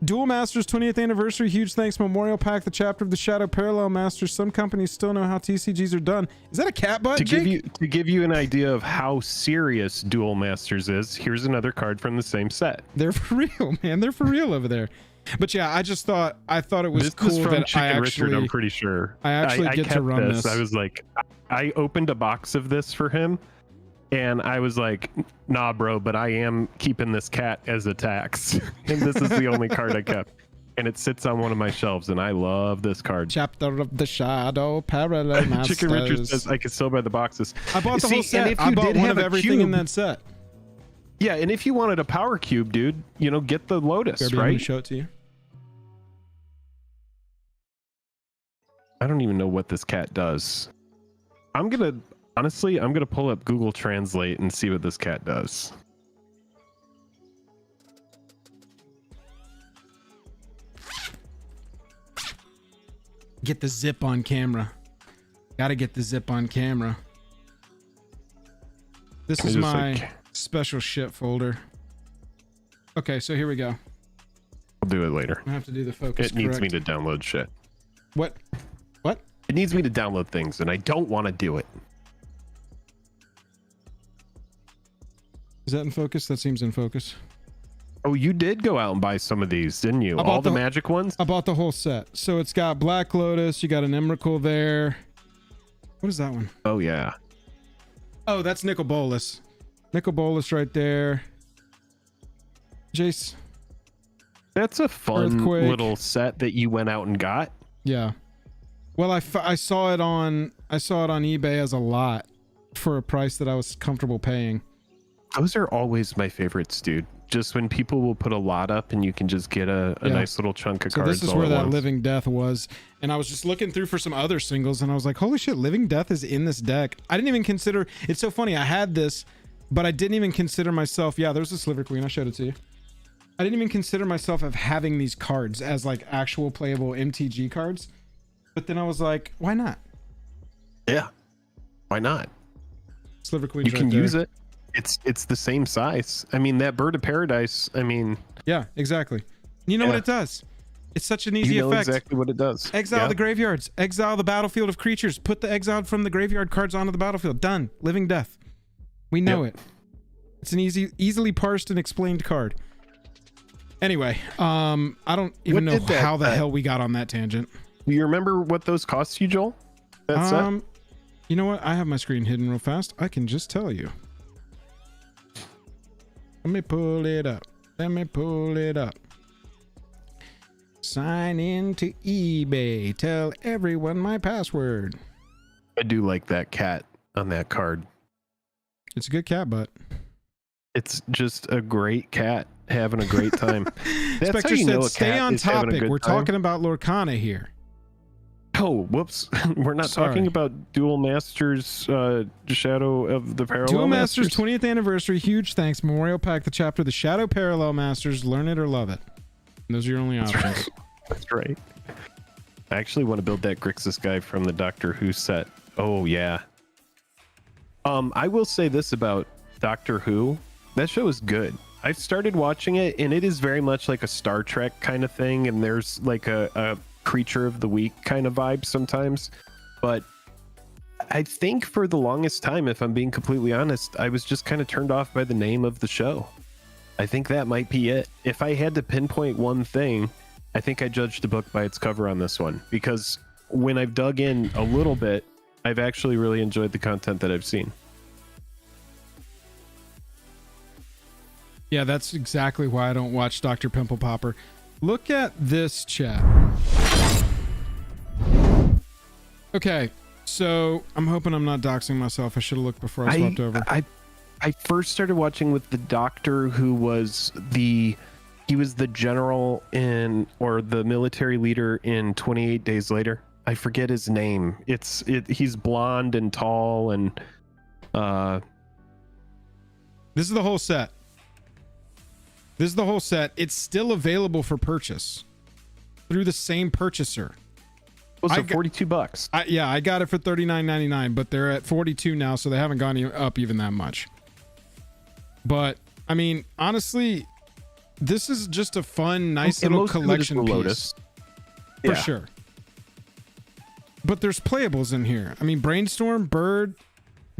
Duel Masters 20th Anniversary Huge Thanks Memorial Pack, the chapter of the Shadow Parallel Masters. Some companies still know how TCGs are done. Is that a cat butt, Jake? To give you an idea of how serious Duel Masters is, here's another card from the same set. They're for real, man. They're for real over there. But yeah, I thought it was cool that Chicken Richard, I'm pretty sure. I get to run this. I was like, I opened a box of this for him, and I was like, nah, bro, but I am keeping this cat as a tax. And this is the only card I kept. And it sits on one of my shelves, and I love this card. Chapter of the Shadow Parallel Masters. Chicken Richard says I can still buy the boxes. I bought the whole set. I bought one of everything in that set. Yeah, and if you wanted a power cube, dude, get the Lotus, right? Let me show it to you. I don't even know what this cat does. I'm gonna pull up Google Translate and see what this cat does. Get the zip on camera. Gotta get the zip on camera. This is my special shit folder. Okay, so here we go. I'll do it later. I have to do the focus. It needs me to download shit. What? It needs me to download things, and I don't want to do it. Is that in focus? That seems in focus. Oh, you did go out and buy some of these, didn't you? All the magic ones? I bought the whole set. So it's got Black Lotus. You got an Emrakul there. What is that one? Oh, yeah. Oh, that's Nicol Bolas. Nicol Bolas right there. Jace. That's a fun Earthquake. little set that you went out and got. Yeah. Well, I saw it on eBay as a lot for a price that I was comfortable paying. Those are always my favorites, dude. Just when people will put a lot up and you can just get a nice little chunk of cards. So this is where that Living Death was. And I was just looking through for some other singles and I was like, holy shit, Living Death is in this deck. I didn't even consider, it's so funny. I had this, but I didn't even consider myself. Yeah, there's the Sliver Queen. I showed it to you. I didn't even consider myself of having these cards as like actual playable MTG cards. But then I was like, why not? Yeah. Why not? Sliver Queen. You can use it. It's the same size. I mean, that Bird of Paradise, I mean, yeah, exactly. You know what it does? It's such an easy effect. Exactly what it does. Exile the graveyards, exile the battlefield of creatures, put the exiled from the graveyard cards onto the battlefield. Done. Living Death. We know it. It's an easily parsed and explained card. Anyway, I don't even know how the hell we got on that tangent. Do you remember what those cost you, Joel? That set? You know what? I have my screen hidden real fast. I can just tell you. Let me pull it up. Let me pull it up. Sign in to eBay. Tell everyone my password. I do like that cat on that card. It's a good cat butt. It's just a great cat having a great time. Spectre said, stay on topic. We're talking about Lorcana here. Oh, whoops. We're not talking about Duel Masters Shadow of the Parallel Duel Masters 20th anniversary. Huge thanks. Memorial Pack, the chapter, the Shadow Parallel Masters. Learn it or love it. And those are your only options. That's right. I actually want to build that Grixis guy from the Doctor Who set. Oh, yeah. I will say this about Doctor Who. That show is good. I started watching it, and it is very much like a Star Trek kind of thing, and there's like a creature of the week kind of vibe sometimes. But I think for the longest time, if I'm being completely honest, I was just kind of turned off by the name of the show. I think that might be it. If I had to pinpoint one thing, I think I judged the book by its cover on this one, because when I've dug in a little bit, I've actually really enjoyed the content that I've seen. Yeah, that's exactly why I don't watch Dr. Pimple Popper. Look at this chat. Okay, so I'm hoping I'm not doxing myself. I should have looked before I swapped over. I first started watching with the doctor who was the general or the military leader in 28 Days Later. I forget his name. He's blonde and tall and this is the whole set. It's still available for purchase through the same purchaser. Oh, so $42. Yeah, I got it for $39.99, but they're at $42 now, so they haven't gone up even that much. But I mean, honestly, this is just a fun, nice little collection piece. For sure. But there's playables in here. I mean, Brainstorm, Bird,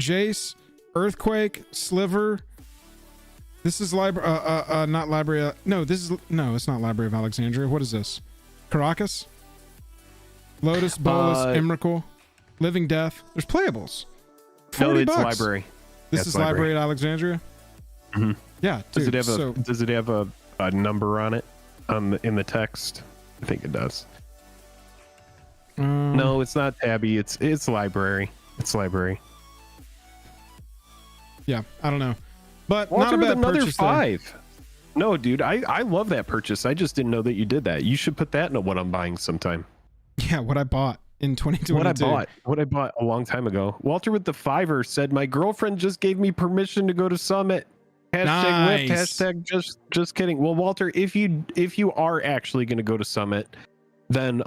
Jace, Earthquake, Sliver. This is not Library. No, it's not Library of Alexandria. What is this? Caracas, Lotus, Bolas, Emrakul, Living Death. There's playables. No, it's $40. Library. This is Library at Alexandria. Mm-hmm. Yeah. Dude, does it have a number on it in the text? I think it does. No, it's not Tabby. It's Library. It's Library. Yeah, I don't know. But Walter, not a bad another purchase. 5. No, dude, I love that purchase. I just didn't know that you did that. You should put that in what I'm buying sometime. Yeah, what I bought in 2022. What I bought a long time ago. Walter with the $5 said, "My girlfriend just gave me permission to go to Summit." Hashtag Nice. whipped. Hashtag just kidding. Well, Walter, if you are actually going to go to Summit, then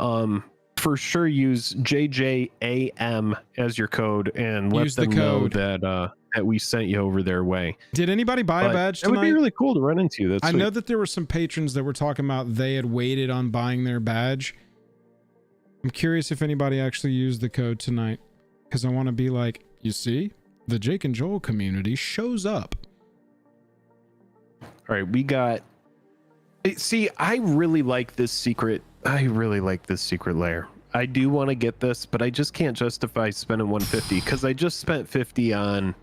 for sure use JJAM as your code and let them know that we sent you over their way. Did anybody buy a badge tonight? It would be really cool to run into. That's I know that there were some patrons that were talking about they had waited on buying their badge. I'm curious if anybody actually used the code tonight, because I want to be like, you see, the Jake and Joel community shows up. All right, we got. See, I really like this secret lair. I do want to get this, but I just can't justify spending $150 because I just spent $50 on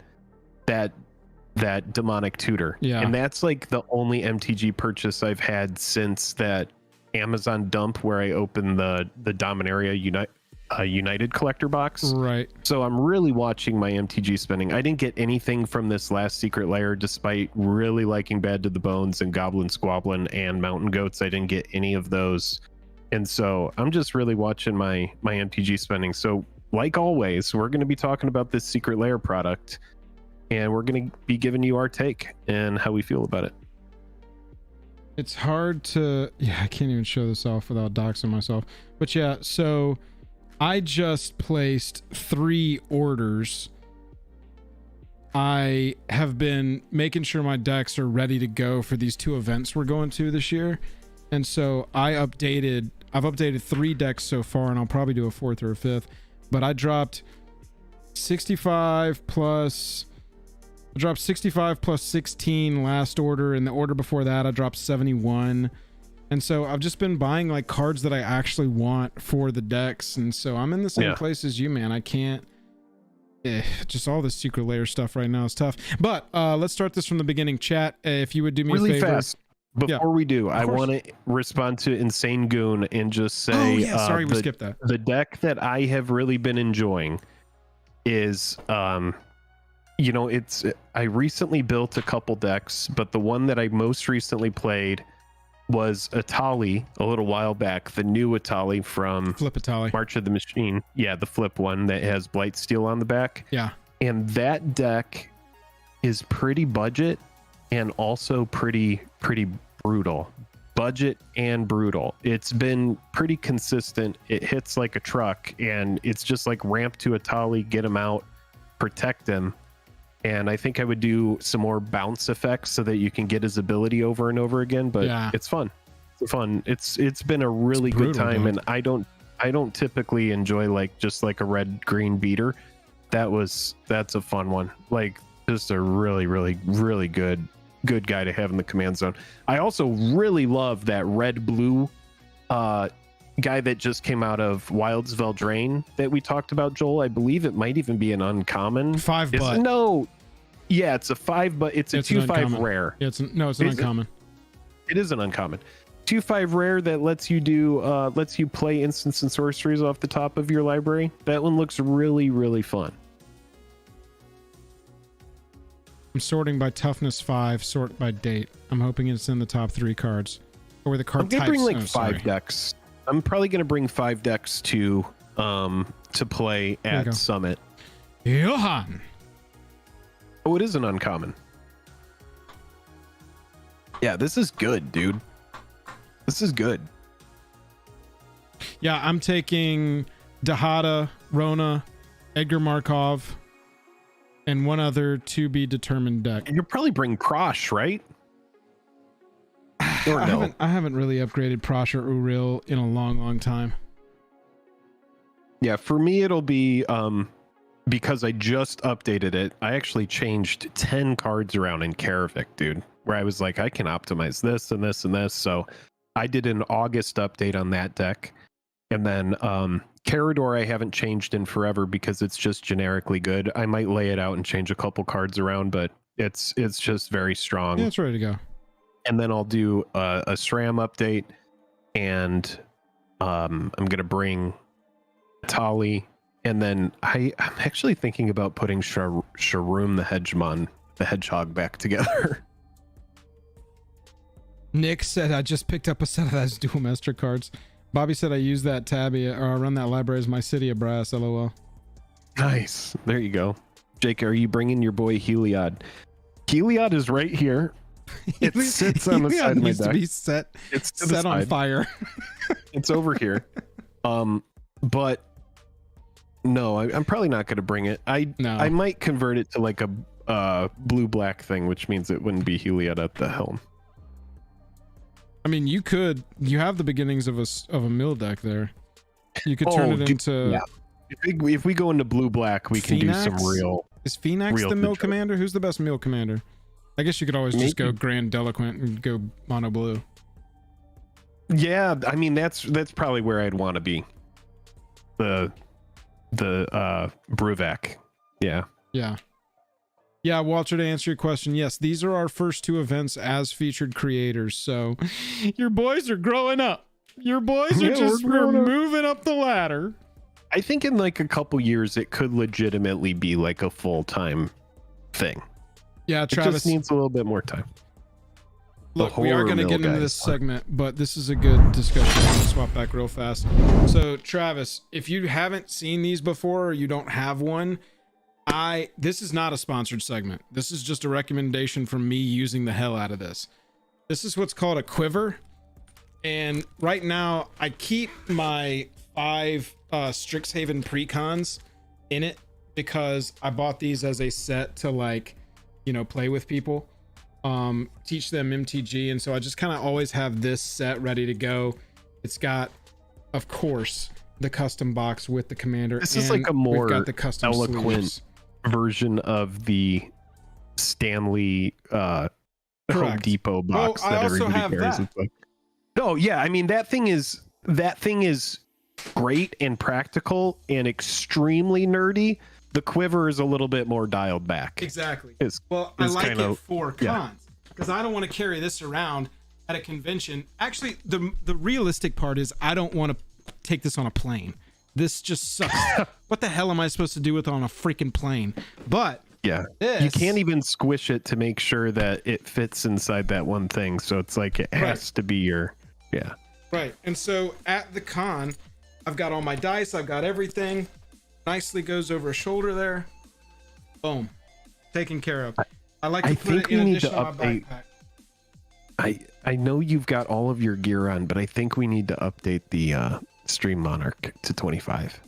that demonic tutor. Yeah. And that's like the only MTG purchase I've had since that Amazon dump where I opened the Dominaria United collector box. Right. So I'm really watching my MTG spending. I didn't get anything from this last secret layer, despite really liking Bad to the Bones and Goblin Squablin and Mountain Goats. I didn't get any of those. And so I'm just really watching my MTG spending. So like always, we're going to be talking about this secret layer product, and we're going to be giving you our take and how we feel about it. It's hard to, yeah, I can't even show this off without doxing myself. But yeah, so I just placed 3 orders. I have been making sure my decks are ready to go for these 2 events we're going to this year. And so I've updated 3 decks so far, and I'll probably do a 4th or a 5th. But I dropped 65 plus 16 last order, and the order before that I dropped 71. And so I've just been buying like cards that I actually want for the decks. And so I'm in the same place as you, man. I can't, just all this secret layer stuff right now is tough. But let's start this from the beginning. Chat, if you would do me really a favor. Fast. Before we do, I want to respond to Insane Goon and just say, sorry, we skipped that. The deck that I have really been enjoying is, you know, I recently built a couple decks, but the one that I most recently played was Atali a little while back, the new Atali from Flip Atali. March of the Machine. Yeah, the flip one that has Blightsteel on the back. Yeah. And that deck is pretty budget and also pretty brutal. Budget and brutal. It's been pretty consistent. It hits like a truck, and it's just like ramp to Atali, get him out, protect him. And I think I would do some more bounce effects so that you can get his ability over and over again. But it's fun. It's fun. It's been a really good time, dude. And I don't typically enjoy like just like a red green beater. That's a fun one. Like just a really good guy to have in the command zone. I also really love that red blue guy that just came out of Wild's Eldraine that we talked about, Joel. I believe it might even be an uncommon. 5-but. No. Yeah, it's a 5, but it's a 2/5 rare. Yeah, it's an uncommon. It is an uncommon. 2/5 rare that lets you play instants and sorceries off the top of your library. That one looks really fun. I'm sorting by toughness 5, sort by date. I'm hoping it's in the top 3 cards. Or the card types. I'm gonna bring like 5 decks. I'm probably gonna bring 5 decks to play at Summit. Johan. Oh, it is an uncommon. Yeah, this is good, dude. This is good. Yeah, I'm taking Dahada, Rona, Edgar Markov, and one other to be determined deck. And you'll probably bring Krosh, right? Or no? I haven't really upgraded Prosh or Uriel in a long time. Yeah, for me it'll be because I just updated it. I actually changed 10 cards around in Karavik, dude, where I was like, I can optimize this and this and this. So I did an August update on that deck. And then Carador I haven't changed in forever because it's just generically good. I might lay it out and change a couple cards around, but it's just very strong. Yeah, it's ready to go. And then I'll do a SRAM update, and I'm gonna bring Tali, and then I'm actually thinking about putting Sharoom the Hedgehog back together. Nick said I just picked up a set of those dual master cards. Bobby said I use that tabby or I run that library as my city of brass. LOL. Nice. There you go. Jake, are you bringing your boy Heliod? Heliod is right here. It sits on the side of my deck. To be set. It's set on fire. It's over here. But no, I'm probably not going to bring it. I might convert it to like a blue-black thing, which means it wouldn't be Heliod at the helm. I mean, you have the beginnings of a mill deck there. You could turn it into. Yeah. If we go into blue-black, we can do some real. Is Phoenix the mill commander? Who's the best mill commander? I guess you could always just go Grand Deliquent and go mono blue. Yeah, I mean that's probably where I'd want to be. The Bruvac. Yeah. Yeah. Yeah, Walter, to answer your question, yes, these are our first 2 events as featured creators. So your boys are growing up. Your boys are we're moving up the ladder. I think in like a couple years, it could legitimately be like a full-time thing. Yeah, Travis. It just needs a little bit more time. Look, we are going to get into this segment, but this is a good discussion. I'm going to swap back real fast. So, Travis, if you haven't seen these before or you don't have one, this is not a sponsored segment. This is just a recommendation from me using the hell out of this. This is what's called a quiver. And right now, I keep my 5 Strixhaven precons in it because I bought these as a set to, like, you know, play with people. Teach them MTG, and so I just kind of always have this set ready to go. It's got, of course, the custom box with the commander. This is like a more got the custom eloquent sleeves. Version of the Stanley Home Depot box I that also everybody have carries. that. Like, no, yeah, I mean that thing is great and practical and extremely nerdy. The quiver is a little bit more dialed back. Exactly. I like it for cons because I don't want to carry this around at a convention. Actually, the realistic part is I don't want to take this on a plane. This just sucks. What the hell am I supposed to do with it on a freaking plane? But yeah, you can't even squish it to make sure that it fits inside that one thing. So it's like it has to be your right. And so at the con, I've got all my dice. I've got everything. Nicely goes over a shoulder there. Boom. Taken care of. I like to put it in addition to my backpack. I know you've got all of your gear on, but I think we need to update the Stream Monarch to 25.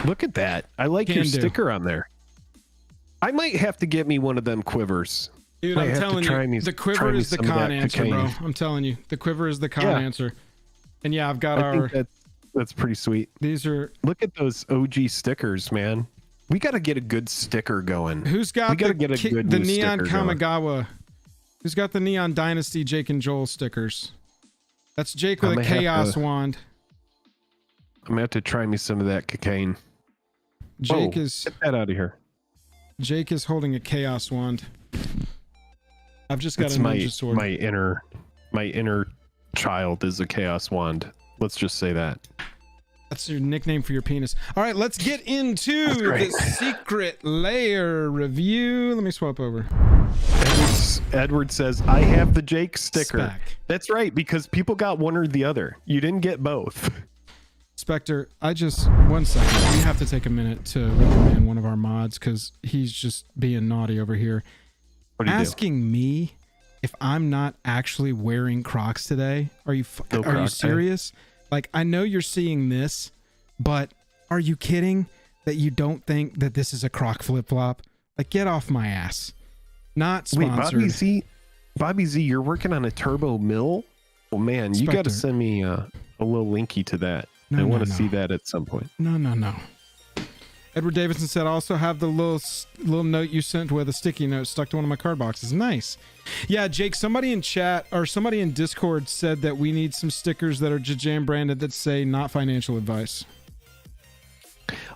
Look at that. I like your sticker on there. I might have to get me one of them quivers. Dude, I'm telling you, the quiver is the con answer, bro. I'm telling you, the quiver is the con answer. And yeah, I've got our... That's pretty sweet. These are... Look at those OG stickers, man. We got to get a good sticker going. Who's got the Neon Kamigawa? Who's got the Neon Dynasty Jake and Joel stickers? That's Jake with a Chaos Wand. I'm going to have to try me some of that cocaine. Jake is... Get that out of here. Jake is holding a Chaos Wand. I've just got a ninja sword. My inner child is a Chaos Wand. Let's just say that. That's your nickname for your penis. All right, let's get into the secret layer review. Let me swap over. Edward says, I have the Jake sticker. Spec. That's right, because people got one or the other. You didn't get both. Spectre, one second. We have to take a minute to reprimand one of our mods because he's just being naughty over here. What do you Asking me if I'm not actually wearing Crocs today. Are you serious? Like, I know you're seeing this, but are you kidding that you don't think that this is a Croc flip-flop? Like, get off my ass. Not sponsored. Wait, Bobby Z, you're working on a turbo mill? Oh man, you got to send me a little linky to that. I want to see that at some point. No. Edward Davidson said, I also have the little note you sent with a sticky note stuck to one of my card boxes. Nice. Yeah, Jake, somebody in chat or somebody in Discord said that we need some stickers that are Jajam branded that say not financial advice.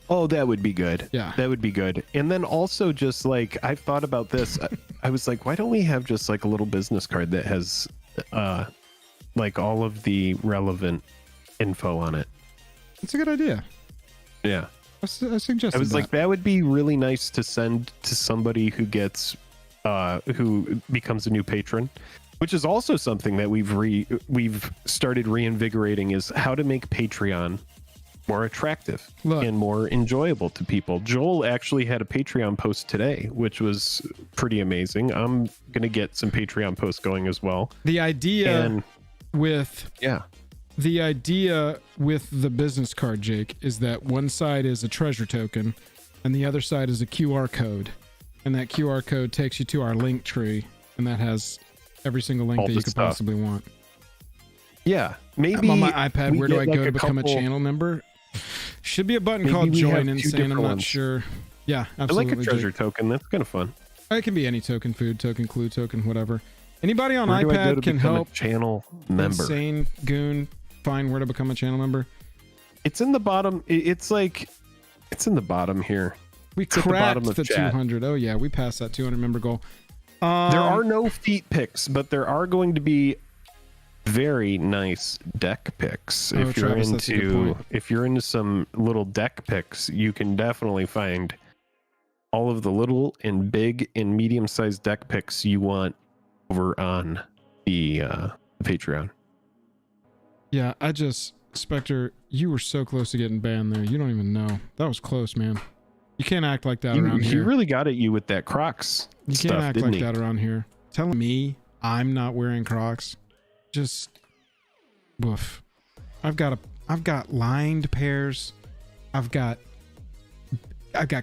Oh, that would be good. Yeah. That would be good. And then also just like, I've thought about this. I was like, why don't we have just like a little business card that has like all of the relevant info on it? That's a good idea. Yeah. I suggested I was like, that would be really nice to send to somebody who gets, who becomes a new patron, which is also something that we've started reinvigorating is how to make Patreon more attractive and more enjoyable to people. Joel actually had a Patreon post today, which was pretty amazing. I'm going to get some Patreon posts going as well. The idea with the business card, Jake, is that one side is a treasure token and the other side is a QR code. And that QR code takes you to our link tree, and that has every single link that you could possibly want. Yeah, maybe I'm on my iPad. Where do I go to become a channel member? Should be a button called join insane. I'm not sure. Yeah, absolutely. I like a treasure token. That's kind of fun. It can be any token, food token, clue token, whatever. Anybody on iPad can help. Channel member. Insane Goon find where to become a channel member. It's in the bottom. It's in the bottom here. We It's at the bottom cracked of the chat. 200. Oh yeah, we passed that 200 member goal. There are no feat picks, but there are going to be very nice deck picks. Oh, Travis, that's a good point. If you're into some little deck picks, you can definitely find all of the little and big and medium-sized deck picks you want over on the Patreon. Yeah, Spectre, you were so close to getting banned there. You don't even know. That was close, man. You can't act like that around here. He really got at you with that Crocs You stuff, can't act didn't like he? that around here. Telling me I'm not wearing Crocs. Just woof. I've got lined pairs. I've got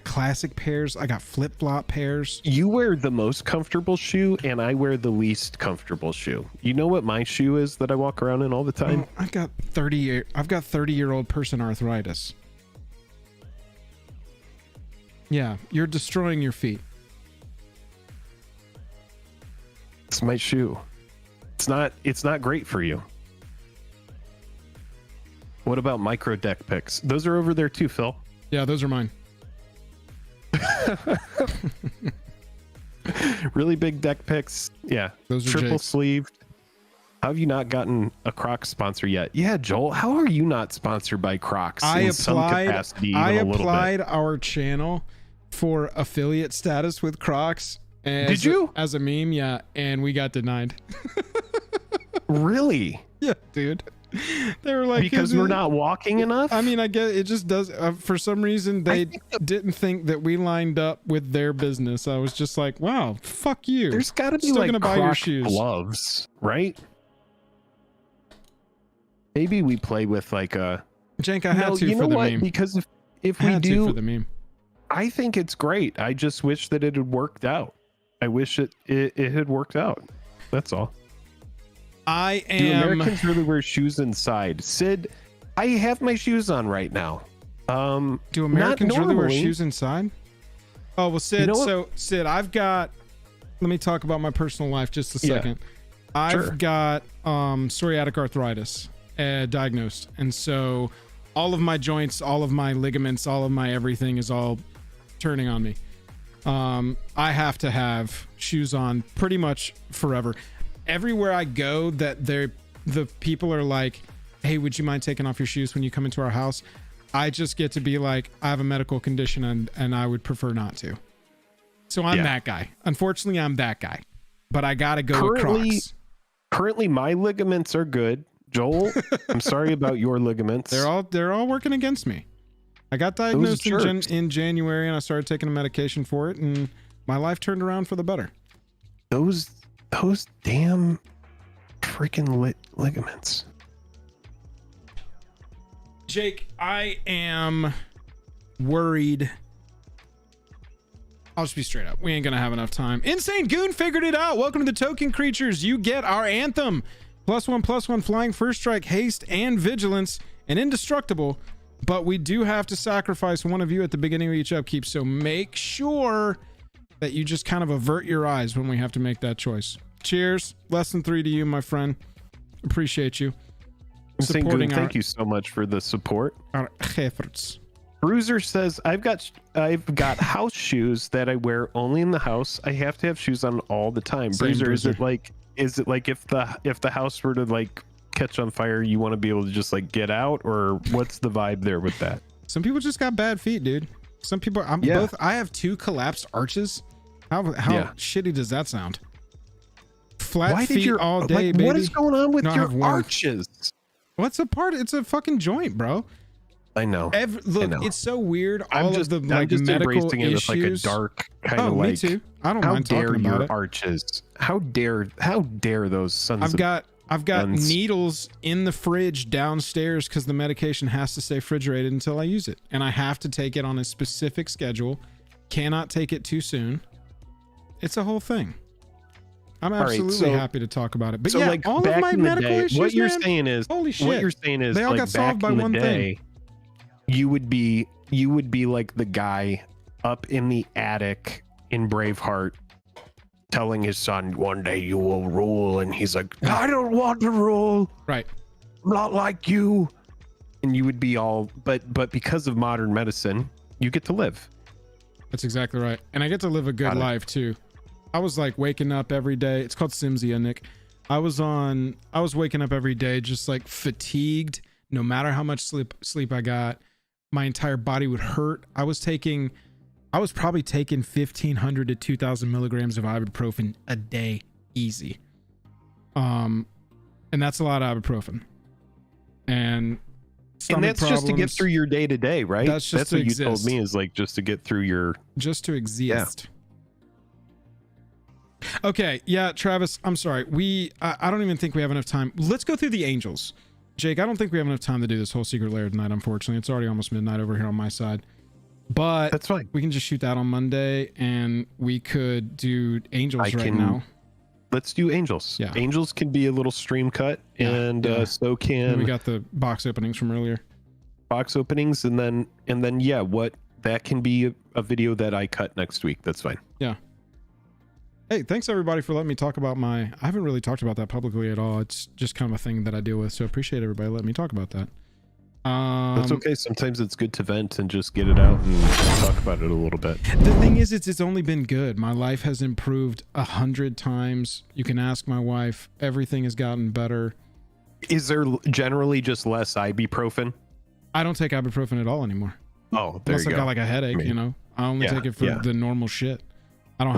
classic pairs. I got flip-flop pairs. You wear the most comfortable shoe, and I wear the least comfortable shoe. You know what my shoe is that I walk around in all the time? Oh, I've got 30-year-old person arthritis. Yeah, you're destroying your feet. It's my shoe. It's not great for you. What about micro deck picks? Those are over there too, Phil. Yeah, those are mine. Really big deck picks. Yeah. Those are triple Jake's. sleeved. How have you not gotten a Crocs sponsor yet? Yeah, Joel, how are you not sponsored by Crocs in some capacity? I even a little applied bit? our channel for affiliate status with Crocs. Did you? As a meme, yeah, and we got denied. Really? Yeah, dude. They were like, Because we're not walking enough? I mean, I get it just does. For some reason, they didn't think that we lined up with their business. I was just like, wow, fuck you. There's got to be Still like gonna buy your Croc shoes. gloves, right? Maybe we play with like a. Jank, I had to you for know the what? meme. Because if we Had to do, for the meme. I think it's great. I just wish that it had worked out. I wish it had worked out. That's all. I Do am. Americans really wear shoes inside? Sid, I have my shoes on right now. Do Americans really wear normally. shoes inside? Oh well, Sid. You know what? So Sid, I've got. Let me talk about my personal life just a Yeah. second. Sure. I've got psoriatic arthritis diagnosed, and so all of my joints, all of my ligaments, all of my everything is all turning on me. I have to have shoes on pretty much forever. Everywhere I go, the people are like, "Hey, would you mind taking off your shoes when you come into our house?" I just get to be like, "I have a medical condition, and I would prefer not to." So I'm that guy. Unfortunately, I'm that guy. But I gotta go with Crocs. Currently, my ligaments are good. Joel, I'm sorry about your ligaments. They're all working against me. I got diagnosed in January, and I started taking a medication for it, and my life turned around for the better. Those damn freaking ligaments. Jake, I am worried. I'll just be straight up. We ain't gonna have enough time. Insane Goon figured it out. Welcome to the Token Creatures. You get our anthem. +1/+1 flying, first strike, haste, and vigilance, and indestructible. But we do have to sacrifice one of you at the beginning of each upkeep. So make sure that you just kind of avert your eyes when we have to make that choice. Cheers. Less than 3 to you, my friend. Appreciate you. Supporting thank you so much for the support. Our efforts. Bruiser says, I've got house shoes that I wear only in the house. I have to have shoes on all the time. Same, Bruiser, Bruiser. is it like if the house were to like catch on fire, you want to be able to just like get out, or what's the vibe there with that? Some people just got bad feet, dude. Some people I have 2 collapsed arches. How shitty does that sound? Flat feet all day, baby. What is going on with No, I have your one. arches? What's a part? It's a fucking joint, bro. I know. Look, know. it's so weird. I'm All just of the like medical embracing it as like a issues. dark kind Oh, of like. me too. I don't How mind dare talking about your it. arches? How dare those sons I've of got guns. needles in the fridge downstairs because the medication has to stay refrigerated until I use it, and I have to take it on a specific schedule. Cannot take it too soon. It's a whole thing. I'm absolutely happy to talk about it. But so yeah, like all back of my in the medical day, issues, what you're man, saying is holy shit. what you're saying is They all like got solved back by in the one day, you would be like the guy up in the attic in Braveheart telling his son, one day you will rule, and he's like, I don't want to rule, Right. I'm not like you. And you would be all but because of modern medicine, you get to live. That's exactly right. And I get to live a good life too. I was like waking up every day. It's called Simsia, Nick. I was waking up every day just like fatigued. No matter how much sleep I got, my entire body would hurt. I was probably taking 1,500 to 2,000 milligrams of ibuprofen a day, easy. And that's a lot of ibuprofen. And that's problems, just to get through your day to day, right? That's what you told me, is like just to get through your... Just to exist. Yeah. Okay, yeah, Travis, I'm sorry. I don't even think we have enough time. Let's go through the angels. Jake, I don't think we have enough time to do this whole secret lair tonight, unfortunately. It's already almost midnight over here on my side. But that's fine. We can just shoot that on Monday, and we could do angels now. Let's do angels. Yeah. Angels can be a little stream cut, and so can... And we got the box openings from earlier. Box openings, and then that can be a video that I cut next week. That's fine. Yeah. Hey, thanks everybody for letting me talk about I haven't really talked about that publicly at all. It's just kind of a thing that I deal with. So appreciate everybody letting me talk about that. That's okay. Sometimes it's good to vent and just get it out and talk about it a little bit. The thing is, it's only been good. My life has improved 100 times. You can ask my wife. Everything has gotten better. Is there generally just less ibuprofen? I don't take ibuprofen at all anymore. Oh, there Unless I got like a headache, I only take it for the normal shit. I don't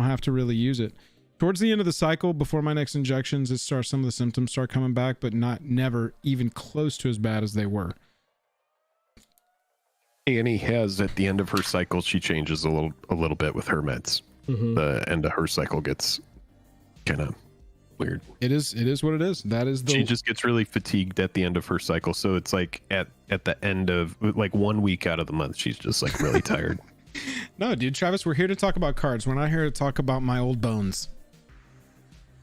have to really use it. Towards the end of the cycle, before my next injections, some of the symptoms start coming back, but never even close to as bad as they were. Annie has, at the end of her cycle, she changes a little bit with her meds. Mm-hmm. The end of her cycle gets kind of weird. It is what it is. She just gets really fatigued at the end of her cycle. So it's like at the end of like 1 week out of the month, she's just like really tired. No, dude, Travis, we're here to talk about cards. We're not here to talk about my old bones.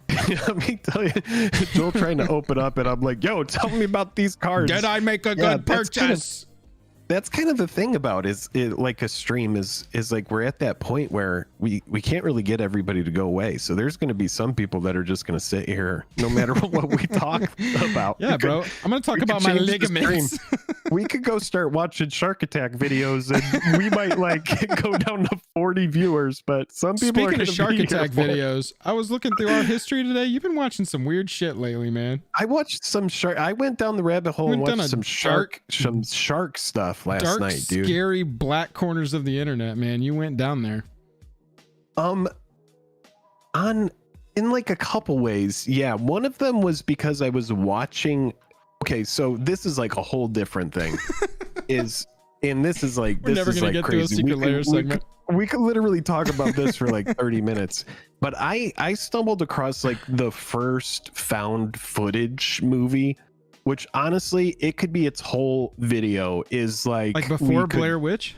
Let me tell you, Joel trying to open up, and I'm like, yo, tell me about these cards. Did I make a good purchase? That's kind of the thing about like a stream is like we're at that point where we can't really get everybody to go away. So there's going to be some people that are just going to sit here no matter what we talk about. Yeah, bro. I'm going to talk about my ligaments. We could go start watching Shark Attack videos, and we might like go down to 40 viewers. But some people Speaking of Shark Attack videos, I was looking through our history today. You've been watching some weird shit lately, man. I watched some shark. I went down the rabbit hole and watched some shark stuff last night, dude. Scary black corners of the internet, man. You went down there. In like a couple ways. Yeah, one of them was because I was watching. Okay, so this is like a whole different thing. This is like We're never gonna get crazy. Through a secret layer segment. We could literally talk about this for like 30 minutes. But I stumbled across like the first found footage movie, which honestly, it could be its whole video. Is like before Blair Witch?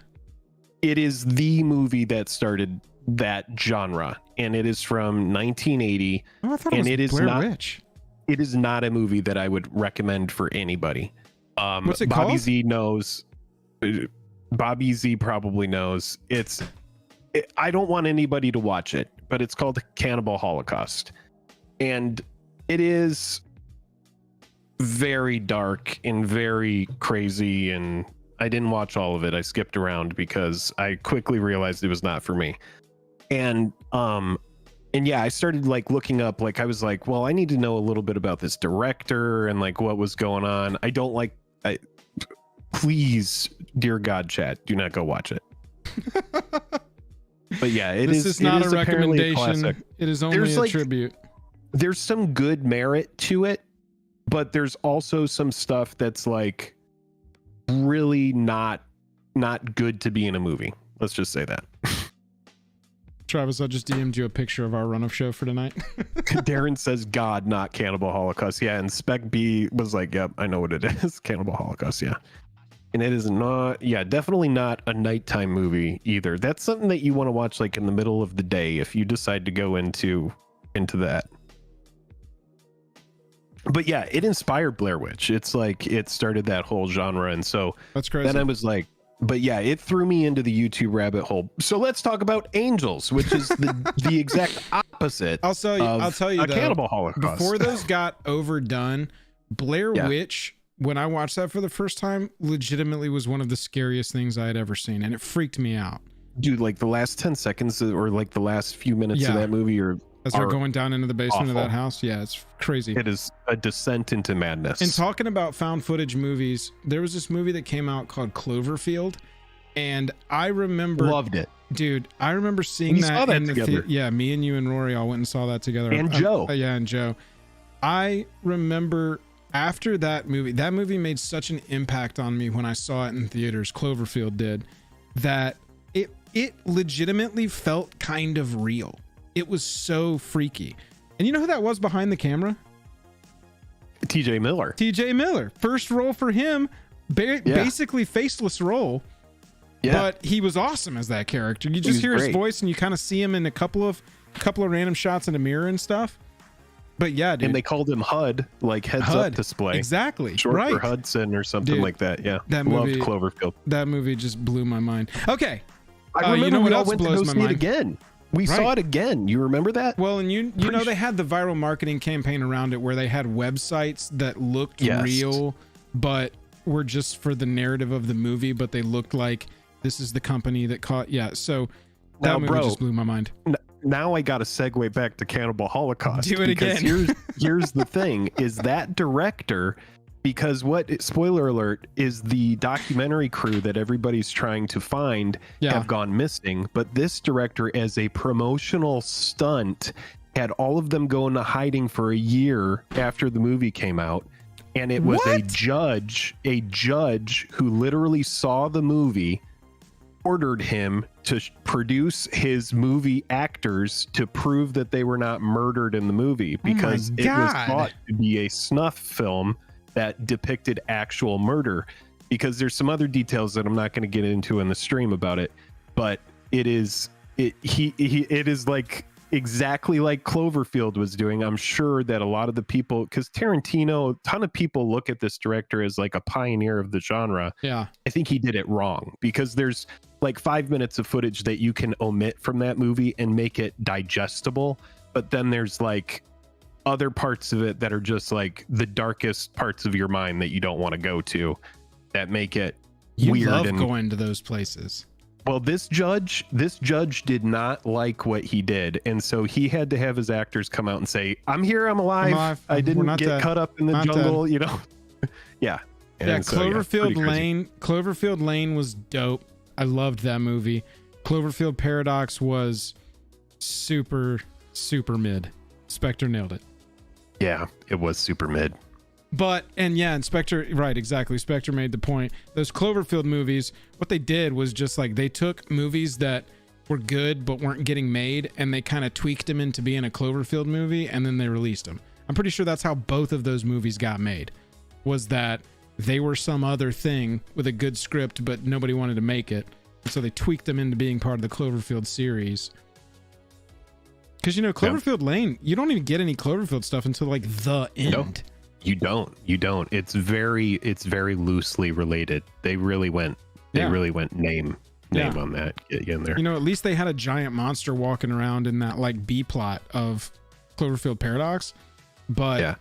It is the movie that started that genre, and it is from 1980. Oh, I thought it was Blair Witch. It is not a movie that I would recommend for anybody. What's it Bobby called? Z knows. Bobby Z probably knows. I don't want anybody to watch it, but it's called Cannibal Holocaust, and it is very dark and very crazy, and I didn't watch all of it. I skipped around because I quickly realized it was not for me. And yeah, I started like looking up, like I was like, well, I need to know a little bit about this director and like what was going on. Please, dear God, chat, do not go watch it. But yeah, this is not a recommendation. It is only a tribute. There's some good merit to it, but there's also some stuff that's like really not good to be in a movie. Let's just say that. Travis, I just DM'd you a picture of our run-of show for tonight. Darren says God, not Cannibal Holocaust. Yeah, and Spec B was like, yep, I know what it is. Cannibal Holocaust, yeah. And it is not, yeah, definitely not a nighttime movie either. That's something that you want to watch like in the middle of the day if you decide to go into that. But yeah, it inspired Blair Witch. It's like it started that whole genre, and so that's crazy. Then I was like, but yeah, it threw me into the YouTube rabbit hole. So let's talk about Angels, which is the exact opposite. I'll tell you, a Cannibal Holocaust. Before those got overdone, Blair Witch, when I watched that for the first time, legitimately was one of the scariest things I had ever seen, and it freaked me out. dude, like the last 10 seconds or like the last few minutes of that movie as they're going down into the basement of that house. Yeah, it's crazy. It is a descent into madness. And talking about found footage movies, there was this movie that came out called Cloverfield, and I remember loved it, dude. I remember seeing that in the theater. Yeah, me and you and Rory all went and saw that together. And Joe. And Joe. I remember after that movie made such an impact on me when I saw it in theaters. Cloverfield did, that it legitimately felt kind of real. It was so freaky. And you know who that was behind the camera? TJ Miller. First role for him, basically faceless role. Yeah. But he was awesome as that character. You just hear his voice and you kind of see him in a couple of random shots in a mirror and stuff. But yeah, dude. And they called him HUD, like heads up display. Exactly. Short for Hudson or something like that. Yeah. That movie, loved Cloverfield. That movie just blew my mind. Okay. I remember, you know what else blows my mind? Again. We saw it again. You remember that? Well, and you know they had the viral marketing campaign around it where they had websites that looked real, but were just for the narrative of the movie, but they looked like this is the company that caught. Yeah. So that movie just blew my mind. Now I got to segue back to Cannibal Holocaust. Do it again. Here's the thing: is that director? Because spoiler alert, is the documentary crew that everybody's trying to find have gone missing. But this director, as a promotional stunt, had all of them go into hiding for a year after the movie came out. And it was a judge who literally saw the movie, ordered him to produce his movie actors to prove that they were not murdered in the movie, because it was thought to be a snuff film that depicted actual murder. Because there's some other details that I'm not going to get into in the stream about it, but it is like exactly like Cloverfield was doing. I'm sure that a lot of the people, because Tarantino, a ton of people look at this director as like a pioneer of the genre. Yeah, I think he did it wrong, because there's like 5 minutes of footage that you can omit from that movie and make it digestible, but then there's like other parts of it that are just like the darkest parts of your mind that you don't want to go to, that make it weird. You love going to those places. Well, this judge did not like what he did, and so he had to have his actors come out and say, "I'm here, I'm alive. I didn't get cut up in the jungle," you know. Yeah. And so, Cloverfield Lane was dope. I loved that movie. Cloverfield Paradox was super mid. Spectre nailed it. Yeah, it was super mid. And Spectre, right, exactly. Spectre made the point. Those Cloverfield movies, what they did was just like they took movies that were good but weren't getting made, and they kind of tweaked them into being a Cloverfield movie, and then they released them. I'm pretty sure that's how both of those movies got made, was that they were some other thing with a good script, but nobody wanted to make it. So they tweaked them into being part of the Cloverfield series. Because, you know, Cloverfield Lane, you don't even get any Cloverfield stuff until like the end. No, you don't. It's very loosely related. They really went name on that. Get you in there. You know, at least they had a giant monster walking around in that like B plot of Cloverfield Paradox. But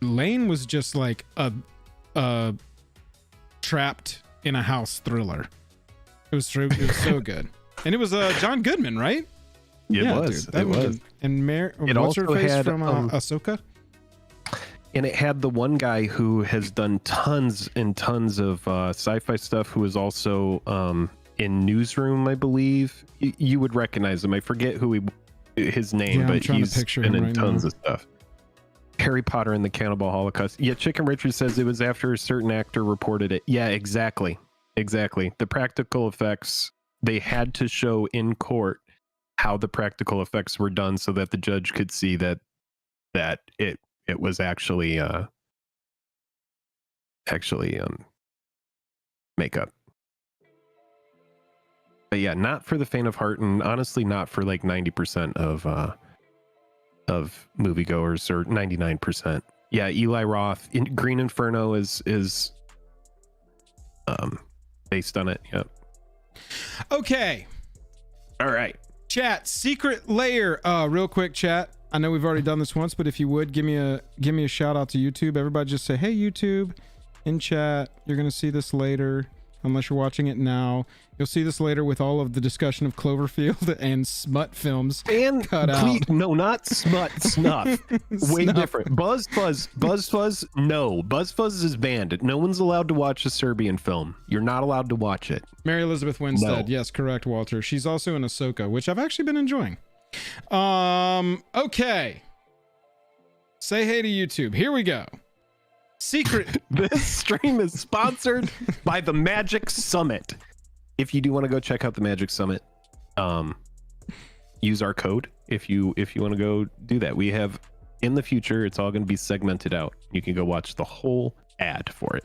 Lane was just like a trapped in a house thriller. It was so good. And it was John Goodman, right? It was. Dude, it was. And what's her face from Ahsoka? And it had the one guy who has done tons and tons of sci-fi stuff, who is also in Newsroom, I believe. You would recognize him. I forget his name, but he's been in tons of stuff. Harry Potter and the Cannibal Holocaust. Yeah, Chicken Richard says it was after a certain actor reported it. Yeah, exactly. The practical effects, they had to show in court how the practical effects were done so that the judge could see that it was actually makeup. But yeah, not for the faint of heart, and honestly not for like 90% of moviegoers, or 99%. Yeah, Eli Roth in Green Inferno is based on it. Yep. Okay. All right. Chat, secret layer. Real quick, chat. I know we've already done this once, but if you would give me a shout out to YouTube. Everybody just say, "Hey YouTube," in chat. You're gonna see this later, unless you're watching it now. You'll see this later with all of the discussion of Cloverfield and smut films And cut out. no, not smut, snuff. Way Snuff. different. Buzz Fuzz, no. Buzz Fuzz is banned. No one's allowed to watch a Serbian film. You're not allowed to watch it. Mary Elizabeth Winstead. No. Yes, correct, Walter. She's also in Ahsoka, which I've actually been enjoying. Okay. Say hey to YouTube. Here we go. Secret. This stream is sponsored by the Magic Summit. If you do want to go check out the Magic Summit, use our code if you want to go do that. We have in the future, it's all going to be segmented out. You can go watch the whole ad for it.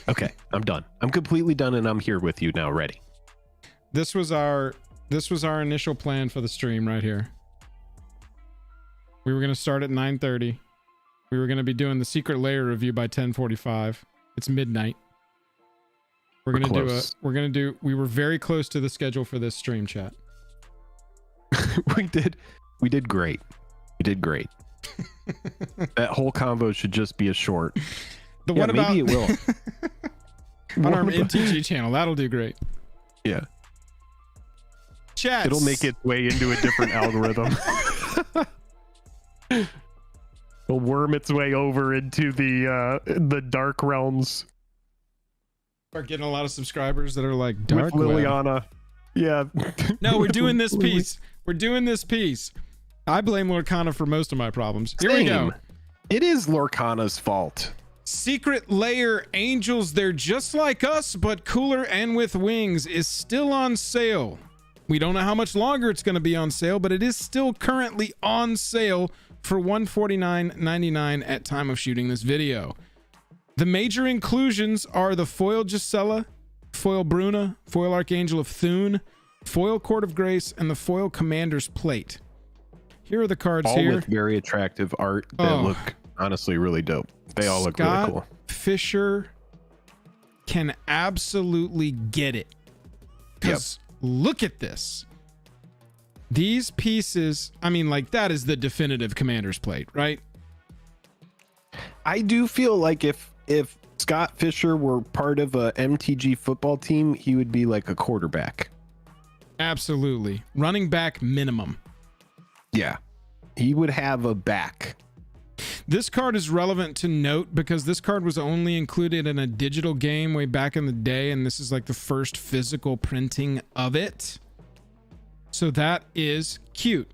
Okay, I'm done. I'm completely done, and I'm here with you now, ready. This was our initial plan for the stream right here. We were going to start at 9:30. We were going to be doing the Secret Lair review by 10:45. It's midnight. We were very close to the schedule for this stream, chat. we did great. We did great. That whole combo should just be a short. The yeah, one about maybe it will. on our MTG channel. That'll do great. Yeah. Chat. It'll make its way into a different algorithm. It'll worm its way over into the dark realms. Start getting a lot of subscribers that are like dark with web. Liliana. Yeah. No, we're doing this piece. We're doing this piece. I blame Lorcana for most of my problems. Here we go. It is Lorcana's fault. Secret Lair Angels, they're just like us, but cooler and with wings, is still on sale. We don't know how much longer it's going to be on sale, but it is still currently on sale for $149.99 at time of shooting this video. The major inclusions are the foil Gisela, foil Bruna, foil Archangel of Thune, foil Court of Grace, and the foil Commander's Plate. Here are the cards all here. With very attractive art that look honestly really dope. They all look really cool. Fisher can absolutely get it. Because look at this. These pieces, I mean, like, that is the definitive Commander's Plate, right? I do feel like if Scott Fisher were part of a MTG football team, he would be like a quarterback. Absolutely. Running back minimum. Yeah. He would have a back. This card is relevant to note because this card was only included in a digital game way back in the day, and this is like the first physical printing of it. So that is cute.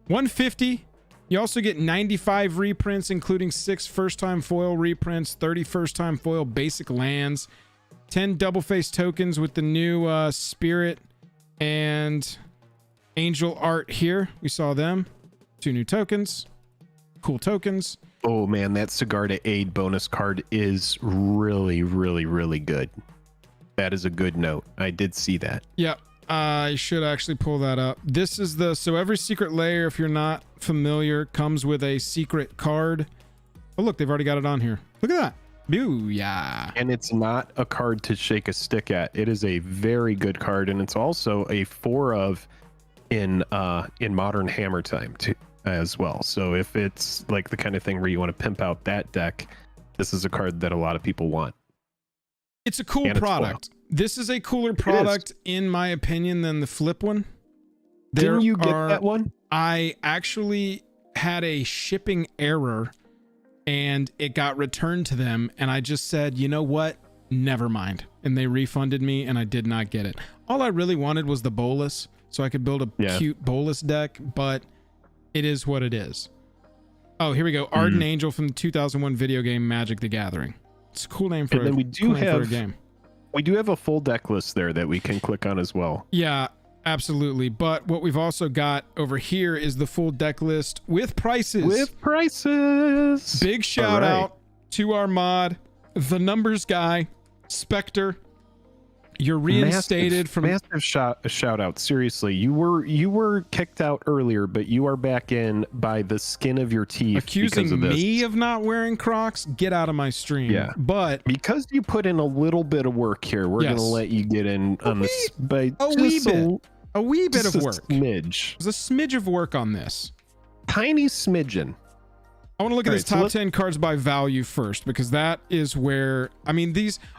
150. You also get 95 reprints, including 6 first-time foil reprints, 30 first-time foil basic lands, 10 double-face tokens with the new Spirit and Angel art here. We saw them. 2 new tokens. Cool tokens. Oh, man, that Cigar to Aid bonus card is really, really, really good. That is a good note. I did see that. Yep. I should actually pull that up. This is so every Secret Lair, if you're not familiar, comes with a secret card. Oh, look, they've already got it on here. Look at that. Booyah. And it's not a card to shake a stick at. It is a very good card, and it's also a 4 of in Modern Hammer Time too, as well. So if it's like the kind of thing where you want to pimp out that deck, this is a card that a lot of people want. It's a cool product. This is a cooler product, in my opinion, than the flip one. Didn't you get that one? I actually had a shipping error and it got returned to them. And I just said, you know what? Never mind. And they refunded me and I did not get it. All I really wanted was the Bolus so I could build a cute Bolus deck, but it is what it is. Oh, here we go. Ardent Angel from the 2001 video game Magic the Gathering. It's a cool name for, a game. We do have a full deck list there that we can click on as well. Yeah, absolutely. But what we've also got over here is the full deck list with prices. Big shout out to our mod, the numbers guy, Spectre. You're reinstated from massive shout out. Seriously, you were kicked out earlier, but you are back in by the skin of your teeth. Accusing me of not wearing Crocs? Get out of my stream. Yeah, but because you put in a little bit of work here, we're gonna let you get in on this by a wee bit of work. Smidge. There's a smidge of work on this. Tiny smidgen. I want to look at All this right, so top let's- 10 cards by value first, because that is where, I mean,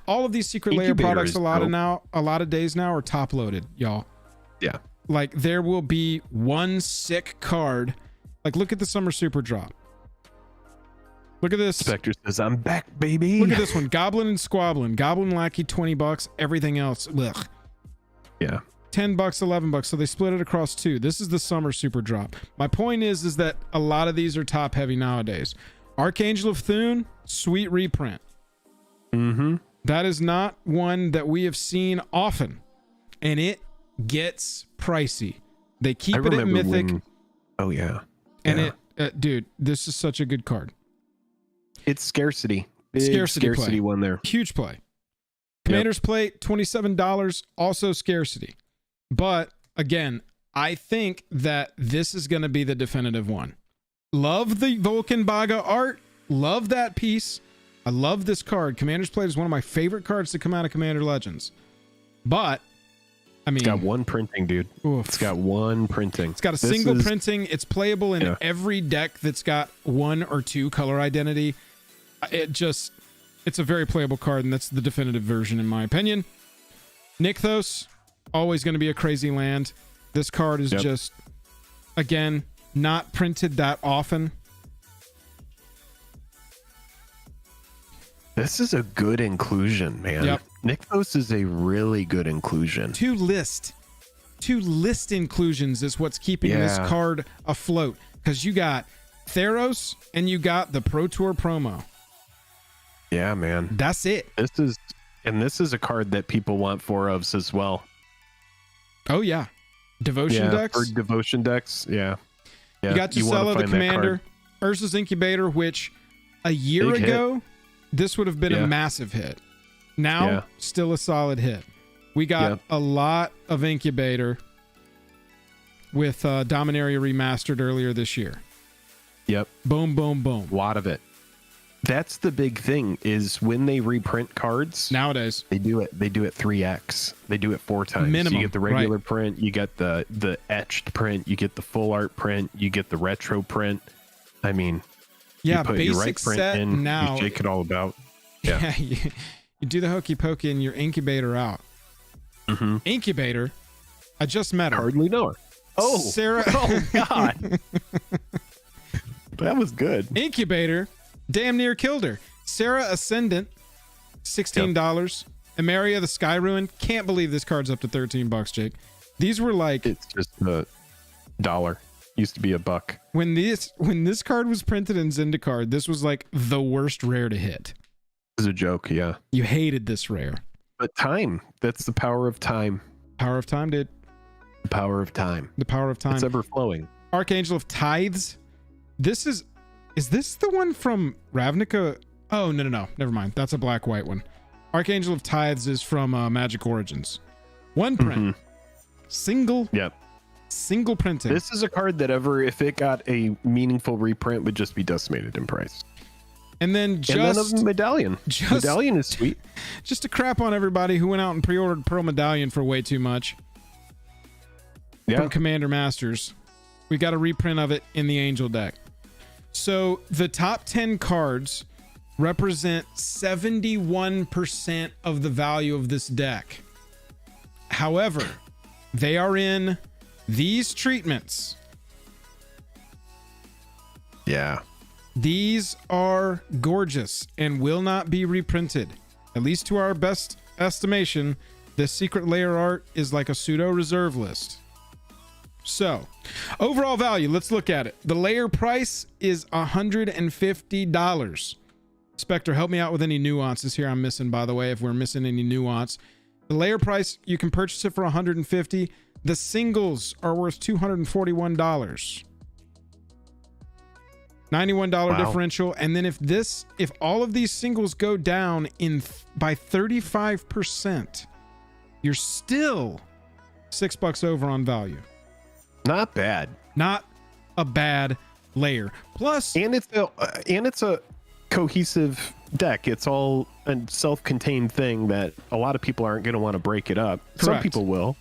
all of these Secret Lair Incubator products is a lot of days now are top loaded, y'all. Yeah. Like, there will be one sick card. Like, look at the Summer Super Drop. Look at this. Spectre says, I'm back, baby. Look at this one. Goblin and Squablin. Goblin Lackey, $20. Everything else, ugh. Yeah. $10, $11. So they split it across two. This is the Summer Super Drop. My point is that a lot of these are top heavy nowadays. Archangel of Thune, sweet reprint. Mm-hmm. That is not one that we have seen often, and it gets pricey. They keep it at Mythic. Oh yeah. And dude, this is such a good card. It's scarcity. Big Scarcity play. one there. Huge play. Commander's Plate, $27, also scarcity. But again, I think that this is going to be the definitive one. Love the Vulcan Baga art. Love that piece. I love this card. Commander's Plate is one of my favorite cards to come out of Commander Legends. But, I mean... It's got one printing, dude. Oof. It's got one printing. It's got a single printing. It's playable in every deck that's got 1 or 2 color identity. It's a very playable card, and that's the definitive version in my opinion. Nykthos, always going to be a crazy land. This card is just, again, not printed that often. This is a good inclusion, man. Yep. Nykthos is a really good inclusion. Two list inclusions is what's keeping this card afloat, because you got Theros and you got the Pro Tour promo. Yeah, man. That's it. This is a card that people want 4 ofs as well. Oh yeah. Devotion decks. For devotion decks, yeah. You got Gisela the Commander, Urza's Incubator, which a year ago, this would have been a massive hit. Now, still a solid hit. We got a lot of Incubator with Dominaria Remastered earlier this year. Yep. Boom, boom, boom. A lot of it. That's the big thing, is when they reprint cards nowadays, they do it 3x. They do it 4 times. Minimum, you get the regular print, you get the etched print, you get the full art print, you get the retro print. I mean, yeah, you put basic your right print set in, now, you shake it all about. Yeah, you do the hokey pokey and your Incubator out. Mm-hmm. Incubator, I just met her. Hardly know her. Oh, Sarah. Oh God. That was good. Incubator damn near killed her. Sarah Ascendant, $16. Emeria the Sky Ruin. Can't believe this card's up to $13, Jake. These were like, it's just $1. Used to be $1. When this card was printed in Zendikar, this was like the worst rare to hit. It was a joke, yeah. You hated this rare. But time. That's the power of time. Power of time, dude. The power of time. The power of time. It's ever flowing. Archangel of Tithes. This is this the one from Ravnica? Oh, no. Never mind. That's a black-white one. Archangel of Tithes is from Magic Origins. One print. Single. Yep. Single printing. This is a card that if it got a meaningful reprint, would just be decimated in price. And then Medallion. Medallion is sweet. Just to crap on everybody who went out and pre-ordered Pearl Medallion for way too much. From Commander Masters. We got a reprint of it in the Angel deck. So the top 10 cards represent 71% of the value of this deck. However, they are in these treatments. Yeah. These are gorgeous and will not be reprinted. At least to our best estimation, this Secret Lair art is like a pseudo reserve list. So, overall value, let's look at it. The Lair price is $150. Spectre, help me out with any nuances here I'm missing, by the way, if we're missing any nuance. The Lair price, you can purchase it for $150. The singles are worth $241. $91 differential. And then if all of these singles go down by 35%, you're still $6 over on value. Not bad. Not a bad Lair. Plus, and it's a cohesive deck. It's all a self-contained thing that a lot of people aren't going to want to break it up. Correct. Some people will.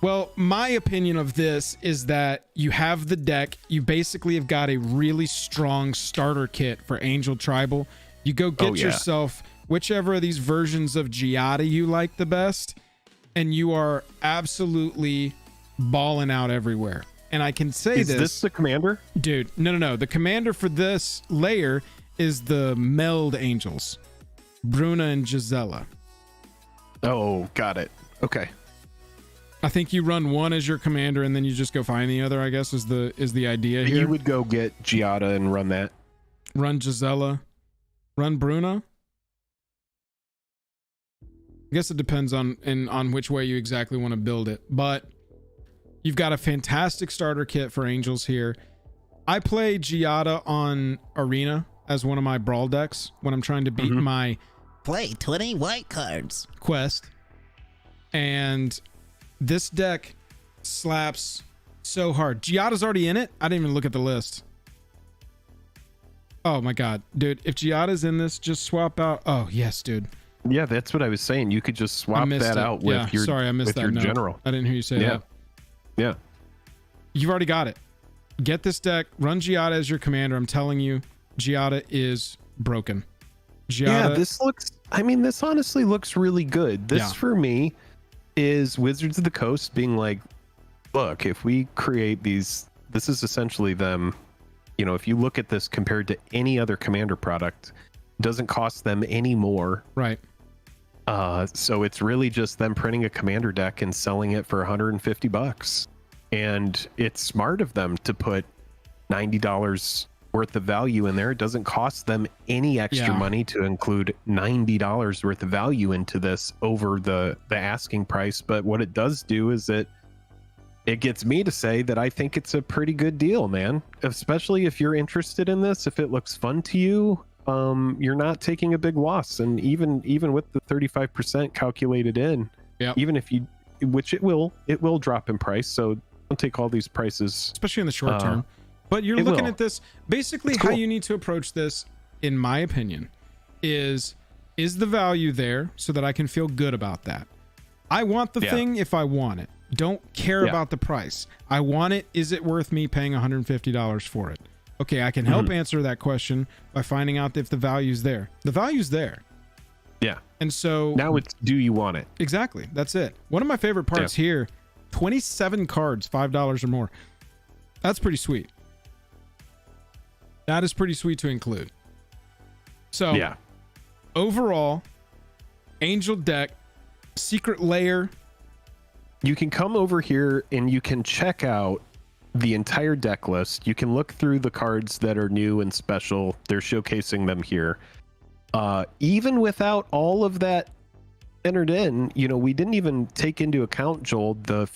Well, my opinion of this is that you have the deck. You basically have got a really strong starter kit for Angel Tribal. You go get yourself whichever of these versions of Giada you like the best, and you are absolutely balling out everywhere. And I can say is this the commander? Dude, no. The commander for this layer is the Meld Angels. Bruna and Gisela. Oh, got it. Okay. I think you run one as your commander and then you just go find the other, I guess, is the idea here. You would go get Giada and run that. Run Gisela. Run Bruna. I guess it depends on which way you exactly want to build it. But you've got a fantastic starter kit for Angels here. I play Giada on Arena as one of my brawl decks when I'm trying to beat my play 20 white cards quest. And this deck slaps so hard. Giada's already in it. I didn't even look at the list. Oh my god, dude! If Giada's in this, just swap out. Oh yes, dude. Yeah, that's what I was saying. You could just swap that out with your. Sorry, I missed that. General. I didn't hear you say that. Yeah. You've already got it. Get this deck. Run Giada as your commander. I'm telling you, Giada is broken. Giada, this looks. I mean, this honestly looks really good. This for me is Wizards of the Coast being like, look, if we create these, this is essentially them. You know, if you look at this compared to any other commander product, it doesn't cost them any more. Right. So it's really just them printing a commander deck and selling it for $150. And it's smart of them to put $90 worth of value in there. It doesn't cost them any extra money to include $90 worth of value into this over the asking price. But what it does do is it gets me to say that I think it's a pretty good deal, man. Especially if you're interested in this, if it looks fun to you, you're not taking a big loss. And even with the 35% calculated in, even if you, which it will drop in price. So don't take all these prices, especially in the short term. But you're looking at this basically how you need to approach this, in my opinion, is the value there so that I can feel good about that. I want the thing if I want it. Don't care about the price. I want it. Is it worth me paying $150 for it? Okay, I can help answer that question by finding out if the value's there. The value's there. Yeah. And so now it's, do you want it? Exactly. That's it. One of my favorite parts here, 27 cards, $5 or more. That's pretty sweet. That is pretty sweet to include. So overall, Angel deck, Secret Lair. You can come over here and you can check out the entire deck list. You can look through the cards that are new and special. They're showcasing them here. Even without all of that entered in, you know, we didn't even take into account, Joel, the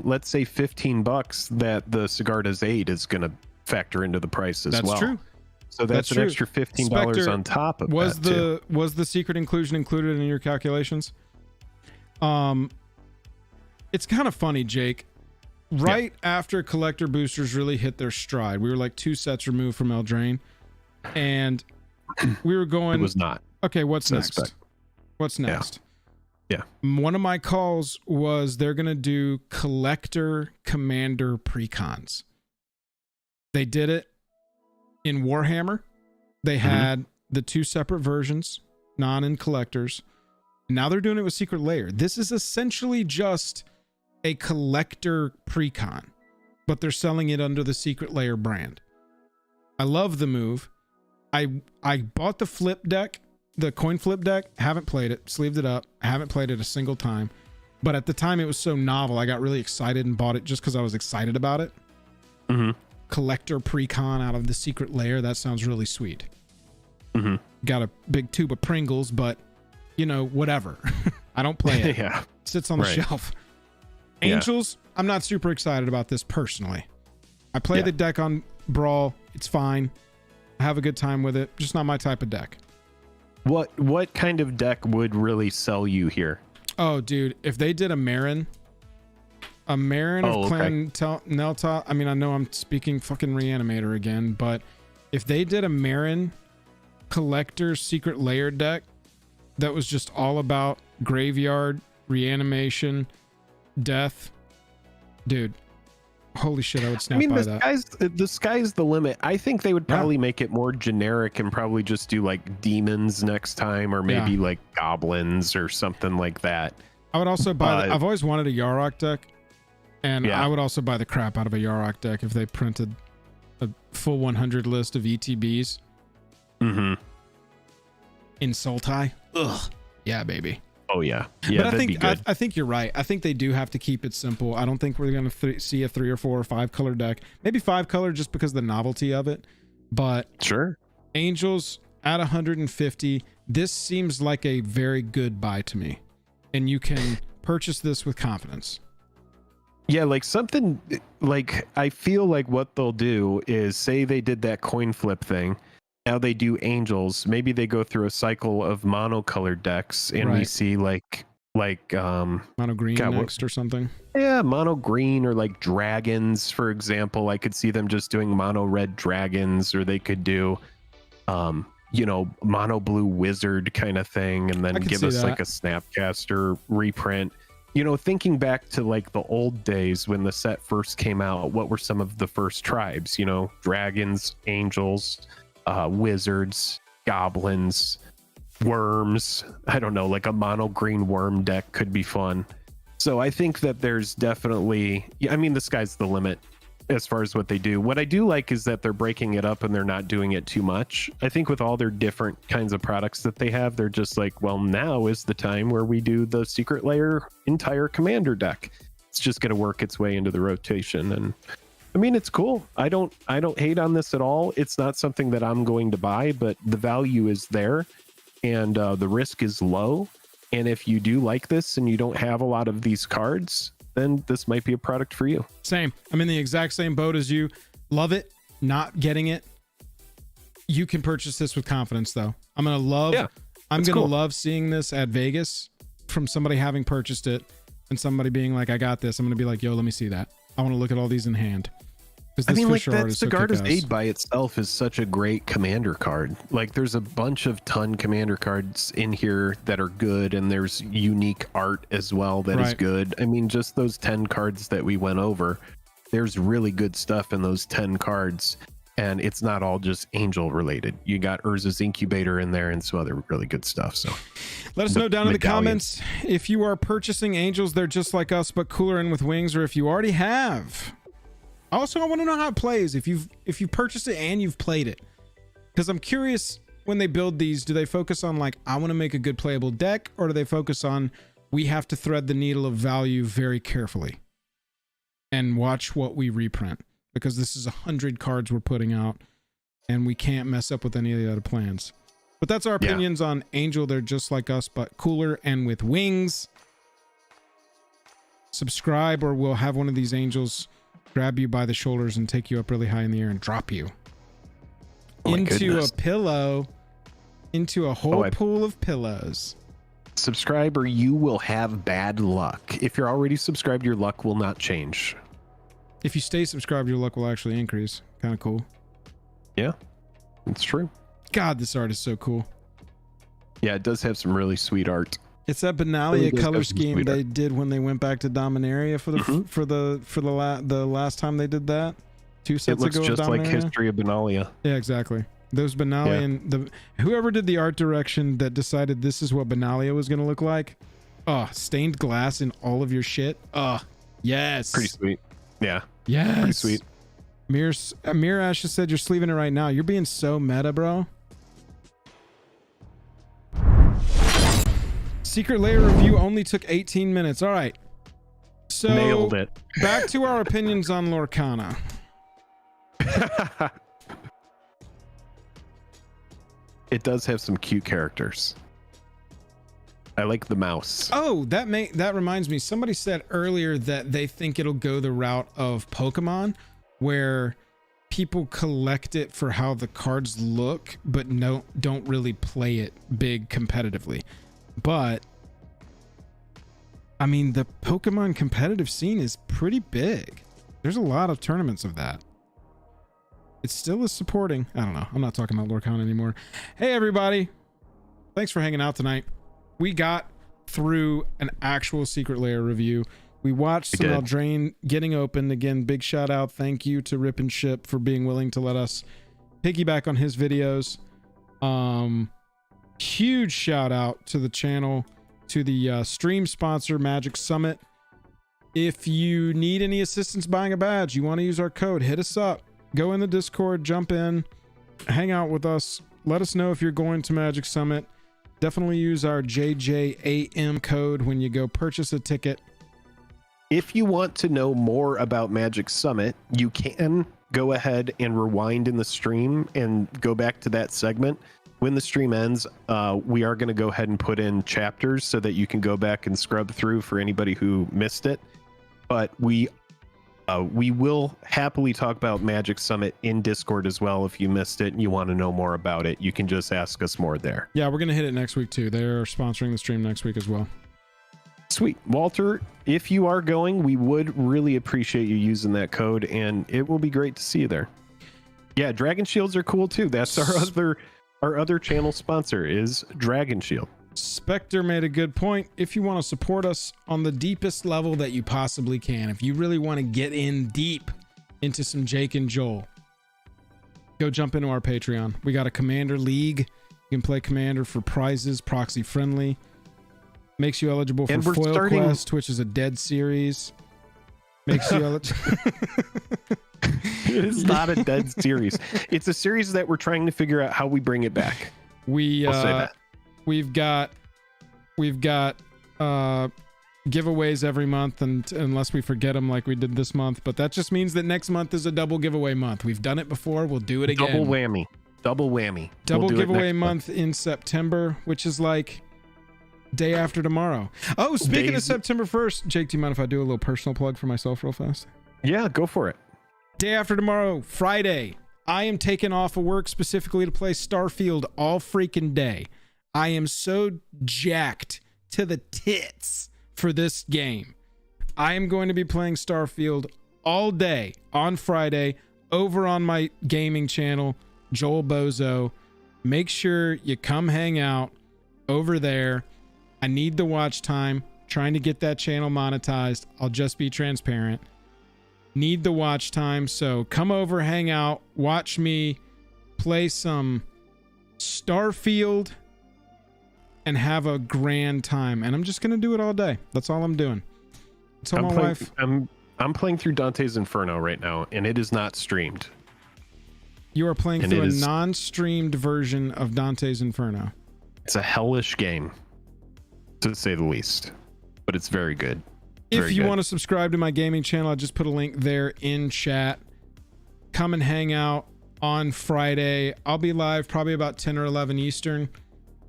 let's say $15 that the Sigarda's Aid is going to factor into the price as well. That's true. So that's an extra $15 Spectre, on top of that. Was the secret inclusion included in your calculations? It's kind of funny, Jake. Right after collector boosters really hit their stride, we were like 2 sets removed from Eldraine, and we were going. It was not. Okay, what's next? What's next? Yeah. One of my calls was they're gonna do collector commander precons. They did it in Warhammer. They had the 2 separate versions, non and collectors. Now they're doing it with Secret Lair. This is essentially just a collector precon, but they're selling it under the Secret Lair brand. I love the move. I bought the flip deck, the coin flip deck. Haven't played it, sleeved it up. I haven't played it a single time, but at the time it was so novel, I got really excited and bought it just because I was excited about it. Collector precon out of the Secret Lair. That sounds really sweet. Got a big tube of Pringles, but you know, whatever. I don't play it. It sits on the shelf. Angels, I'm not super excited about this personally. I play the deck on Brawl. It's fine. I have a good time with it. Just not my type of deck. What kind of deck would really sell you here? Oh, dude, if they did a Marin of Clan Nelta, I mean, I know I'm speaking fucking Reanimator again, but if they did a Marin collector Secret Lair deck that was just all about graveyard, reanimation, death, Dude, holy shit, I would snap I mean, by that. the sky's the limit. I think they would probably make it more generic and probably just do like demons next time, or maybe like goblins or something like that. I would also buy. I've always wanted a Yarok deck, and I would also buy the crap out of a Yarok deck if they printed a full 100 list of ETBs. Mm-hmm. In Sultai. Ugh. Yeah, baby. Oh yeah. Yeah, but that'd be good. I think you're right. I think they do have to keep it simple. I don't think we're going to see a 3 or 4 or 5 color deck. Maybe 5 color just because of the novelty of it. But sure. Angels at 150. This seems like a very good buy to me. And you can purchase this with confidence. Yeah, like something like I feel like what they'll do is say they did that coin flip thing. Now they do Angels. Maybe they go through a cycle of monocolored decks, and we see like mono green next or something. Yeah, mono green, or like dragons, for example. I could see them just doing mono red dragons, or they could do mono blue wizard kind of thing, and then give us like a Snapcaster reprint. Thinking back to like the old days when the set first came out, what were some of the first tribes? Dragons, angels, wizards, goblins, worms. I don't know, like a mono green worm deck could be fun. So I think that there's definitely, the sky's the limit as far as what they do. What I do like is that they're breaking it up and they're not doing it too much. I think with all their different kinds of products that they have, they're just like, well, now is the time where we do the Secret Lair entire commander deck. It's just going to work its way into the rotation. And it's cool. I don't hate on this at all. It's not something that I'm going to buy, but the value is there, and the risk is low. And if you do like this and you don't have a lot of these cards, then this might be a product for you. Same. I'm in the exact same boat as you. Love it. Not getting it. You can purchase this with confidence, though. I'm gonna love seeing this at Vegas from somebody having purchased it and somebody being like, I got this. I'm gonna be like, yo, let me see that. I want to look at all these in hand. That Sigarda's Aid by itself is such a great commander card. Like, there's a bunch of commander cards in here that are good, and there's unique art as well that is good. Just those 10 cards that we went over, there's really good stuff in those 10 cards, and it's not all just Angel related. You got Urza's Incubator in there and some other really good stuff. So let us know down in the comments if you are purchasing Angels. They're just like us but cooler and with wings, or if you already have. Also, I want to know how it plays if you've purchased it and you've played it, because I'm curious, when they build these, do they focus on like, I want to make a good playable deck, or do they focus on, we have to thread the needle of value very carefully and watch what we reprint, because this is 100 cards we're putting out and we can't mess up with any of the other plans. But that's our opinions on Angel. They're just like us but cooler and with wings. Subscribe, or we'll have one of these Angels grab you by the shoulders and take you up really high in the air and drop you into a pillow, into a whole pool of pillows. Subscribe, or you will have bad luck. If you're already subscribed, your luck will not change. If you stay subscribed, your luck will actually increase. Kind of cool. Yeah, it's true. God, this art is so cool. Yeah, it does have some really sweet art. It's that Benalia color scheme they did when they went back to Dominaria for the last time they did that 2 sets ago. It looks just like History of Benalia. Yeah, exactly. Those Benalia and whoever did the art direction that decided this is what Benalia was going to look like. Stained glass in all of your shit. Yes. Pretty sweet. Yeah. Yes. Pretty sweet. Mirror Ash just said you're sleeving it right now. You're being so meta, bro. Secret Lair review only took 18 minutes. All right. So nailed it. Back to our opinions on Lorcana. It does have some cute characters. I like the mouse. Oh, that reminds me. Somebody said earlier that they think it'll go the route of Pokemon, where people collect it for how the cards look, but don't really play it big competitively. But the Pokemon competitive scene is pretty big. There's a lot of tournaments of that. It still is supporting. I don't know. I'm not talking about Lorcana anymore. Hey, everybody. Thanks for hanging out tonight. We got through an actual Secret Lair review. We watched We some did. Eldraine getting opened. Again, big shout out. Thank you to Rip and Ship for being willing to let us piggyback on his videos. Huge shout out to the channel, to the stream sponsor, Magic Summit. If you need any assistance buying a badge, you want to use our code, hit us up. Go in the Discord, jump in, hang out with us. Let us know if you're going to Magic Summit. Definitely use our JJAM code when you go purchase a ticket. If you want to know more about Magic Summit, you can go ahead and rewind in the stream and go back to that segment. When the stream ends, we are going to go ahead and put in chapters so that you can go back and scrub through for anybody who missed it. But we will happily talk about Magic Summit in Discord as well. If you missed it and you want to know more about it, you can just ask us more there. Yeah, we're going to hit it next week too. They're sponsoring the stream next week as well. Sweet. Walter, if you are going, we would really appreciate you using that code, and it will be great to see you there. Yeah, Dragon Shields are cool too. That's our other channel sponsor is Dragon Shield. Spectre made a good point. If you want to support us on the deepest level that you possibly can, if you really want to get in deep into some Jake and Joel, go jump into our Patreon. We got a Commander League. You can play Commander for prizes, proxy friendly. Makes you eligible for Foil Quest, which is a dead series. Makes you eligible. It is not a dead series. It's a series that we're trying to figure out how we bring it back. We've got giveaways every month, and unless we forget them like we did this month, but that just means that next month is a double giveaway month. We've done it before, we'll do it again. Double whammy. Double giveaway month in September, which is like day after tomorrow. Oh, speaking of September 1st, Jake, do you mind if I do a little personal plug for myself real fast? Yeah, go for it. Day after tomorrow, Friday, I am taking off of work specifically to play Starfield all freaking day. I am so jacked to the tits for this game. I am going to be playing Starfield all day on Friday over on my gaming channel, Joel Bozo. Make sure you come hang out over there. I need the watch time. Trying to get that channel monetized. I'll just be transparent. Need the watch time. So come over, hang out, watch me play some Starfield and have a grand time. And I'm just going to do it all day. That's all I'm doing. Tell my wife. I'm playing through Dante's Inferno right now, and it is not streamed. You are playing through a non-streamed version of Dante's Inferno. It's a hellish game, to say the least, but it's very good. If you want to subscribe to my gaming channel, I just put a link there in chat. Come and hang out on Friday. I'll be live probably about 10 or 11 Eastern,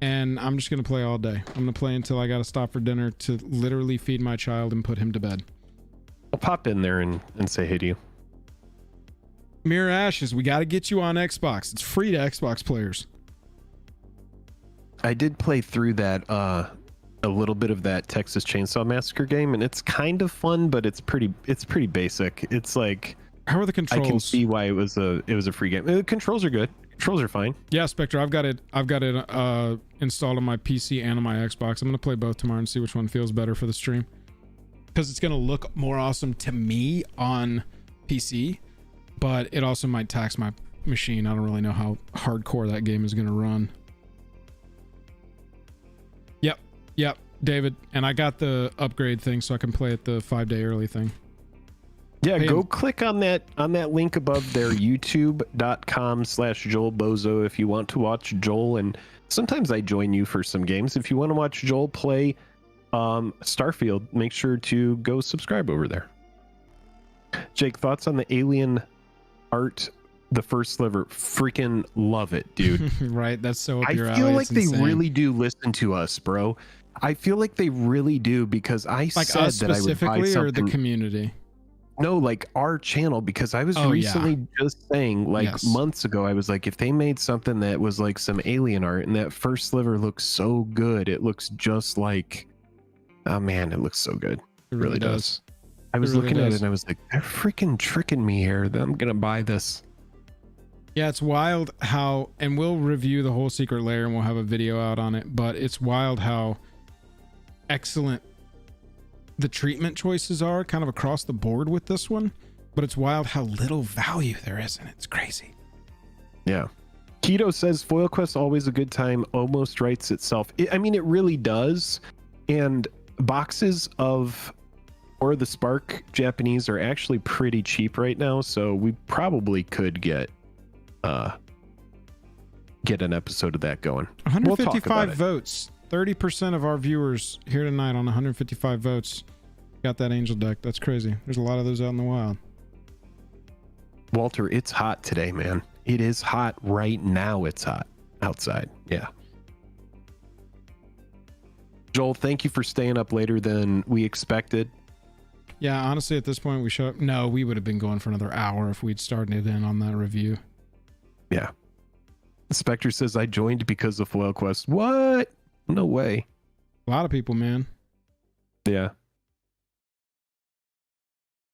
and I'm just going to play all day. I'm going to play until I got to stop for dinner to literally feed my child and put him to bed. I'll pop in there and say hey to you. Mirror Ashes, we got to get you on Xbox. It's free to Xbox players. I did play through that a little bit of that Texas Chainsaw Massacre game, and it's kind of fun, but it's pretty basic. It's like, how are the controls? I can see why it was a free game. The controls are good. Controls are fine. Yeah, Spectre, I've got it installed on my PC and on my Xbox. I'm gonna play both tomorrow and see which one feels better for the stream, because it's gonna look more awesome to me on PC, but it also might tax my machine. I don't really know how hardcore that game is gonna run. Yep, David, and I got the upgrade thing so I can play at the 5-day early thing. Yeah, go click on that link above there, youtube.com/JoelBozo, if you want to watch Joel, and sometimes I join you for some games. If you want to watch Joel play Starfield, make sure to go subscribe over there. Jake, thoughts on the alien art, the first sliver? Freaking love it, dude. Right, that's so up your I feel alley. like they really do listen to us, bro. I feel like they really do, because I like said us that I would buy specifically, or the something. community. No, like our channel, because I was recently just saying, like months ago, I was like, if they made something that was like some alien art, and that first sliver looks so good, it looks just like, oh man, it looks so good. It really does. I was looking at it and I was like, they're freaking tricking me here. I'm gonna buy this. Yeah, it's wild how, and we'll review the whole secret lair and we'll have a video out on it, but it's wild how excellent the treatment choices are kind of across the board with this one, but it's wild how little value there is in it. It's crazy. Yeah. Keto says Foil Quest always a good time, almost writes itself. I mean, it really does. And boxes of or the Spark Japanese are actually pretty cheap right now, so we probably could get an episode of that going. 155 votes. 30% of our viewers here tonight on 155 votes got that angel deck. That's crazy. There's a lot of those out in the wild. Walter, it's hot today, man. It is hot right now. It's hot outside. Yeah. Joel, thank you for staying up later than we expected. Yeah, honestly, at this point, we should. No, we would have been going for another hour if we'd started in on that review. Yeah. Spectre says, I joined because of Foil Quest. What? No way. A lot of people, man. Yeah.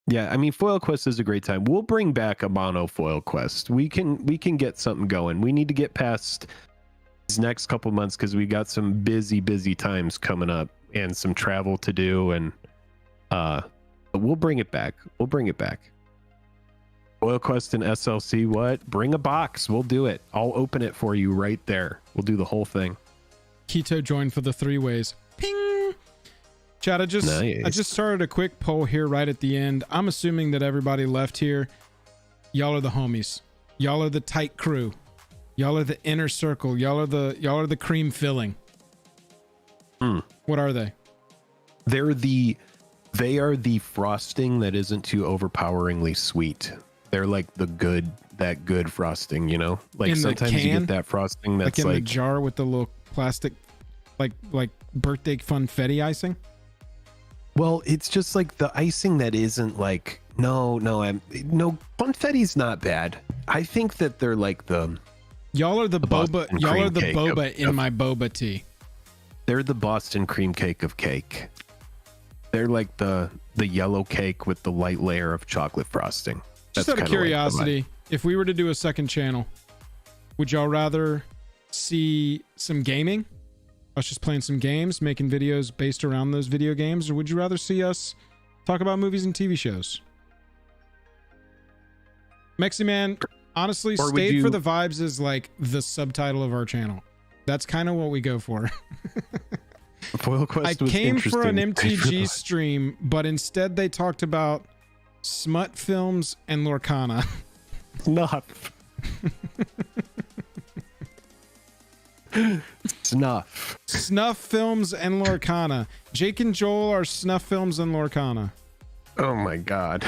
Yeah, I mean, Foil Quest is a great time. We'll bring back a mono Foil Quest. We can get something going. We need to get past these next couple months because we got some busy times coming up and some travel to do, and but we'll bring it back. We'll bring it back. Foil Quest and SLC, what? Bring a box. We'll do it. I'll open it for you right there. We'll do the whole thing. Keto joined for the 3-ways. Ping! Chad, I just started a quick poll here right at the end. I'm assuming that everybody left here. Y'all are the homies. Y'all are the tight crew. Y'all are the inner circle. Y'all are the cream filling. What are they? They are the frosting that isn't too overpoweringly sweet. They're like that good frosting, you know? Like in sometimes you get that frosting that's like in the jar with the little plastic like birthday funfetti icing. Well, it's just like the icing that isn't like no funfetti's not bad. I think that they're like y'all are the boba. Y'all are the boba in my boba tea. They're the Boston cream cake of cake. They're like the yellow cake with the light layer of chocolate frosting. Just out of curiosity, if we were to do a second channel, would y'all rather see some gaming, us just playing some games, making videos based around those video games, or would you rather see us talk about movies and TV shows? Mexi Man, honestly, Stayed for the Vibes is like the subtitle of our channel. That's kind of what we go for. Foil Quest I was came for an interesting. MTG stream, but instead they talked about smut films and Lorcana. Snuff films and Lorcana. Jake and Joel are snuff films and Lorcana. Oh my god.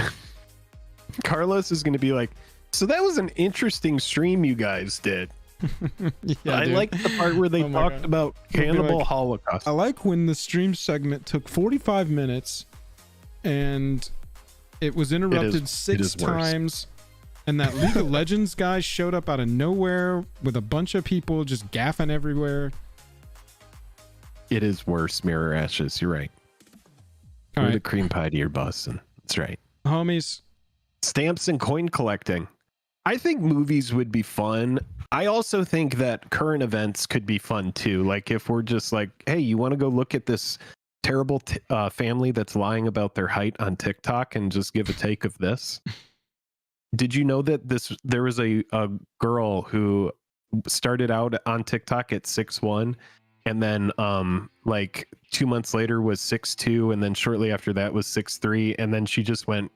Carlos is going to be like, so that was an interesting stream you guys did. Yeah, I like the part where they talked about Cannibal Holocaust. I like when the stream segment took 45 minutes and it was interrupted six times, and that League of Legends guy showed up out of nowhere with a bunch of people just gaffing everywhere. It is worse, Mirror Ashes. You're right. You're the cream pie to your Boston. That's right. Homies. Stamps and coin collecting. I think movies would be fun. I also think that current events could be fun too. Like if we're just like, hey, you want to go look at this terrible family that's lying about their height on TikTok and just give a take of this? Did you know that there was a girl who started out on TikTok at 6'1", and then like 2 months later was 6'2", and then shortly after that was 6'3", and then she just went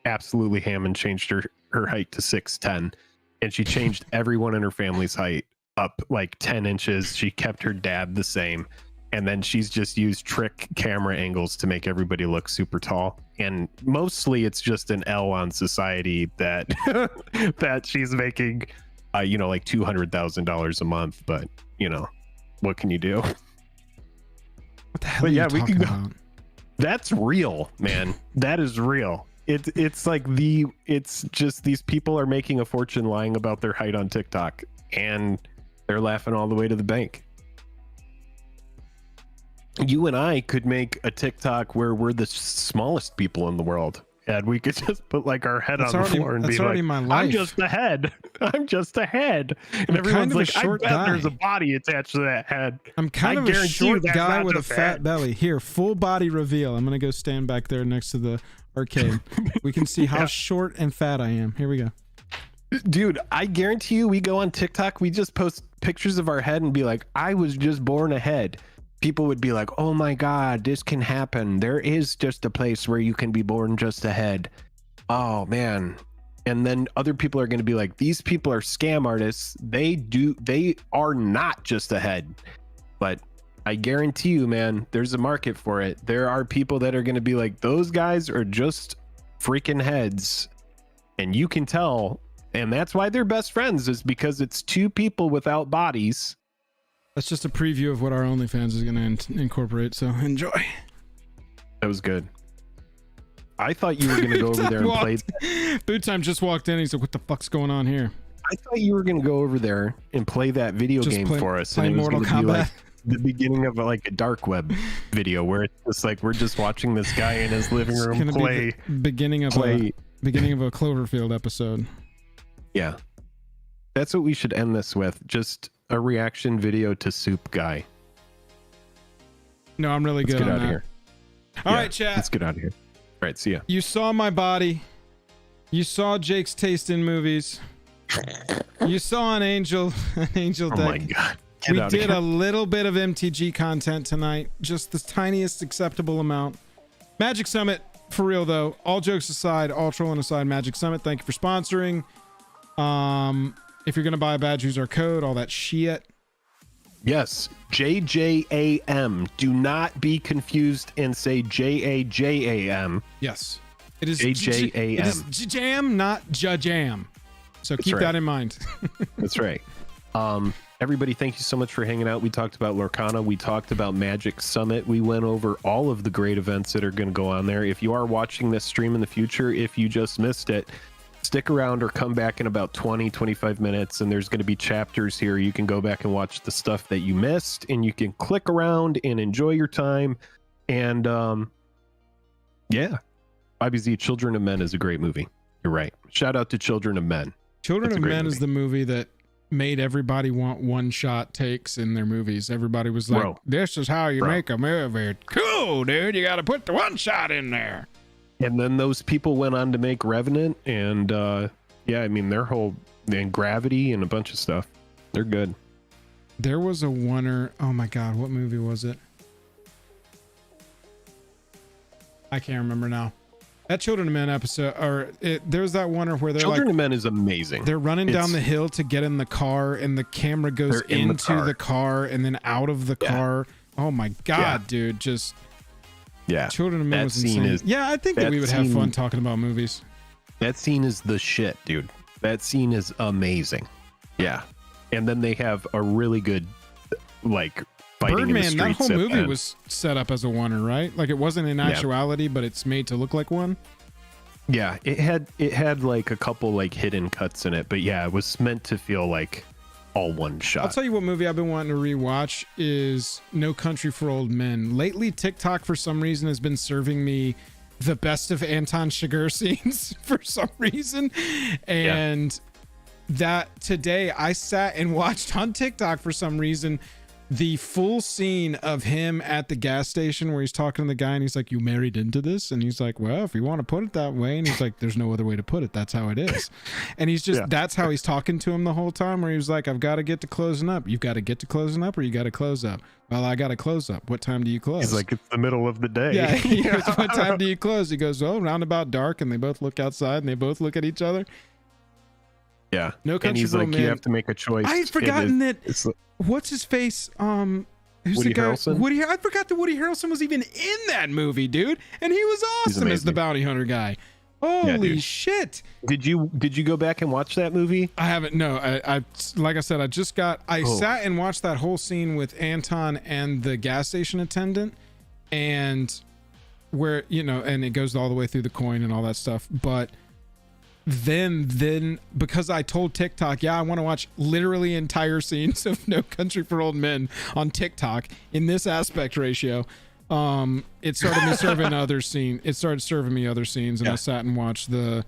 absolutely ham and changed her height to 6'10", and she changed everyone in her family's height up like 10 inches. She kept her dad the same, and then she's just used trick camera angles to make everybody look super tall. And mostly it's just an L on society that that she's making like $200,000 a month, but what can you do? What the hell are you talking about? That's real, man. That is real. It's just these people are making a fortune lying about their height on TikTok, and they're laughing all the way to the bank. You and I could make a TikTok where we're the smallest people in the world, head. We could just put like our head That's on the already- floor and that's be already like, my life. I'm just a head. I'm just a head. And I'm everyone's kind of a like, I short bet guy. there's a body attached to that head. I'm kind I of a guarantee you short that's guy not with a just a fat head. belly. Here, full body reveal. I'm gonna go stand back there next to the arcade. We can see how Yeah. short and fat I am. Here we go. Dude, I guarantee you, we go on TikTok, we just post pictures of our head and be like, I was just born a head. People would be like, oh my God, this can happen. There is just a place where you can be born just a head. Oh man. And then other people are going to be like, these people are scam artists. They are not just a head. But I guarantee you, man, there's a market for it. There are people that are going to be like, those guys are just freaking heads. And you can tell. And that's why they're best friends, is because it's two people without bodies. That's just a preview of what our OnlyFans is gonna incorporate. So enjoy. That was good. I thought you were going to go over there and play. Boot Time just walked in. He's like, "What the fuck's going on here?" I thought you were going to go over there and play that video Just game play- for us. play And it was Mortal going to be like Kombat. the beginning of like a dark web video where it's just like we're just watching this guy in his living It's room gonna play. be the beginning of play. a Cloverfield episode. Yeah. That's what we should end this with. Just a reaction video to Soup Guy. No, I'm really Let's good get on out that. of here. All Yeah, right, chat. Let's get out of here. All right, see ya. You saw my body. You saw Jake's taste in movies. You saw an angel Oh deck. my God. Get We out did of here. a little bit of MTG content tonight, just the tiniest acceptable amount. Magic Summit, for real though. All jokes aside, all trolling aside, Magic Summit. Thank you for sponsoring. If you're gonna buy a badge, use our code. All that shit. Yes, JJAM. Do not be confused and say JAJAM. Yes, it is JJAM. It is jam, not jam. So keep right. that in mind. That's right. Everybody, thank you so much for hanging out. We talked about Lorcana. We talked about Magic Summit. We went over all of the great events that are going to go on there. If you are watching this stream in the future, if you just missed it, stick around or come back in about 25 minutes, and there's going to be chapters here. You can go back and watch the stuff that you missed, and you can click around and enjoy your time. And yeah, IBZ Children of Men is a great movie. You're right. Shout out to Children of Men. Children That's a of great Men movie. is the movie that made everybody want one-shot takes in their movies. Everybody was like, Bro. this is how you Bro. make a movie. Cool, dude. You got to put the one-shot in there. And then those people went on to make Revenant, and yeah, I mean their whole and Gravity and a bunch of stuff. They're good. There was a oneer. Oh my God, what movie was it? I can't remember now. That Children of Men episode, or there's that oneer where they're Children like, of Men is amazing. they're running down It's- the hill to get in the car, and the camera goes They're in the into car. the car and then out of the Yeah. car. Oh my God, Yeah. dude, just Yeah, Children of Men that was scene insane. is- Yeah, I think that that we would have scene- fun talking about movies. that scene is the shit, dude. That scene is amazing. Yeah, and then they have a really good like fighting in the Birdman, that streets whole at movie the end. was set up as a oneer, right? Like it wasn't in actuality, but it's made to look like one. Yeah, it had like a couple like hidden cuts in it, but yeah, it was meant to feel like all one I'll shot. tell you what movie I've been wanting to rewatch is No Country for Old Men. Lately, TikTok for some reason has been serving me the best of Anton Chigurh scenes for some reason. And that today I sat and watched on TikTok for some reason the full scene of him at the gas station where he's talking to the guy and he's like, "You married into this?" And he's like, "Well, if you want to put it that way." And he's like, "There's no other way to put it. That's how it is." And he's just, that's how he's talking to him the whole time, where he was like, "I've got to get to closing up. You've got to get to closing up, or you got to close up." "Well, I got to close up. What time do you close?" He's like, it's the middle of the day. "Yeah." He goes, "What time do you close?" He goes, "Well, round about dark." And they both look outside and they both look at each other. Yeah. No And Country he's for Old like, Men. you have to make a choice. I had forgotten that. It's, What's his face? Who's Woody the guy? Harrelson? I forgot that Woody Harrelson was even in that movie, dude, and he was awesome as the amazing. bounty hunter guy. Holy dude. shit! did you go back and watch that movie? I haven't. No, I like I said, I just got. I sat and watched that whole scene with Anton and the gas station attendant, and where and it goes all the way through the coin and all that stuff, but. Then because I told TikTok, I want to watch literally entire scenes of No Country for Old Men on TikTok in this aspect ratio, It started me serving other scene. It started serving me other scenes, and I sat and watched the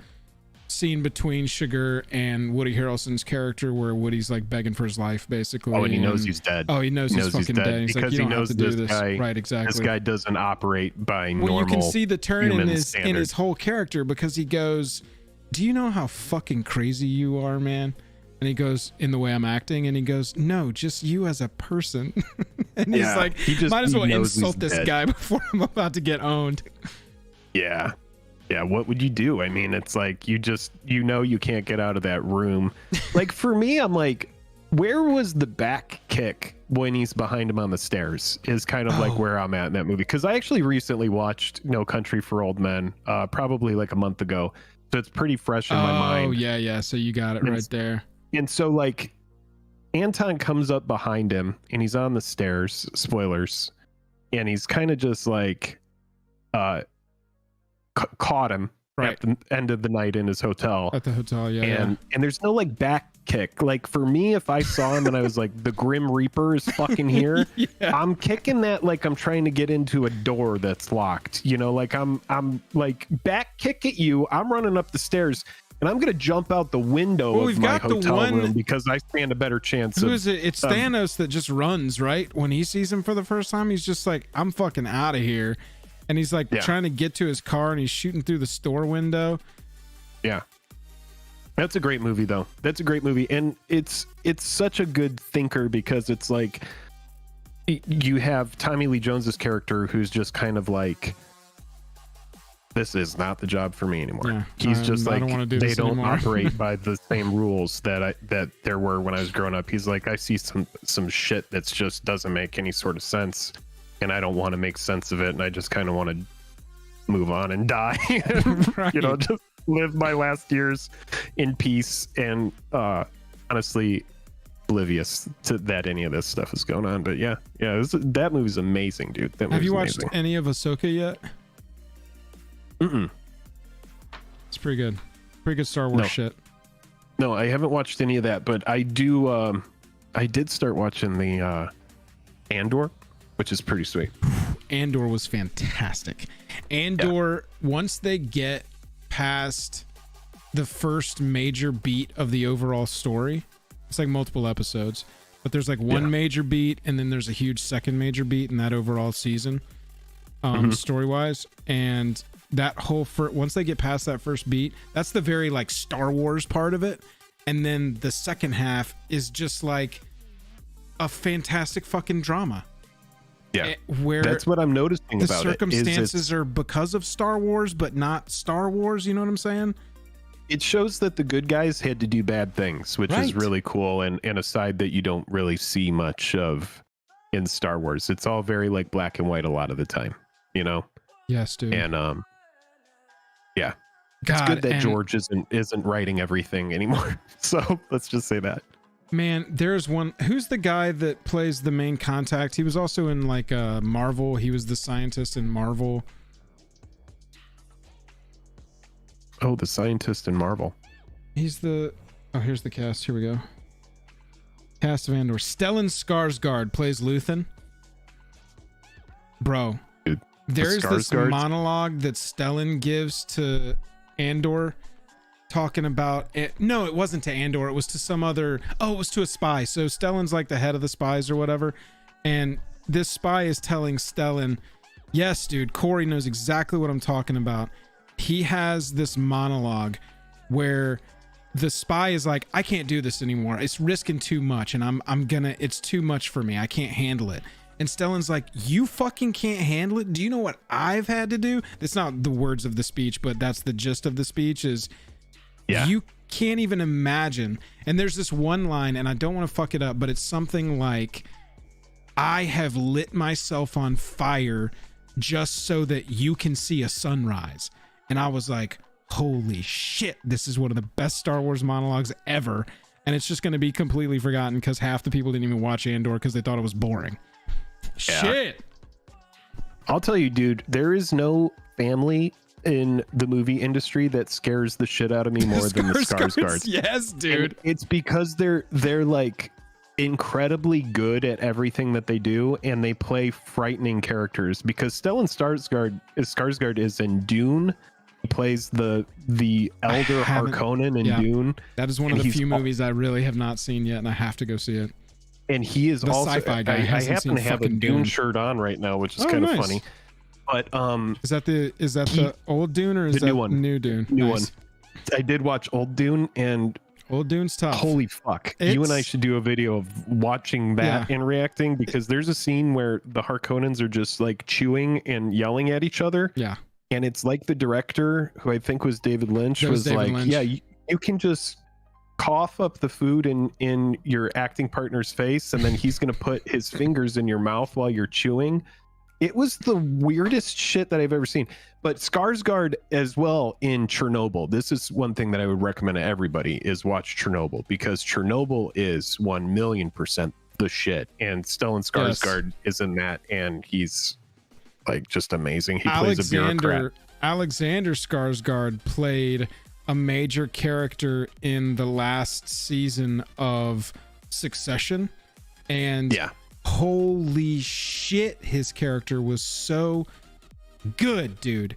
scene between Sugar and Woody Harrelson's character, where Woody's like begging for his life, basically. Oh, and he knows he's dead. Oh, he knows he's fucking dead. He's because like, you don't have to do this. Guy, right, exactly. This guy doesn't operate by normal. Well, you can see the turn in standards. his whole character, because he goes, "Do you know how fucking crazy you are, man?" And he goes, "In the way I'm acting," and he goes, "No, just you as a person." And he's like, might as well insult this guy before I'm about to get owned. Yeah. Yeah, what would you do? I mean, it's like you can't get out of that room. Like for me, I'm like, where was the back kick when he's behind him on the stairs is kind of like where I'm at in that movie. Because I actually recently watched No Country for Old Men, probably like a month ago. So it's pretty fresh in my mind. Oh, yeah. So you got it right there. And so like Anton comes up behind him and he's on the stairs, spoilers, and he's kind of just like caught him at the end of the night in his hotel. At the hotel, and there's no like back kick. Like for me, if I saw him and I was like, the Grim Reaper is fucking here, I'm kicking that like I'm trying to get into a door that's locked. You know, like I'm like back kick at you. I'm running up the stairs and I'm gonna jump out the window of my hotel room because I stand a better chance. Who is it? It's Thanos that just runs, right? When he sees him for the first time, he's just like, I'm fucking out of here. And he's like trying to get to his car and he's shooting through the store window. Yeah. That's a great movie though. That's a great movie. And it's such a good thinker because it's like you have Tommy Lee Jones's character who's just kind of like, this is not the job for me anymore. Yeah, he's just like, they don't operate by the same rules that there were when I was growing up. He's like, I see some shit that's just doesn't make any sort of sense. And I don't want to make sense of it, and I just kind of want to move on and die. Right. You know, just live my last years in peace and honestly oblivious to that any of this stuff is going on. But that movie's amazing, dude. Have you watched any of Ahsoka yet? It's pretty good. Pretty good Star Wars shit. No, I haven't watched any of that, but I do. I did start watching the Andor, which is pretty sweet. Andor was fantastic. Andor, once they get past the first major beat of the overall story, it's like multiple episodes, but there's like one major beat and then there's a huge second major beat in that overall season, story-wise. And that whole once they get past that first beat, that's the very like Star Wars part of it. And then the second half is just like a fantastic fucking drama. Yeah, where that's what I'm noticing the about circumstances are because of Star Wars, but not Star Wars. You know what I'm saying? It shows that the good guys had to do bad things, which is really cool, and a side that you don't really see much of in Star Wars. It's all very like black and white a lot of the time, you know? Yes, dude. And it's good that George isn't writing everything anymore. So let's just say that. Man, there's one. Who's the guy that plays the main contact? He was also in like Marvel. He was the scientist in Marvel. Oh, the scientist in Marvel. He's the. Oh, here's the cast. Here we go. Cast of Andor. Stellan Skarsgård plays Luthen. Bro, dude, there's this monologue that Stellan gives to Andor. Talking about it. No, it wasn't to Andor. It was to some other. Oh, it was to a spy. So Stellan's like the head of the spies or whatever. And this spy is telling Stellan, yes, dude, Corey knows exactly what I'm talking about. He has this monologue where the spy is like, I can't do this anymore. It's risking too much. And it's too much for me. I can't handle it. And Stellan's like, you fucking can't handle it? Do you know what I've had to do? That's not the words of the speech, but that's the gist of the speech is, you can't even imagine. And there's this one line, and I don't want to fuck it up, but it's something like, I have lit myself on fire just so that you can see a sunrise. And I was like, holy shit, this is one of the best Star Wars monologues ever. And it's just going to be completely forgotten because half the people didn't even watch Andor because they thought it was boring. Shit. I'll tell you, dude, there is no family in the movie industry that scares the shit out of me more than the Skarsgårds. Yes, dude. And it's because they're like incredibly good at everything that they do, and they play frightening characters because Stellan Skarsgård is in Dune. He plays the Elder Harkonnen in Dune. That is one of the few movies I really have not seen yet, and I have to go see it. And he is the also sci-fi guy. I happen to have a Dune shirt on right now, which is kind of funny. But is that the old Dune or is that new Dune? New one. I did watch old Dune, and old Dune's tough. Holy fuck. You and I should do a video of watching that and reacting, because there's a scene where the Harkonnens are just like chewing and yelling at each other. Yeah. And it's like the director, who I think was David Lynch, was like, yeah, you can just cough up the food in your acting partner's face, and then he's going to put his fingers in your mouth while you're chewing. It was the weirdest shit that I've ever seen. But Skarsgård as well in Chernobyl. This is one thing that I would recommend to everybody, is watch Chernobyl, because Chernobyl is 1,000,000% the shit. And Stellan Skarsgård is in that, and he's like just amazing. He plays a bureaucrat. Alexander Skarsgård played a major character in the last season of Succession, and holy shit, his character was so good, dude.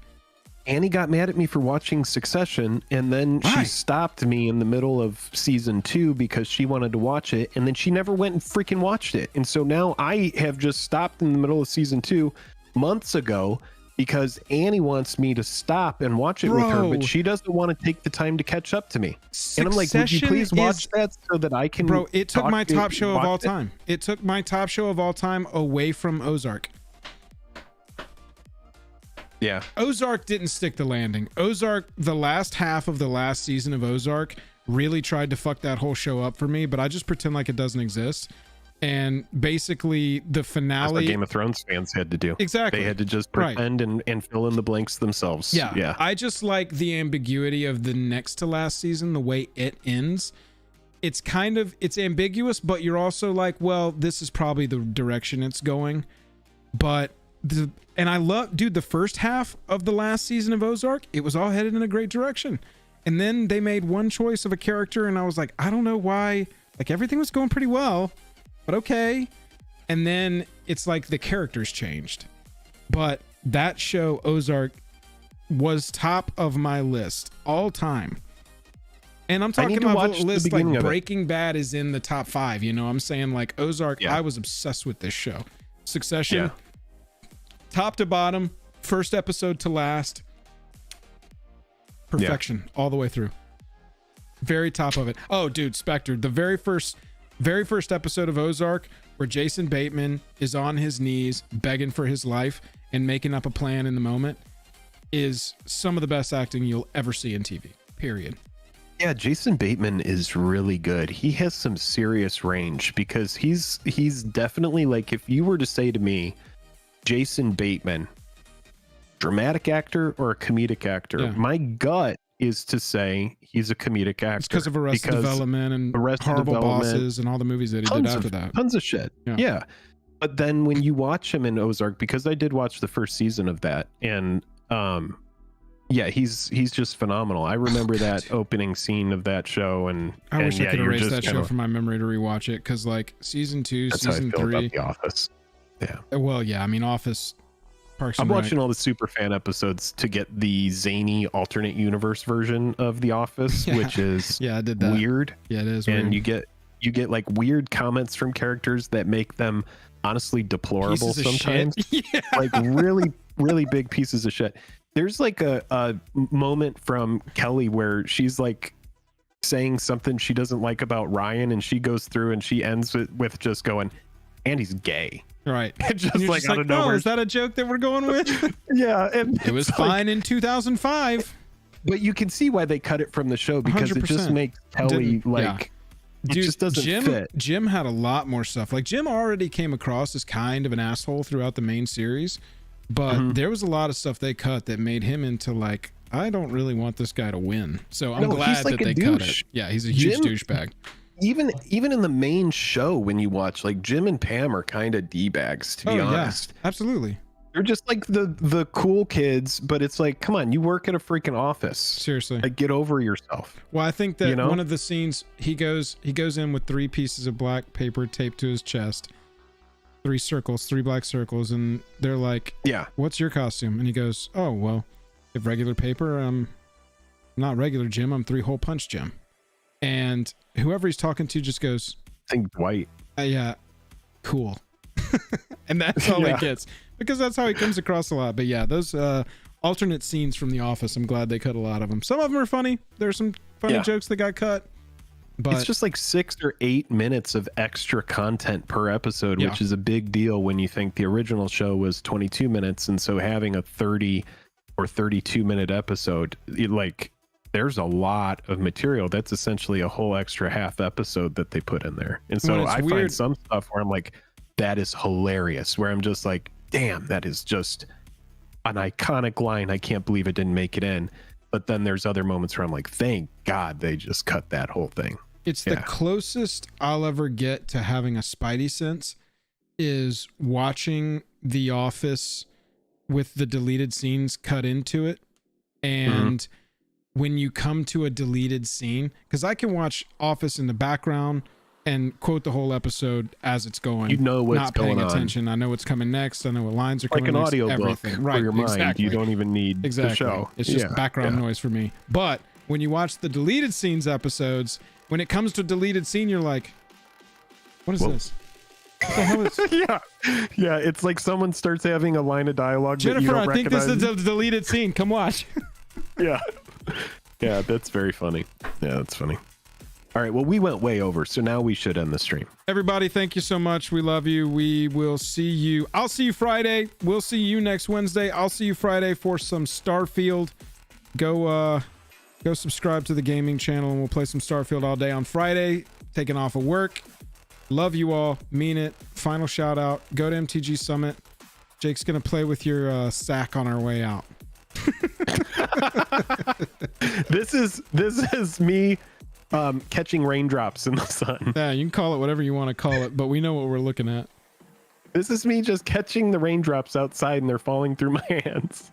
Annie got mad at me for watching Succession, and then she stopped me in the middle of season 2 because she wanted to watch it, and then she never went and freaking watched it. And so now I have just stopped in the middle of season 2 months ago because Annie wants me to stop and watch it with her, but she doesn't want to take the time to catch up to me. And I'm like, would you please watch that so that I can... Bro, it took my top show of all time. It took my top show of all time away from Ozark. Yeah. Ozark didn't stick the landing. Ozark, the last half of the last season of Ozark really tried to fuck that whole show up for me, but I just pretend like it doesn't exist. And basically the finale... That's what Game of Thrones fans had to do. Exactly. They had to just pretend and fill in the blanks themselves. Yeah. I just like the ambiguity of the next to last season, the way it ends. It's ambiguous, but you're also like, well, this is probably the direction it's going. But and I love, dude, the first half of the last season of Ozark, it was all headed in a great direction. And then they made one choice of a character, and I was like, I don't know why. Like, everything was going pretty well, but okay. And then it's like the characters changed. But that show, Ozark, was top of my list all time. And I'm talking about a list like Breaking Bad is in the top 5. You know, I'm saying like Ozark, I was obsessed with this show. Succession, top to bottom, first episode to last, perfection all the way through. Very top of it. Oh, dude, Spectre, the very first episode of Ozark, where Jason Bateman is on his knees begging for his life and making up a plan in the moment, is some of the best acting you'll ever see in TV, period. Yeah, Jason Bateman is really good. He has some serious range, because he's definitely, like, if you were to say to me, Jason Bateman, dramatic actor or a comedic actor, my gut is to say he's a comedic actor. It's because of Arrested Development and Horrible Bosses and all the movies that he did after that. Tons of shit. Yeah. But then when you watch him in Ozark, because I did watch the first season of that, and he's just phenomenal. I remember that opening scene of that show, and I wish I could erase that show from my memory to rewatch it, because like season 2, season 3, about The Office. Yeah. Well, yeah. I mean, Office. Parks I'm watching all the super fan episodes to get the zany alternate universe version of The Office, which is I did that. Weird. Yeah, it is. And weird. you get like weird comments from characters that make them honestly deplorable sometimes. Like really, really big pieces of shit. There's like a moment from Kelly where she's like saying something she doesn't like about Ryan, and she goes through and she ends with just going, and he's gay. Right. Just like out of nowhere. Is that a joke that we're going with? Yeah. And it was fine in 2005. But you can see why they cut it from the show, because 100%. It just makes Kelly it just doesn't fit. Jim had a lot more stuff. Like, Jim already came across as kind of an asshole throughout the main series, but there was a lot of stuff they cut that made him into like, I don't really want this guy to win. So I'm glad that they cut it. Yeah, he's a huge douchebag. Even in the main show, when you watch, like, Jim and Pam are kind of D-bags, to be honest. Absolutely. They're just like the cool kids, but it's like, come on, you work at a freaking office. Seriously. Like, get over yourself. Well, I think that You know? one of the scenes he goes in with 3 pieces of black paper taped to his chest, 3 black circles, and they're like, Yeah. "What's your costume?" And he goes, "Oh, well, if regular paper, I'm not regular Jim, I'm 3-hole punch Jim." And whoever he's talking to just goes, I think Dwight. "Yeah, cool." And that's all Yeah. he gets, because that's how he comes across a lot. But yeah, those alternate scenes from The Office, I'm glad they cut a lot of them. Some of them are funny. There's some funny Yeah. jokes that got cut, but It's just like 6 or 8 minutes of extra content per episode, Yeah. which is a big deal when you think the original show was 22 minutes. And so having a 30 or 32-minute episode, there's a lot of material. That's essentially a whole extra half episode that they put in there. And When so it's I weird- find some stuff where I'm like, that is hilarious, where I'm just like, damn, that is just an iconic line. I can't believe it didn't make it in. But then there's other moments where I'm like, thank God they just cut that whole thing. it's the Yeah. closest I'll ever get to having a spidey sense is watching The Office with the deleted scenes cut into it. And when you come to a deleted scene, because I can watch Office in the background and quote the whole episode as it's going. You know what's not paying going on. attention. I know what's coming next. I know what lines are Like coming an next. audiobook Everything. Right, for your mind. exactly. You don't even need Exactly. the show. It's just Yeah, background yeah. noise for me. But when you watch the deleted scenes episodes, when it comes to a deleted scene, you're like, what is Whoa. this? What the hell is Yeah, it's like someone starts having a line of dialogue that you Jennifer, don't I think this recognize. is a deleted scene. Come watch. Yeah. Yeah, that's very funny. Yeah, that's funny. All right, well, we went way over, so now we should end the stream. Everybody, thank you so much. We love you. We will see you. I'll see you Friday. We'll see you next Wednesday. I'll see you Friday for some Starfield. Go subscribe to the gaming channel and we'll play some Starfield all day on Friday. Taking off of work. Love you all. Mean it. Final shout out. Go to MTG Summit. Jake's gonna play with your sack on our way out. This is me catching raindrops in the sun. Yeah, you can call it whatever you want to call it, but we know what we're looking at. This is me just catching the raindrops outside and they're falling through my hands.